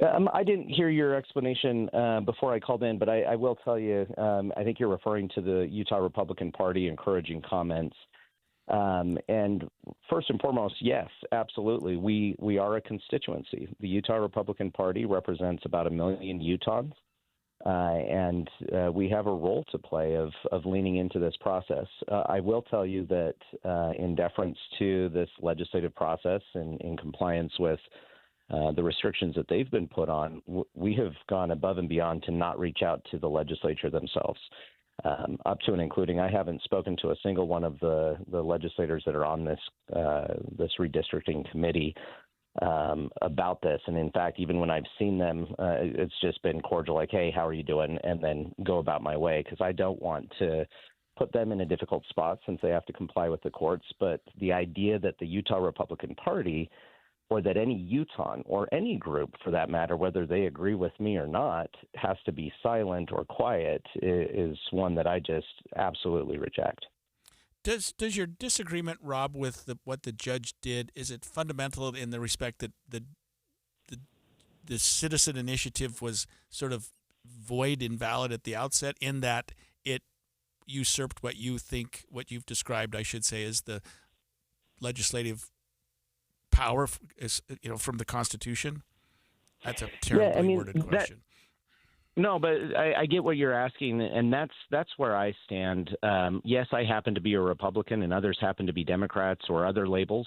I didn't hear your explanation before I called in, but I will tell you, I think you're referring to the Utah Republican Party encouraging comments. And first and foremost, yes, absolutely. We are a constituency. The Utah Republican Party represents about 1 million Utahns. And we have a role to play of leaning into this process. I will tell you that in deference to this legislative process and in compliance with the restrictions that they've been put on, we have gone above and beyond to not reach out to the legislature themselves, up to and including. I haven't spoken to a single one of the legislators that are on this redistricting committee about this. And in fact, even when I've seen them, it's just been cordial, like, hey, how are you doing? And then go about my way, because I don't want to put them in a difficult spot since they have to comply with the courts. But the idea that the Utah Republican Party, or that any Utahn or any group for that matter, whether they agree with me or not, has to be silent or quiet is one that I just absolutely reject. Does your disagreement, Rob, with what the judge did, is it fundamental in the respect that the citizen initiative was sort of void, invalid at the outset, in that it usurped what you've described, I should say, as the legislative power, from the Constitution? That's a terribly worded question. No, but I get what you're asking, and that's where I stand. Yes, I happen to be a Republican, and others happen to be Democrats or other labels.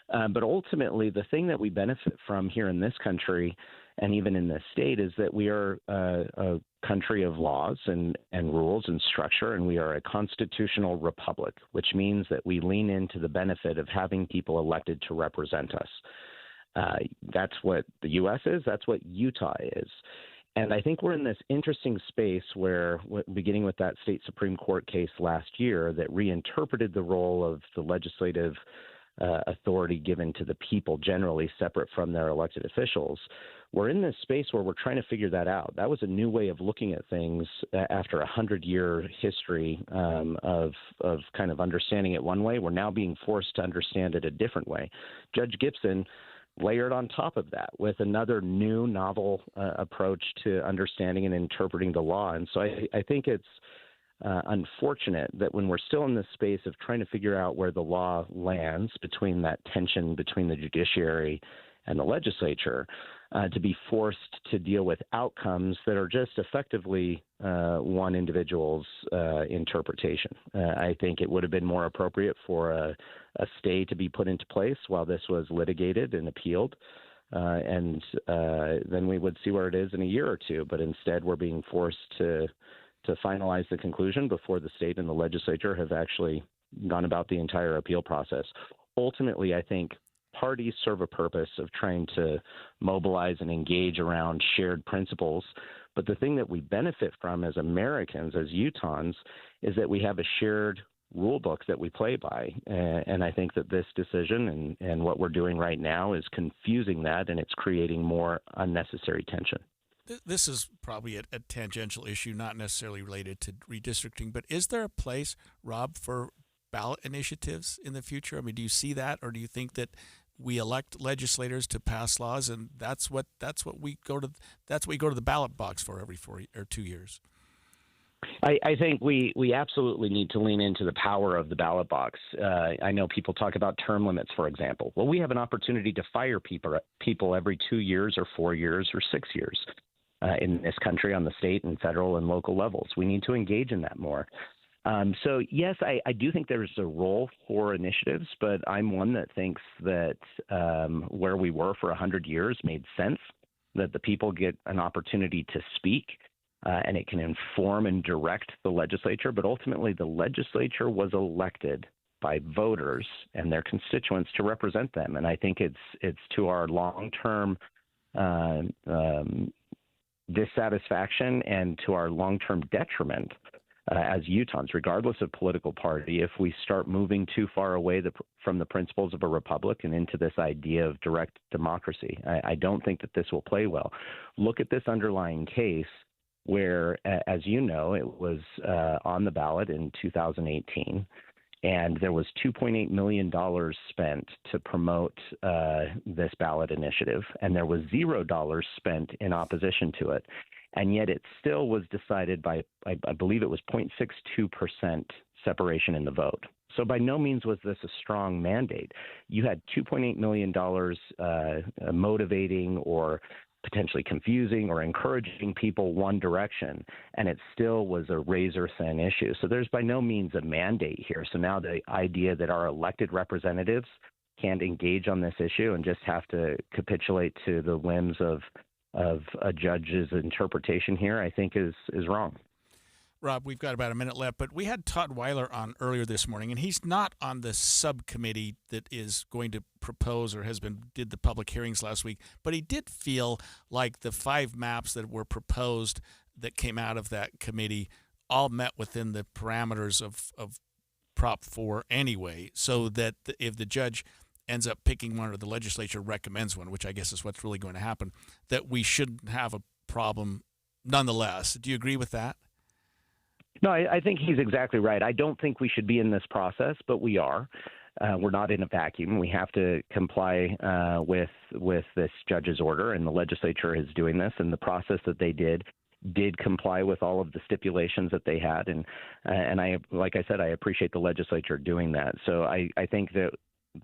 But ultimately, the thing that we benefit from here in this country, and even in this state, is that we are a country of laws and rules and structure, and we are a constitutional republic, which means that we lean into the benefit of having people elected to represent us. That's what the U.S. is. That's what Utah is. And I think we're in this interesting space where, beginning with that state Supreme Court case last year that reinterpreted the role of the legislative authority given to the people generally, separate from their elected officials, we're in this space where we're trying to figure that out. That was a new way of looking at things after a 100-year history of kind of understanding it one way. We're now being forced to understand it a different way. Judge Gibson layered on top of that with another new novel approach to understanding and interpreting the law. And so I think it's unfortunate that when we're still in this space of trying to figure out where the law lands between that tension between the judiciary and the legislature, to be forced to deal with outcomes that are just effectively one individual's interpretation. I think it would have been more appropriate for a stay to be put into place while this was litigated and appealed, and then we would see where it is in a year or two. But instead, we're being forced to finalize the conclusion before the state and the legislature have actually gone about the entire appeal process. Ultimately, I think parties serve a purpose of trying to mobilize and engage around shared principles. But the thing that we benefit from as Americans, as Utahns, is that we have a shared rule book that we play by. And I think that this decision and what we're doing right now is confusing that, and it's creating more unnecessary tension. This is probably a tangential issue, not necessarily related to redistricting, but is there a place, Rob, for ballot initiatives in the future? I mean, do you see that, or do you think that we elect legislators to pass laws, and that's what we go to the ballot box for every 4 or 2 years? I think we absolutely need to lean into the power of the ballot box. I know people talk about term limits, for example. Well, we have an opportunity to fire people every 2 years or 4 years or 6 years in this country on the state and federal and local levels. We need to engage in that more. So, yes, I do think there's a role for initiatives, but I'm one that thinks that where we were for 100 years made sense, that the people get an opportunity to speak and it can inform and direct the legislature, but ultimately the legislature was elected by voters and their constituents to represent them. And I think it's to our long-term dissatisfaction and to our long-term detriment as Utahns, regardless of political party, if we start moving too far away from the principles of a republic and into this idea of direct democracy. I don't think that this will play well. Look at this underlying case where, as you know, it was on the ballot in 2018. And there was $2.8 million spent to promote this ballot initiative, and there was $0 spent in opposition to it. And yet it still was decided by, I believe it was 0.62% separation in the vote. So by no means was this a strong mandate. You had $2.8 million motivating or potentially confusing or encouraging people one direction, and it still was a razor-thin issue. So there's by no means a mandate here. So now the idea that our elected representatives can't engage on this issue and just have to capitulate to the whims of a judge's interpretation here, I think is wrong. Rob, we've got about a minute left, but we had Todd Weiler on earlier this morning, and he's not on the subcommittee that is going to propose or did the public hearings last week, but he did feel like the 5 maps that were proposed that came out of that committee all met within the parameters of Prop 4 anyway, so that if the judge ends up picking one or the legislature recommends one, which I guess is what's really going to happen, that we shouldn't have a problem nonetheless. Do you agree with that? No, I think he's exactly right. I don't think we should be in this process, but we are. We're not in a vacuum. We have to comply with this judge's order, and the legislature is doing this. And the process that they did comply with all of the stipulations that they had. And I, like I said, I appreciate the legislature doing that. So I think that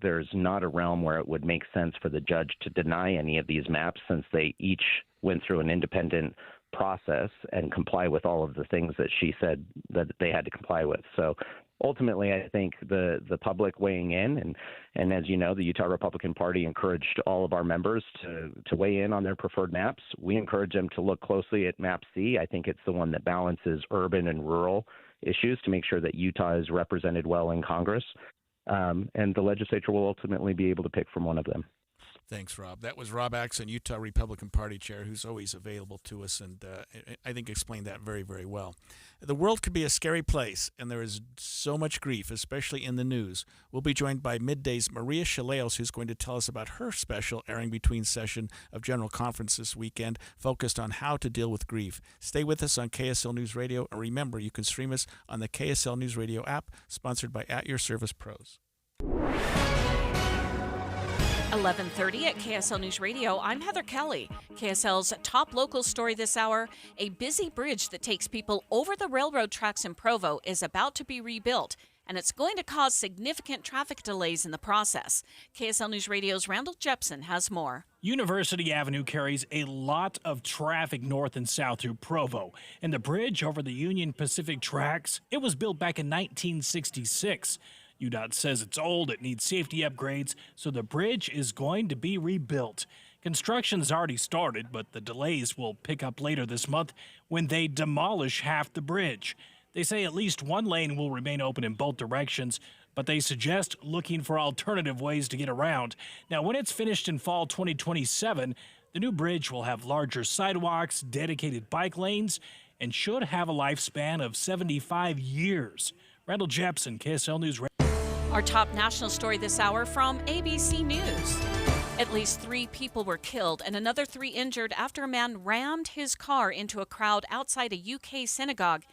there's not a realm where it would make sense for the judge to deny any of these maps, since they each went through an independent process and comply with all of the things that she said that they had to comply with. So ultimately, I think the public weighing in, and as you know, the Utah Republican Party encouraged all of our members to weigh in on their preferred maps. We encourage them to look closely at Map C. I think it's the one that balances urban and rural issues to make sure that Utah is represented well in Congress. And the legislature will ultimately be able to pick from one of them. Thanks, Rob. That was Rob Axson, Utah Republican Party Chair, who's always available to us, and I think explained that very, very well. The world could be a scary place, and there is so much grief, especially in the news. We'll be joined by Midday's Maria Chaleos, who's going to tell us about her special airing between session of General Conference this weekend, focused on how to deal with grief. Stay with us on KSL News Radio, and remember, you can stream us on the KSL News Radio app, sponsored by At Your Service Pros. 11:30 at KSL News Radio. I'm Heather Kelly. KSL's top local story this hour: a busy bridge that takes people over the railroad tracks in Provo is about to be rebuilt, and it's going to cause significant traffic delays in the process. KSL News Radio's Randall Jepson has more. University Avenue carries a lot of traffic north and south through Provo, and the bridge over the Union Pacific tracks, it was built back in 1966. UDOT says it's old, it needs safety upgrades, so the bridge is going to be rebuilt. Construction's already started, but the delays will pick up later this month when they demolish half the bridge. They say at least one lane will remain open in both directions, but they suggest looking for alternative ways to get around. Now, when it's finished in fall 2027, the new bridge will have larger sidewalks, dedicated bike lanes, and should have a lifespan of 75 years. Randall Jepson, KSL News Radio. Our top national story this hour from ABC News. At least 3 people were killed and another 3 injured after a man rammed his car into a crowd outside a UK synagogue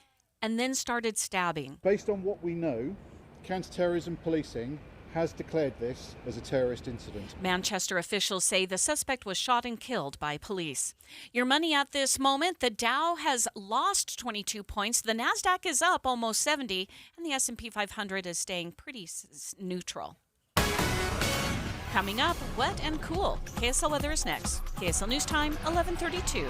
and then started stabbing. Based on what we know, counter-terrorism policing has declared this as a terrorist incident. Manchester officials say the suspect was shot and killed by police. Your money at this moment: the Dow has lost 22 points, the Nasdaq is up almost 70, and the S&P 500 is staying pretty neutral. Coming up, wet and cool. KSL weather is next. KSL News Time, 11:32.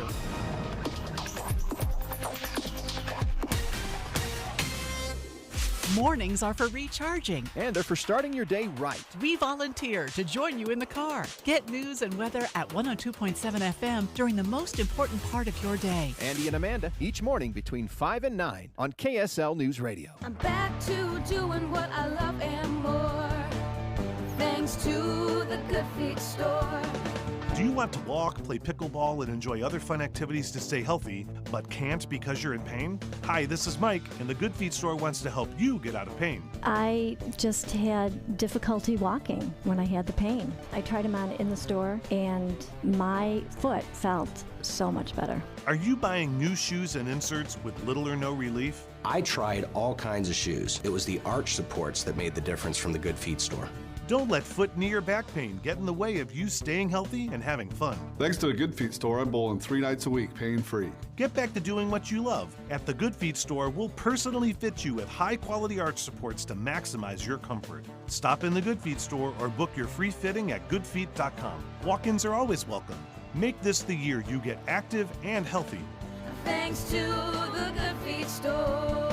Mornings are for recharging. And they're for starting your day right. We volunteer to join you in the car. Get news and weather at 102.7 FM during the most important part of your day. Andy and Amanda, each morning between 5 and 9 on KSL News Radio. I'm back to doing what I love and more, thanks to the Good Feet store. Do you want to walk, play pickleball, and enjoy other fun activities to stay healthy, but can't because you're in pain? Hi, this is Mike, and the Good Feet store wants to help you get out of pain. I just had difficulty walking when I had the pain. I tried them on in the store, and my foot felt so much better. Are you buying new shoes and inserts with little or no relief? I tried all kinds of shoes. It was the arch supports that made the difference from the Good Feet store. Don't let foot, knee, or back pain get in the way of you staying healthy and having fun. Thanks to the Good Feet store, I'm bowling 3 nights a week, pain-free. Get back to doing what you love. At the Good Feet store, we'll personally fit you with high-quality arch supports to maximize your comfort. Stop in the Good Feet store or book your free fitting at goodfeet.com. Walk-ins are always welcome. Make this the year you get active and healthy. Thanks to the Good Feet store.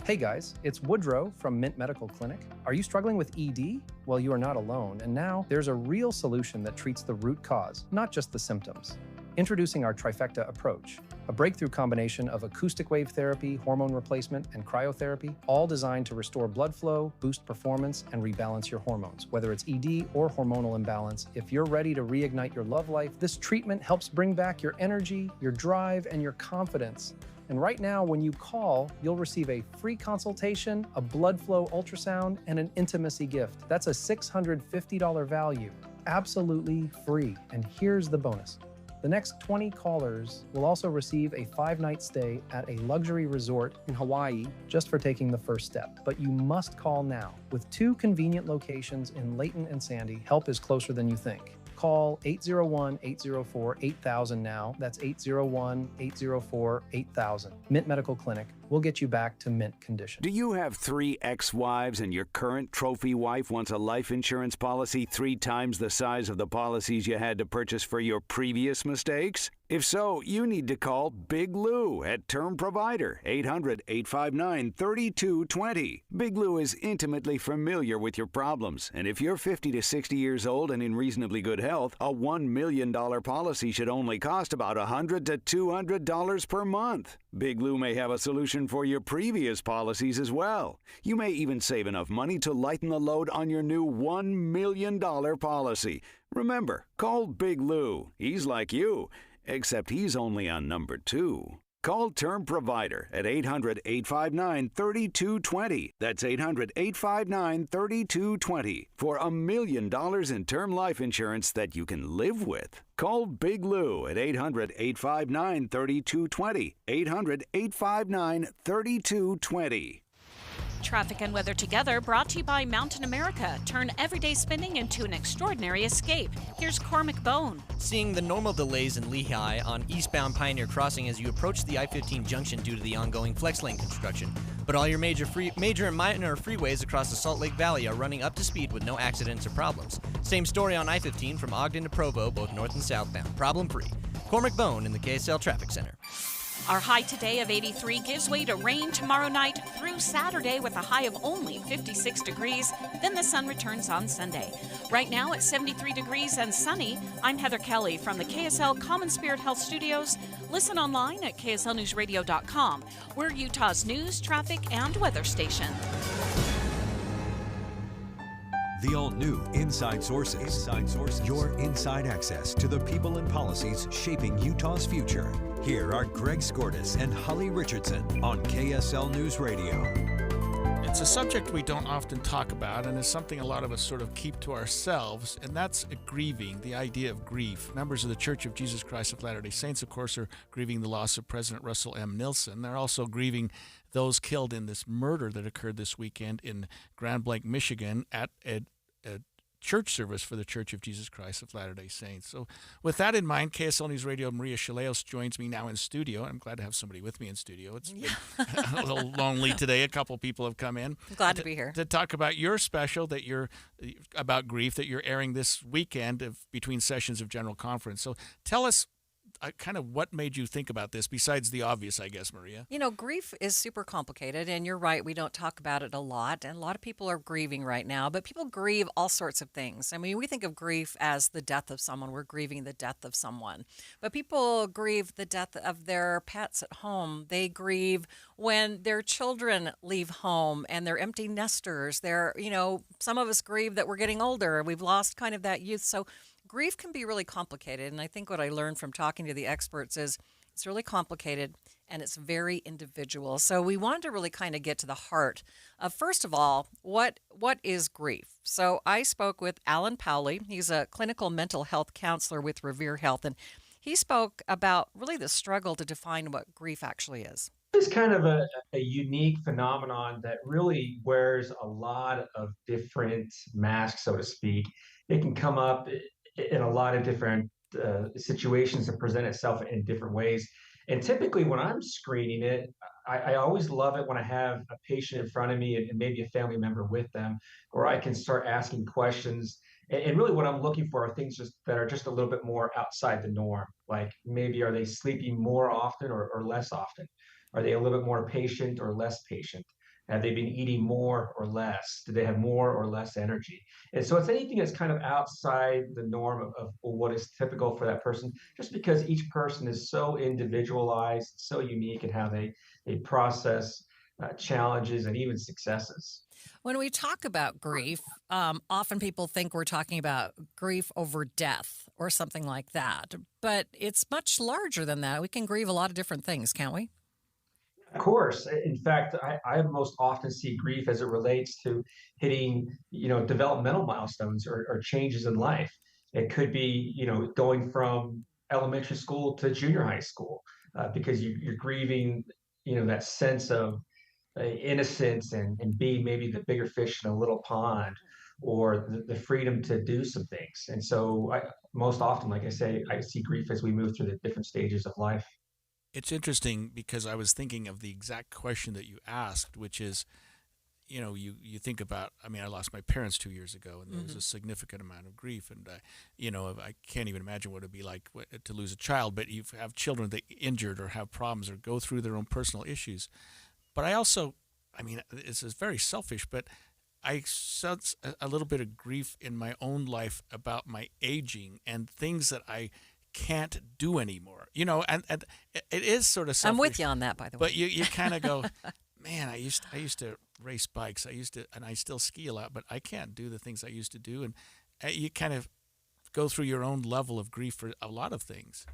Hey guys, it's Woodrow from Mint Medical Clinic. Are you struggling with ED? Well, you are not alone, and now there's a real solution that treats the root cause, not just the symptoms. Introducing our Trifecta approach, a breakthrough combination of acoustic wave therapy, hormone replacement, and cryotherapy, all designed to restore blood flow, boost performance, and rebalance your hormones. Whether it's ED or hormonal imbalance, if you're ready to reignite your love life, this treatment helps bring back your energy, your drive, and your confidence. And right now, when you call, you'll receive a free consultation, a blood flow ultrasound, and an intimacy gift. That's a $650 value, absolutely free. And here's the bonus. The next 20 callers will also receive a 5-night stay at a luxury resort in Hawaii just for taking the first step. But you must call now. With 2 convenient locations in Layton and Sandy, help is closer than you think. Call 801-804-8000 now. That's 801-804-8000. Mint Medical Clinic. We'll get you back to mint condition. Do you have 3 ex-wives and your current trophy wife wants a life insurance policy 3 times the size of the policies you had to purchase for your previous mistakes? If so, you need to call Big Lou at Term Provider, 800-859-3220. Big Lou is intimately familiar with your problems, and if you're 50 to 60 years old and in reasonably good health, a $1 million policy should only cost about $100 to $200 per month. Big Lou may have a solution for your previous policies as well. You may even save enough money to lighten the load on your new $1 million policy. Remember, call Big Lou. He's like you, except he's only on number 2. Call Term Provider at 800-859-3220. That's 800-859-3220 for $1 million in term life insurance that you can live with. Call Big Lou at 800-859-3220. 800-859-3220. Traffic and weather together brought to you by Mountain America. Turn everyday spending into an extraordinary escape. Here's Cormac Bone. Seeing the normal delays in Lehigh on eastbound Pioneer Crossing as you approach the I-15 junction due to the ongoing flex lane construction. But all your major and minor freeways across the Salt Lake Valley are running up to speed with no accidents or problems. Same story on I-15 from Ogden to Provo, both north and southbound. Problem-free. Cormac Bone in the KSL Traffic Center. Our high today of 83 gives way to rain tomorrow night through Saturday with a high of only 56 degrees. Then the sun returns on Sunday. Right now at 73 degrees and sunny, I'm Heather Kelly from the KSL Common Spirit Health Studios. Listen online at kslnewsradio.com. We're Utah's news, traffic, and weather station. The all-new Inside Sources. Your inside access to the people and policies shaping Utah's future. Here are Greg Skordas and Holly Richardson on KSL News Radio. It's a subject we don't often talk about, and it's something a lot of us sort of keep to ourselves, and that's grieving, the idea of grief. Members of the Church of Jesus Christ of Latter-day Saints, of course, are grieving the loss of President Russell M. Nilsen. They're also grieving those killed in this murder that occurred this weekend in Grand Blanc, Michigan, at a church service for the Church of Jesus Christ of Latter-day Saints. So with that in mind, KSL News Radio Maria Chaleos joins me now in studio. I'm glad to have somebody with me in studio. It's been a little lonely today. A couple people have come in. I'm glad to be here. To talk about your special that you're about grief that you're airing this weekend between sessions of General Conference. So tell us kind of what made you think about this besides the obvious, I guess, Maria? You know, grief is super complicated, and you're right, we don't talk about it a lot, and a lot of people are grieving right now, but people grieve all sorts of things. I mean, we think of grief as the death of someone. We're grieving the death of someone. But people grieve the death of their pets at home. They grieve when their children leave home and they're empty nesters. Some of us grieve that we're getting older. We've lost kind of that youth. So grief can be really complicated, and I think what I learned from talking to the experts is it's really complicated and it's very individual. So we wanted to really kind of get to the heart of, first of all, what is grief? So I spoke with Alan Powley. He's a clinical mental health counselor with Revere Health, and he spoke about really the struggle to define what grief actually is. It's kind of a unique phenomenon that really wears a lot of different masks, so to speak. It can come up in a lot of different situations and present itself in different ways. And typically when I'm screening it, I always love it when I have a patient in front of me and maybe a family member with them, where I can start asking questions. And really what I'm looking for are things that are just a little bit more outside the norm. Like maybe are they sleeping more often or less often? Are they a little bit more patient or less patient? Have they been eating more or less? Do they have more or less energy? And so it's anything that's kind of outside the norm of what is typical for that person, just because each person is so individualized, so unique in how they process challenges and even successes. When we talk about grief, often people think we're talking about grief over death or something like that, but it's much larger than that. We can grieve a lot of different things, can't we? Of course. In fact, I most often see grief as it relates to hitting, developmental milestones or changes in life. It could be, going from elementary school to junior high school, because you're grieving, that sense of innocence and being maybe the bigger fish in a little pond, or the freedom to do some things. And so most often, like I say, I see grief as we move through the different stages of life. It's interesting because I was thinking of the exact question that you asked, which is, you think about, I lost my parents 2 years ago, and there was a significant amount of grief. And, I can't even imagine what it'd be like to lose a child, but you have children that injured or have problems or go through their own personal issues. But I also, this is very selfish, but I sense a little bit of grief in my own life about my aging and things that I can't do anymore, and it is sort of selfish. I'm with you on that, by the way. But you kind of go, man, I used to race bikes. And I still ski a lot, but I can't do the things I used to do. And you kind of go through your own level of grief for a lot of things.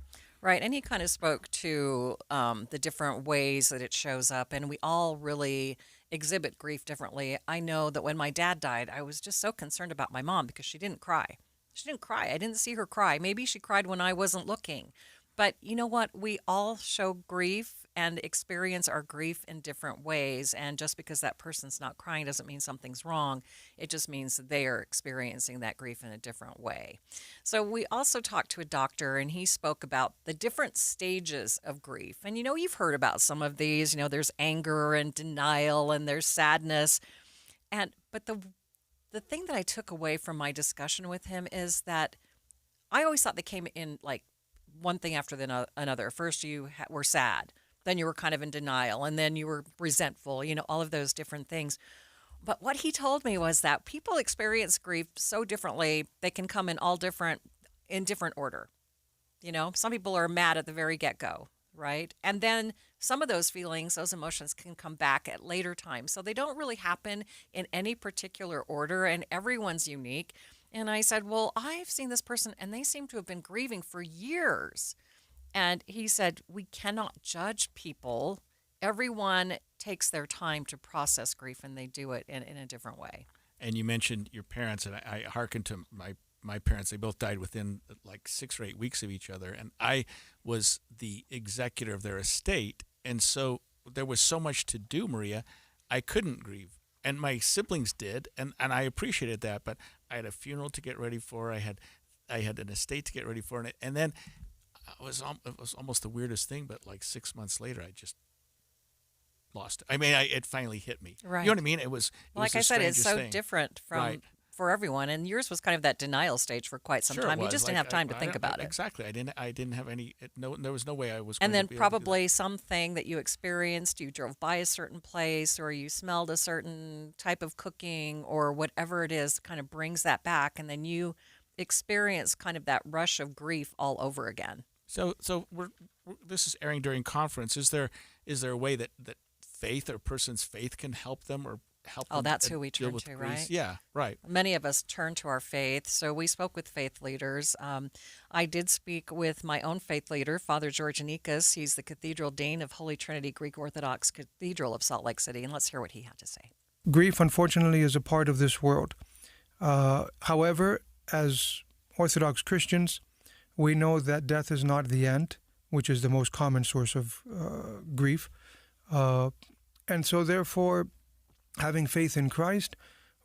Right. And he kind of spoke to the different ways that it shows up, and we all really exhibit grief differently. I know that when my dad died, I was just so concerned about my mom because she didn't cry. She didn't cry. I didn't see her cry. Maybe she cried when I wasn't looking. But you know what? We all show grief and experience our grief in different ways. And just because that person's not crying doesn't mean something's wrong. It just means that they are experiencing that grief in a different way. So we also talked to a doctor, and he spoke about the different stages of grief. And you've heard about some of these. There's anger and denial, and there's sadness. But the thing that I took away from my discussion with him is that I always thought they came in like one thing after another. First, you were sad. Then you were kind of in denial. And then you were resentful, all of those different things. But what he told me was that people experience grief so differently. They can come in different order. Some people are mad at the very get-go, right? And then some of those feelings, those emotions can come back at later times. So they don't really happen in any particular order, and everyone's unique. And I said, well, I've seen this person, and they seem to have been grieving for years. And he said, we cannot judge people. Everyone takes their time to process grief, and they do it in a different way. And you mentioned your parents, and I hearken to my parents. They both died within like 6 or 8 weeks of each other, and I was the executor of their estate. And so there was so much to do, Maria, I couldn't grieve. And my siblings did, and I appreciated that, but I had a funeral to get ready for. I had an estate to get ready for, and then it was almost the weirdest thing, but like 6 months later, I just lost it. It finally hit me. Right. You know what I mean? It was like I said, it's so thing. different for everyone, and yours was kind of that denial stage for quite some Sure time. it You was. just didn't have time to think about it. Exactly. I didn't have any. There was no way I was. And going then to be able to do probably something that you experienced, you drove by a certain place or you smelled a certain type of cooking or whatever it is, kind of brings that back, and then you experience kind of that rush of grief all over again. So this is airing during conference. Is there a way that faith or a person's faith can help them or help them? Oh, that's who we deal turn with to, grief? right? Yeah, right. Many of us turn to our faith. So we spoke with faith leaders. I did speak with my own faith leader, Father George Anikas. He's the Cathedral Dean of Holy Trinity Greek Orthodox Cathedral of Salt Lake City. And let's hear what he had to say. Grief, unfortunately, is a part of this world. However, as Orthodox Christians, we know that death is not the end, which is the most common source of grief. And so therefore, having faith in Christ,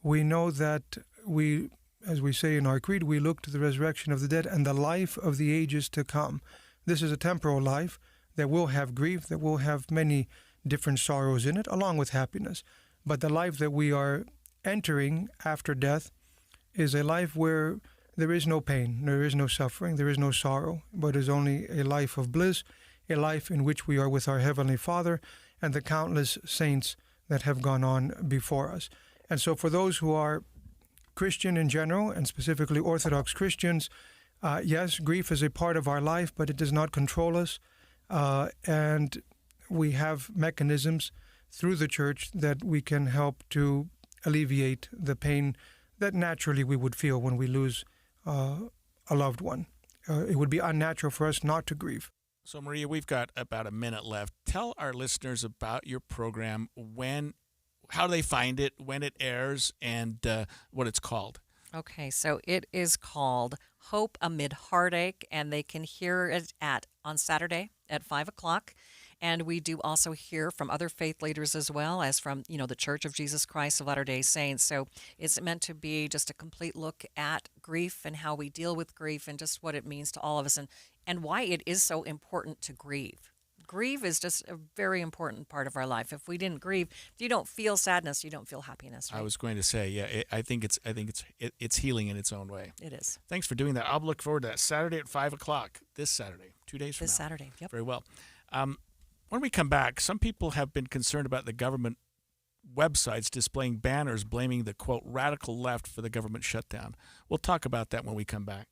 we know that we, as we say in our creed, we look to the resurrection of the dead and the life of the ages to come. This is a temporal life that will have grief, that will have many different sorrows in it, along with happiness. But the life that we are entering after death is a life where there is no pain, there is no suffering, there is no sorrow, but is only a life of bliss, a life in which we are with our Heavenly Father and the countless saints that have gone on before us. And so for those who are Christian in general, and specifically Orthodox Christians, yes, grief is a part of our life, but it does not control us. And we have mechanisms through the Church that we can help to alleviate the pain that naturally we would feel when we lose a loved one. It would be unnatural for us not to grieve. So, Maria, we've got about a minute left. Tell our listeners about your program, how they find it, when it airs, and what it's called. Okay, so it is called Hope Amid Heartache, and they can hear it on Saturday at 5 o'clock. And we do also hear from other faith leaders as well as from, the Church of Jesus Christ of Latter-day Saints. So it's meant to be just a complete look at grief and how we deal with grief and just what it means to all of us and why it is so important to grieve. Grief is just a very important part of our life. If we didn't grieve, if you don't feel sadness, you don't feel happiness. Right? I was going to say, yeah, I think it's healing in its own way. It is. Thanks for doing that. I'll look forward to that Saturday at 5 o'clock. This Saturday, 2 days from now. This Saturday, yep. Very well. When we come back, some people have been concerned about the government websites displaying banners blaming the, quote, radical left for the government shutdown. We'll talk about that when we come back.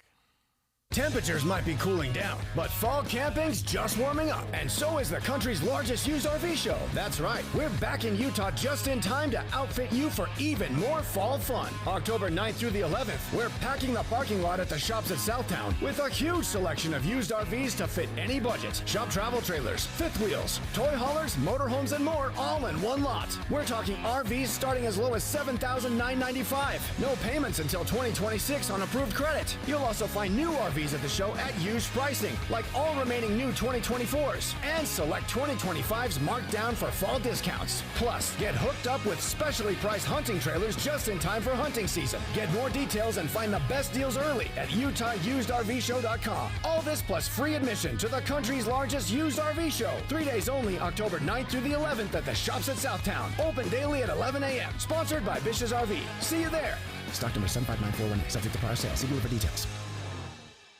Temperatures might be cooling down, but fall camping's just warming up, and so is the country's largest used RV show. That's right, we're back in Utah just in time to outfit you for even more fall fun. October 9th through the 11th, we're packing the parking lot at the Shops at Southtown with a huge selection of used RVs to fit any budget. Shop travel trailers, fifth wheels, toy haulers, motorhomes, and more, all in one lot. We're talking RVs starting as low as $7,995. No payments until 2026 on approved credit. You'll also find new RVs at the show at used pricing, like all remaining new 2024s, and select 2025s marked down for fall discounts. Plus, get hooked up with specially priced hunting trailers just in time for hunting season. Get more details and find the best deals early at UtahUsedRVShow.com. All this plus free admission to the country's largest used RV show. 3 days only, October 9th through the 11th at the Shops at Southtown. Open daily at 11 a.m. Sponsored by Bish's RV. See you there. Stock number 75941, subject to prior sale. See dealer for details.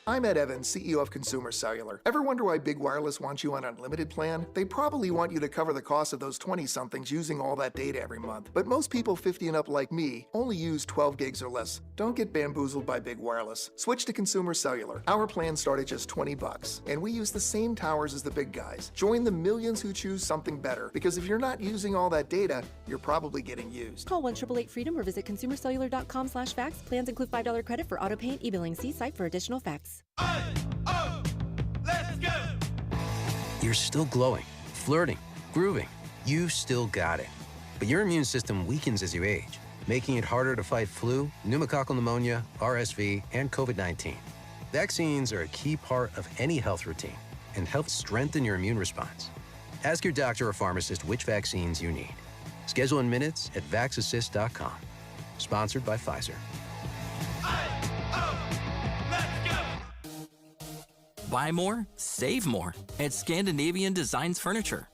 I'm Ed Evans, CEO of Consumer Cellular. Ever wonder why Big Wireless wants you on an unlimited plan? They probably want you to cover the cost of those 20-somethings using all that data every month. But most people 50 and up like me only use 12 gigs or less. Don't get bamboozled by Big Wireless. Switch to Consumer Cellular. Our plans start at just $20, and we use the same towers as the big guys. Join the millions who choose something better, because if you're not using all that data, you're probably getting used. Call 1-888-FREEDOM or visit consumercellular.com/facts. Plans include $5 credit for auto pay and e-billing. See site for additional facts. Let's go! You're still glowing, flirting, grooving. You still got it. But your immune system weakens as you age, making it harder to fight flu, pneumococcal pneumonia, RSV, and COVID-19. Vaccines are a key part of any health routine and help strengthen your immune response. Ask your doctor or pharmacist which vaccines you need. Schedule in minutes at vaxassist.com. Sponsored by Pfizer. Buy more, save more at Scandinavian Designs Furniture.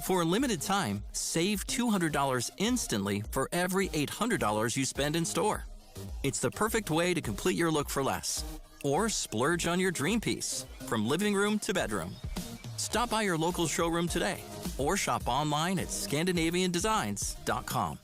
For a limited time, save $200 instantly for every $800 you spend in store. It's the perfect way to complete your look for less. Or splurge on your dream piece, from living room to bedroom. Stop by your local showroom today, or shop online at ScandinavianDesigns.com.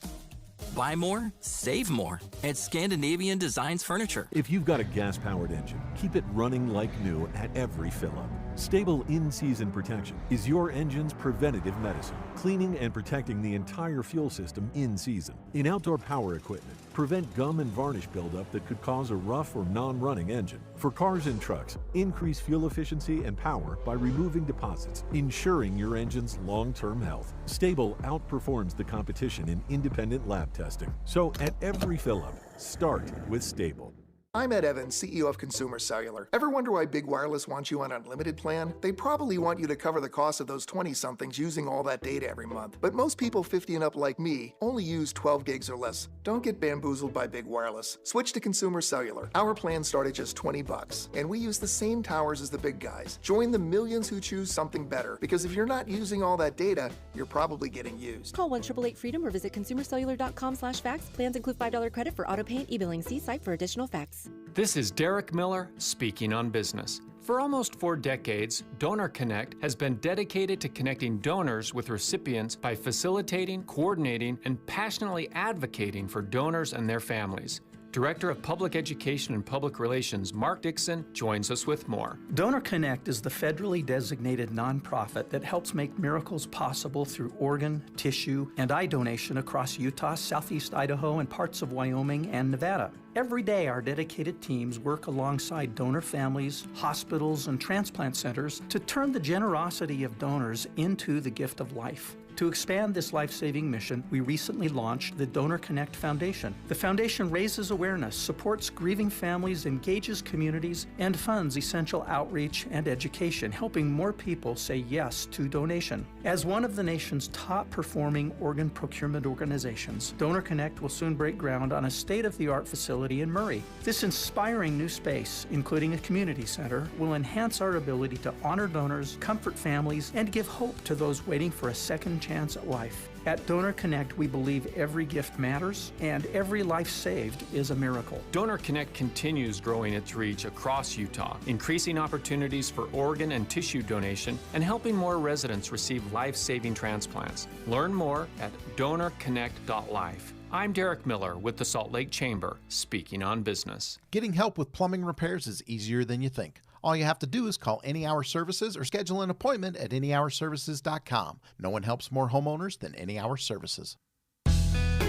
Buy more, save more at Scandinavian Designs Furniture. If you've got a gas-powered engine, keep it running like new at every fill-up. Stable in-season protection is your engine's preventative medicine, cleaning and protecting the entire fuel system in season. In outdoor power equipment, prevent gum and varnish buildup that could cause a rough or non-running engine. For cars and trucks, increase fuel efficiency and power by removing deposits, ensuring your engine's long-term health. Stable outperforms the competition in independent lab testing. So at every fill-up, start with Stable. I'm Ed Evans, CEO of Consumer Cellular. Ever wonder why Big Wireless wants you on an unlimited plan? They probably want you to cover the cost of those 20-somethings using all that data every month. But most people 50 and up like me only use 12 gigs or less. Don't get bamboozled by Big Wireless. Switch to Consumer Cellular. Our plans start at just $20, and we use the same towers as the big guys. Join the millions who choose something better, because if you're not using all that data, you're probably getting used. Call 1-888-FREEDOM or visit consumercellular.com/facts. Plans include $5 credit for auto pay and e-billing. See site for additional facts. This is Derek Miller speaking on business. For almost 4 decades, Donor Connect has been dedicated to connecting donors with recipients by facilitating, coordinating, and passionately advocating for donors and their families. Director of Public Education and Public Relations Mark Dixon joins us with more. Donor Connect is the federally designated nonprofit that helps make miracles possible through organ, tissue, and eye donation across Utah, Southeast Idaho, and parts of Wyoming and Nevada. Every day, our dedicated teams work alongside donor families, hospitals, and transplant centers to turn the generosity of donors into the gift of life. To expand this life-saving mission, we recently launched the Donor Connect Foundation. The foundation raises awareness, supports grieving families, engages communities, and funds essential outreach and education, helping more people say yes to donation. As one of the nation's top-performing organ procurement organizations, Donor Connect will soon break ground on a state-of-the-art facility in Murray. This inspiring new space, including a community center, will enhance our ability to honor donors, comfort families, and give hope to those waiting for a second chance at life. At Donor Connect, we believe every gift matters and every life saved is a miracle. Donor Connect continues growing its reach across Utah, increasing opportunities for organ and tissue donation and helping more residents receive life-saving transplants. Learn more at donorconnect.life. I'm Derek Miller with the Salt Lake Chamber, speaking on business. Getting help with plumbing repairs is easier than you think. All you have to do is call Any Hour Services or schedule an appointment at anyhourservices.com. No one helps more homeowners than Any Hour Services.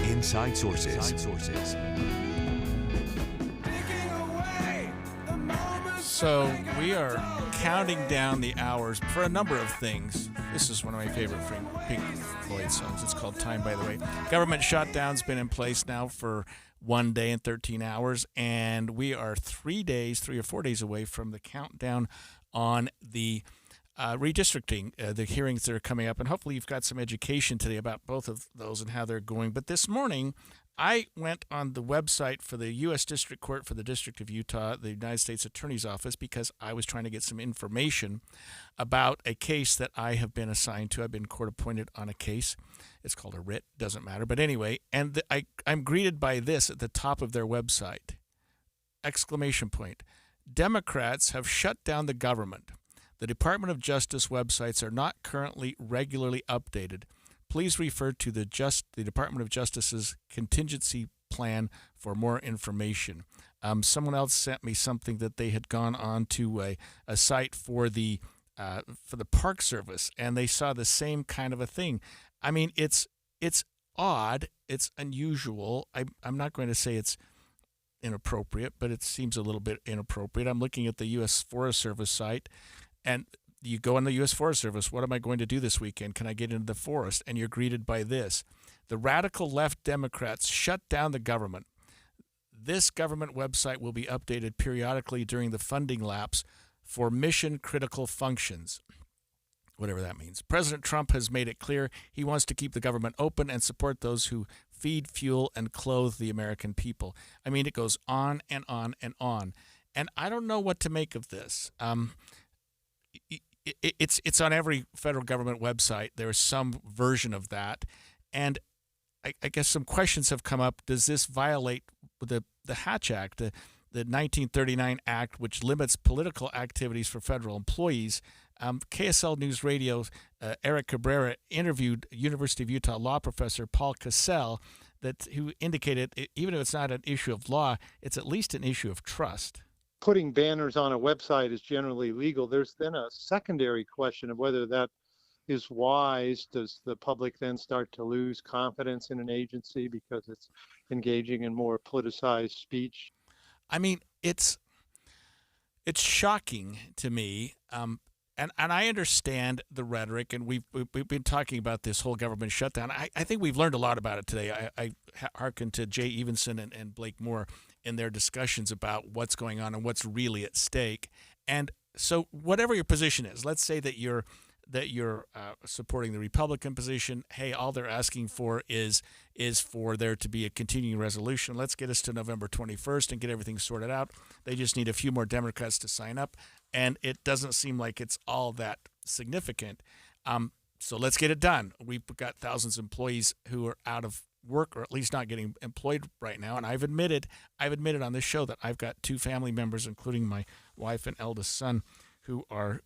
Inside Sources. So we are counting down the hours for a number of things. This is one of my favorite Pink Floyd songs. It's called Time, by the way. Government shutdown's been in place now for 1 day and 13 hours, and we are 3 or 4 days away from the countdown on the redistricting, the hearings that are coming up, and hopefully you've got some education today about both of those and how they're going. But this morning, I went on the website for the U.S. District Court for the District of Utah, the United States Attorney's Office, because I was trying to get some information about a case that I have been assigned to. I've been court appointed on a case. It's called a writ, doesn't matter. But anyway, and I'm greeted by this at the top of their website. Exclamation point. Democrats have shut down the government. The Department of Justice websites are not currently regularly updated. Please refer to the Department of Justice's contingency plan for more information. Someone else sent me something that they had gone on to a site for the Park Service, and they saw the same kind of a thing. I mean, it's odd, it's unusual. I'm not going to say it's inappropriate, but it seems a little bit inappropriate. I'm looking at the U.S. Forest Service site, and you go on the U.S. Forest Service, what am I going to do this weekend? Can I get into the forest? And you're greeted by this. The radical left Democrats shut down the government. This government website will be updated periodically during the funding lapse for mission-critical functions, whatever that means. President Trump has made it clear he wants to keep the government open and support those who feed, fuel, and clothe the American people. I mean, it goes on and on and on. And I don't know what to make of this. It's on every federal government website. There is some version of that. And I guess some questions have come up. Does this violate the Hatch Act, the 1939 Act, which limits political activities for federal employees. KSL News Radio, Eric Cabrera interviewed University of Utah law professor Paul Cassell, who indicated even if it's not an issue of law, it's at least an issue of trust. Putting banners on a website is generally legal. There's then a secondary question of whether that is wise. Does the public then start to lose confidence in an agency because it's engaging in more politicized speech? I mean, it's shocking to me, and I understand the rhetoric, and we've been talking about this whole government shutdown. I think we've learned a lot about it today. I hearkened to Jay Evenson and Blake Moore in their discussions about what's going on and what's really at stake. And so, whatever your position is, let's say that you're supporting the Republican position. Hey, all they're asking for is for there to be a continuing resolution. Let's get us to November 21st and get everything sorted out. They just need a few more Democrats to sign up, and it doesn't seem like it's all that significant. So let's get it done. We've got thousands of employees who are out of work, or at least not getting employed right now. And I've admitted on this show that I've got 2 family members, including my wife and eldest son, who are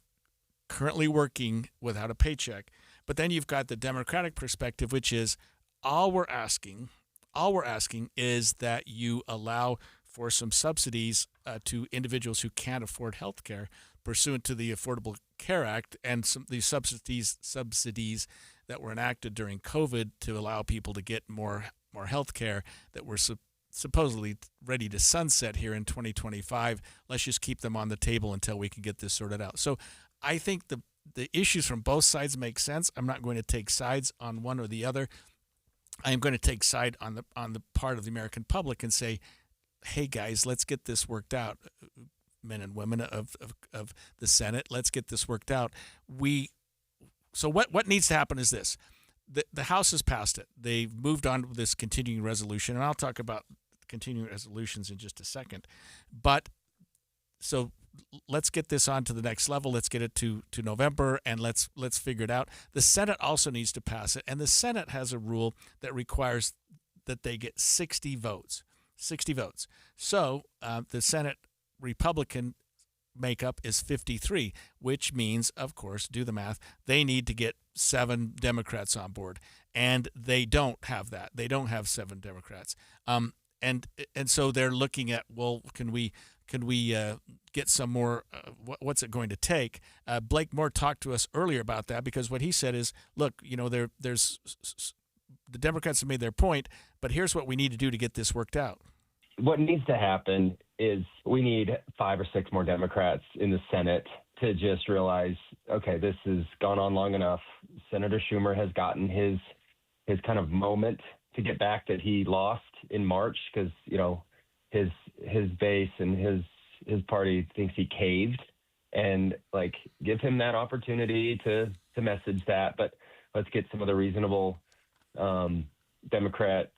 currently working without a paycheck. But then you've got the Democratic perspective, which is all we're asking is that you allow for some subsidies to individuals who can't afford health care pursuant to the Affordable Care Act and these subsidies that were enacted during COVID to allow people to get more health care that were supposedly ready to sunset here in 2025. Let's just keep them on the table until we can get this sorted out. So I think the issues from both sides make sense. I'm not going to take sides on one or the other. I am going to take side on the part of the American public and say, hey guys, let's get this worked out. Men and women of the Senate, let's get this worked out. So what needs to happen is this. The House has passed it. They've moved on with this continuing resolution, and I'll talk about continuing resolutions in just a second. But so let's get this on to the next level. Let's get it to November, and let's figure it out. The Senate also needs to pass it, and the Senate has a rule that requires that they get 60 votes. 60 votes. So the Senate Republican makeup is 53, which means, of course, do the math, they need to get 7 Democrats on board, and they don't have that. They don't have 7 Democrats. And so they're looking at, well, can we get some more? What's it going to take? Blake Moore talked to us earlier about that, because what he said is, look, there's the Democrats have made their point, but here's what we need to do to get this worked out. What needs to happen is we need 5 or 6 more Democrats in the Senate to just realize, okay, this has gone on long enough. Senator Schumer has gotten his kind of moment to get back that he lost in March, because his base and his party thinks he caved, and give him that opportunity to message that. But let's get some of the reasonable Democrat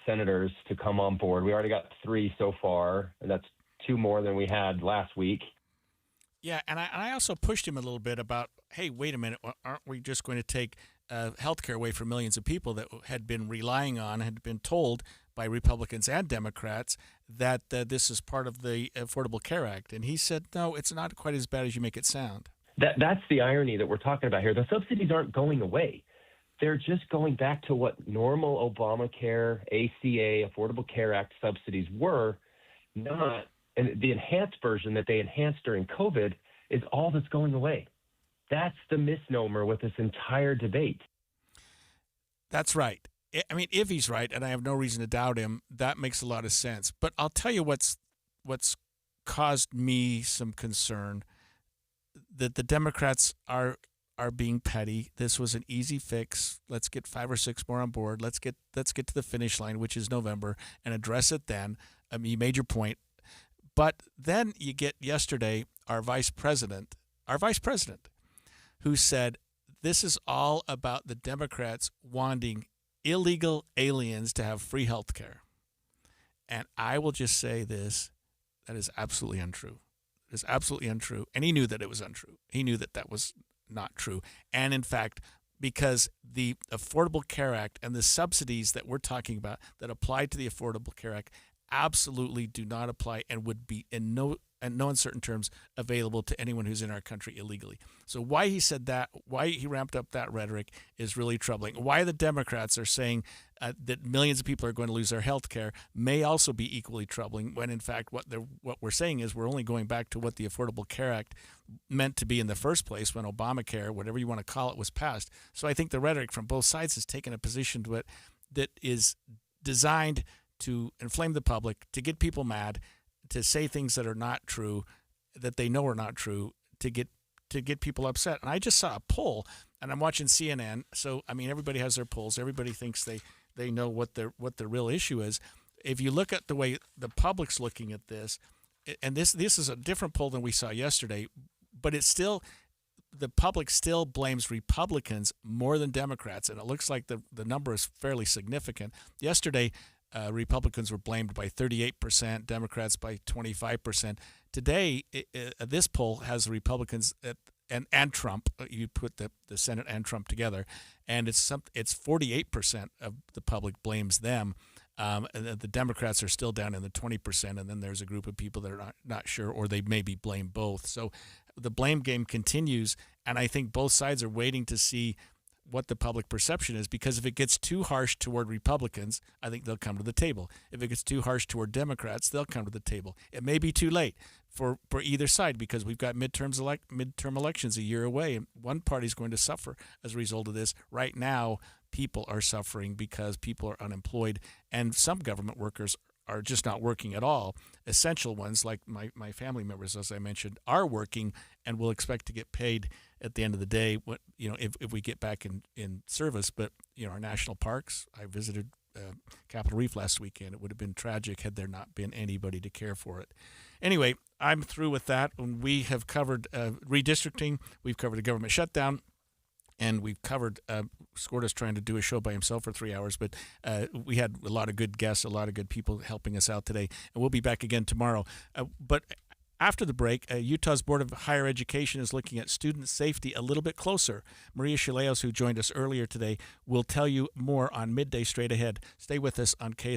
senators to come on board. We already got 3 so far, and that's 2 more than we had last week. Yeah, and I also pushed him a little bit about, hey, wait a minute, aren't we just going to take health care away from millions of people that had been relying on, had been told by Republicans and Democrats that this is part of the Affordable Care Act? And he said, no, it's not quite as bad as you make it sound. That's the irony that we're talking about here. The subsidies aren't going away. They're just going back to what normal Obamacare, ACA, Affordable Care Act subsidies were, not, and the enhanced version that they enhanced during COVID is all that's going away. That's the misnomer with this entire debate. That's right. I mean, if he's right, and I have no reason to doubt him, that makes a lot of sense. But I'll tell you what's caused me some concern, that the Democrats are being petty. This was an easy fix. Let's get 5 or 6 more on board. Let's get to the finish line, which is November, and address it then. I mean, you made your point. But then you get yesterday our vice president, who said this is all about the Democrats wanting illegal aliens to have free health care. And I will just say this, that is absolutely untrue. It is absolutely untrue. And he knew that it was untrue. He knew that was not true. And in fact, because the Affordable Care Act and the subsidies that we're talking about that apply to the Affordable Care Act absolutely do not apply and would be in no uncertain terms available to anyone who's in our country illegally. So why he said that, why he ramped up that rhetoric is really troubling. Why the Democrats are saying that millions of people are going to lose their health care may also be equally troubling, when in fact what we're saying is we're only going back to what the Affordable Care Act meant to be in the first place when Obamacare, whatever you want to call it, was passed. So I think the rhetoric from both sides has taken a position to it that is designed to inflame the public, to get people mad, to say things that are not true, that they know are not true, to get people upset. And I just saw a poll, and I'm watching CNN. So I mean, everybody has their polls. Everybody thinks they know what the real issue is. If you look at the way the public's looking at this, and this is a different poll than we saw yesterday, but it's still, the public still blames Republicans more than Democrats, and it looks like the number is fairly significant. Yesterday, Republicans were blamed by 38%, Democrats by 25%. Today, this poll has Republicans and Trump. You put the Senate and Trump together, and it's 48% of the public blames them. And the Democrats are still down in the 20%, and then there's a group of people that are not sure, or they maybe blame both. So the blame game continues, and I think both sides are waiting to see what the public perception is, because if it gets too harsh toward Republicans, I think they'll come to the table. If it gets too harsh toward Democrats, they'll come to the table. It may be too late for either side, because we've got midterm elections a year away, and one party's going to suffer as a result of this. Right now, people are suffering because people are unemployed, and some government workers are just not working at all. Essential ones, like my family members, as I mentioned, are working and will expect to get paid at the end of the day, if we get back in service. But, our national parks, I visited Capitol Reef last weekend. It would have been tragic had there not been anybody to care for it. Anyway, I'm through with that. We have covered redistricting. We've covered a government shutdown. And we've covered Skorda's trying to do a show by himself for 3 hours, but we had a lot of good guests, a lot of good people helping us out today, and we'll be back again tomorrow. But after the break, Utah's Board of Higher Education is looking at student safety a little bit closer. Maria Shileos, who joined us earlier today, will tell you more on Midday Straight Ahead. Stay with us on KSL.